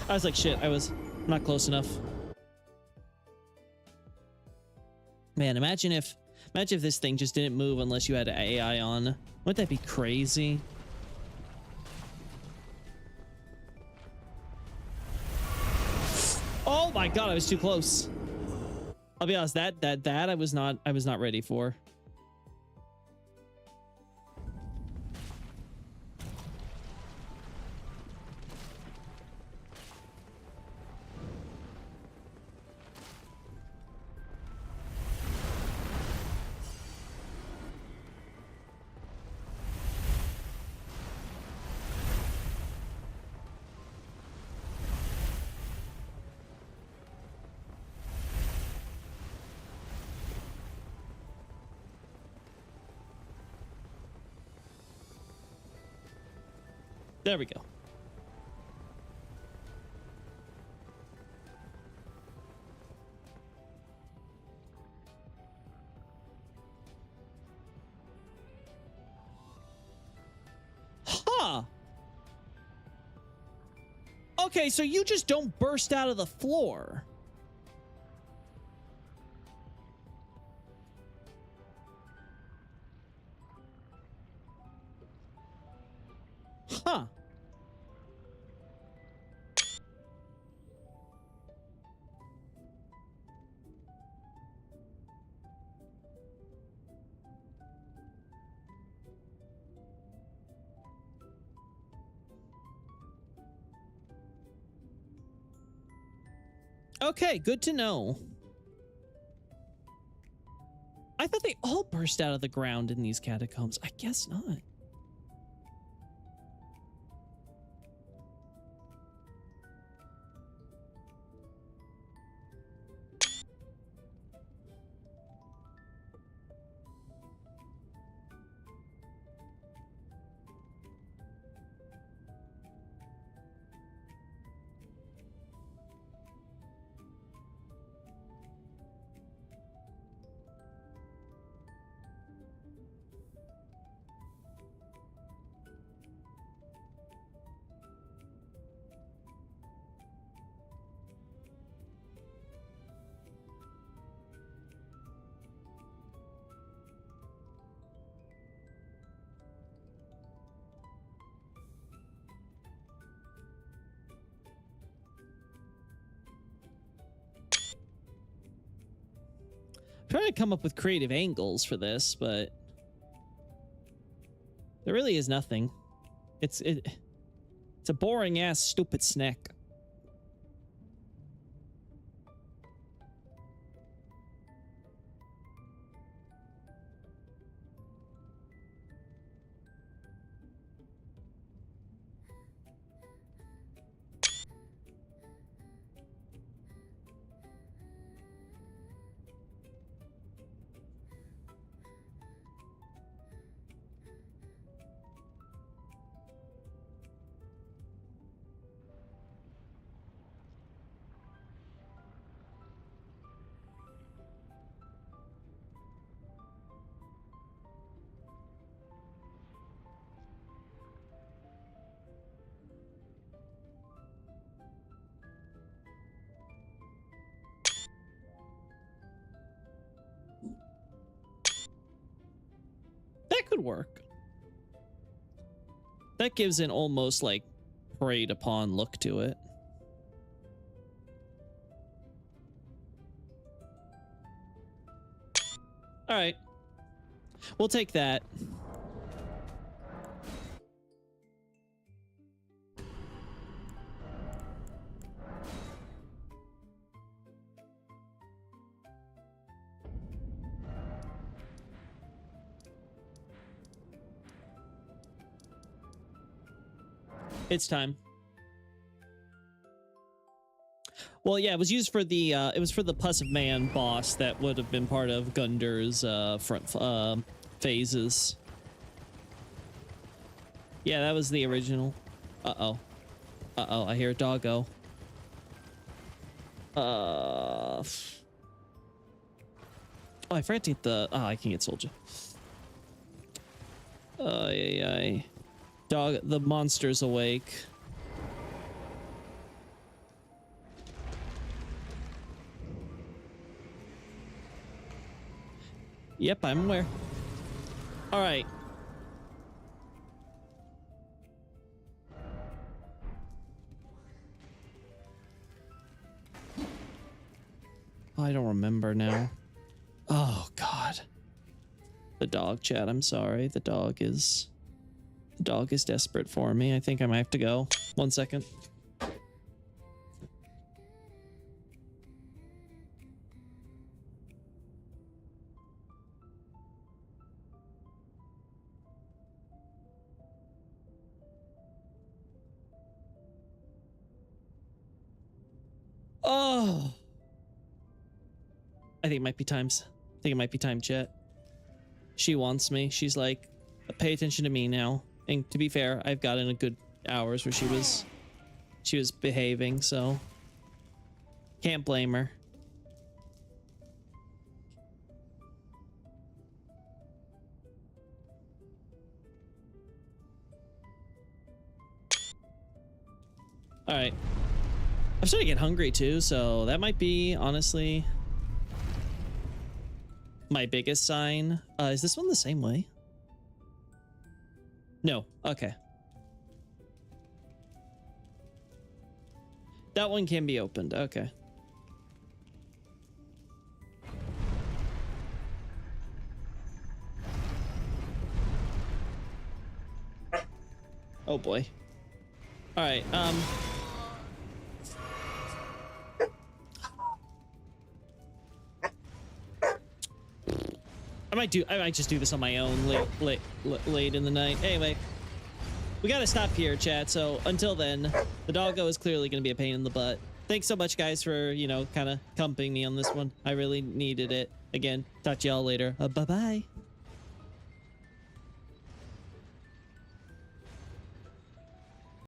I was like, shit, I was not close enough. Man, imagine if this thing just didn't move unless you had AI on. Wouldn't that be crazy? Oh my god, I was too close. I'll be honest, that I was not ready for. There we go. Huh. Okay, so you just don't burst out of the floor. Huh. Okay, good to know. I thought they all burst out of the ground in these catacombs. I guess not. Trying to come up with creative angles for this, but there really is nothing. It's a boring ass stupid snack. That could work. That gives an almost like preyed upon look to it. All right. We'll take that. It's time. Well, yeah, it was used for the it was for the Pus of Man boss that would have been part of Gundur's front phases. Yeah, that was the original. Uh-oh. Uh-oh, I hear a doggo. Oh, I forgot to get the... Oh, I can get soldier. Ay. Dog, the monster's awake. Yep, I'm aware. All right. Oh, I don't remember now. Oh, God. The dog, chat. I'm sorry. The dog is desperate for me. I think I might have to go. 1 second. Oh. I think it might be times. I think it might be time, chat. She wants me. She's like, pay attention to me now. And to be fair, I've gotten a good hours where she was behaving, so can't blame her. All right. I'm starting to get hungry too, so that might be honestly my biggest sign. Is this one the same way? No. Okay. That one can be opened. Okay. Oh boy. All right. I might just do this on my own late in the night. Anyway, we gotta stop here, chat. So until then, the doggo is clearly gonna be a pain in the butt. Thanks so much, guys, for, you know, kind of comping me on this one. I really needed it. Again, talk to y'all later. Bye-bye.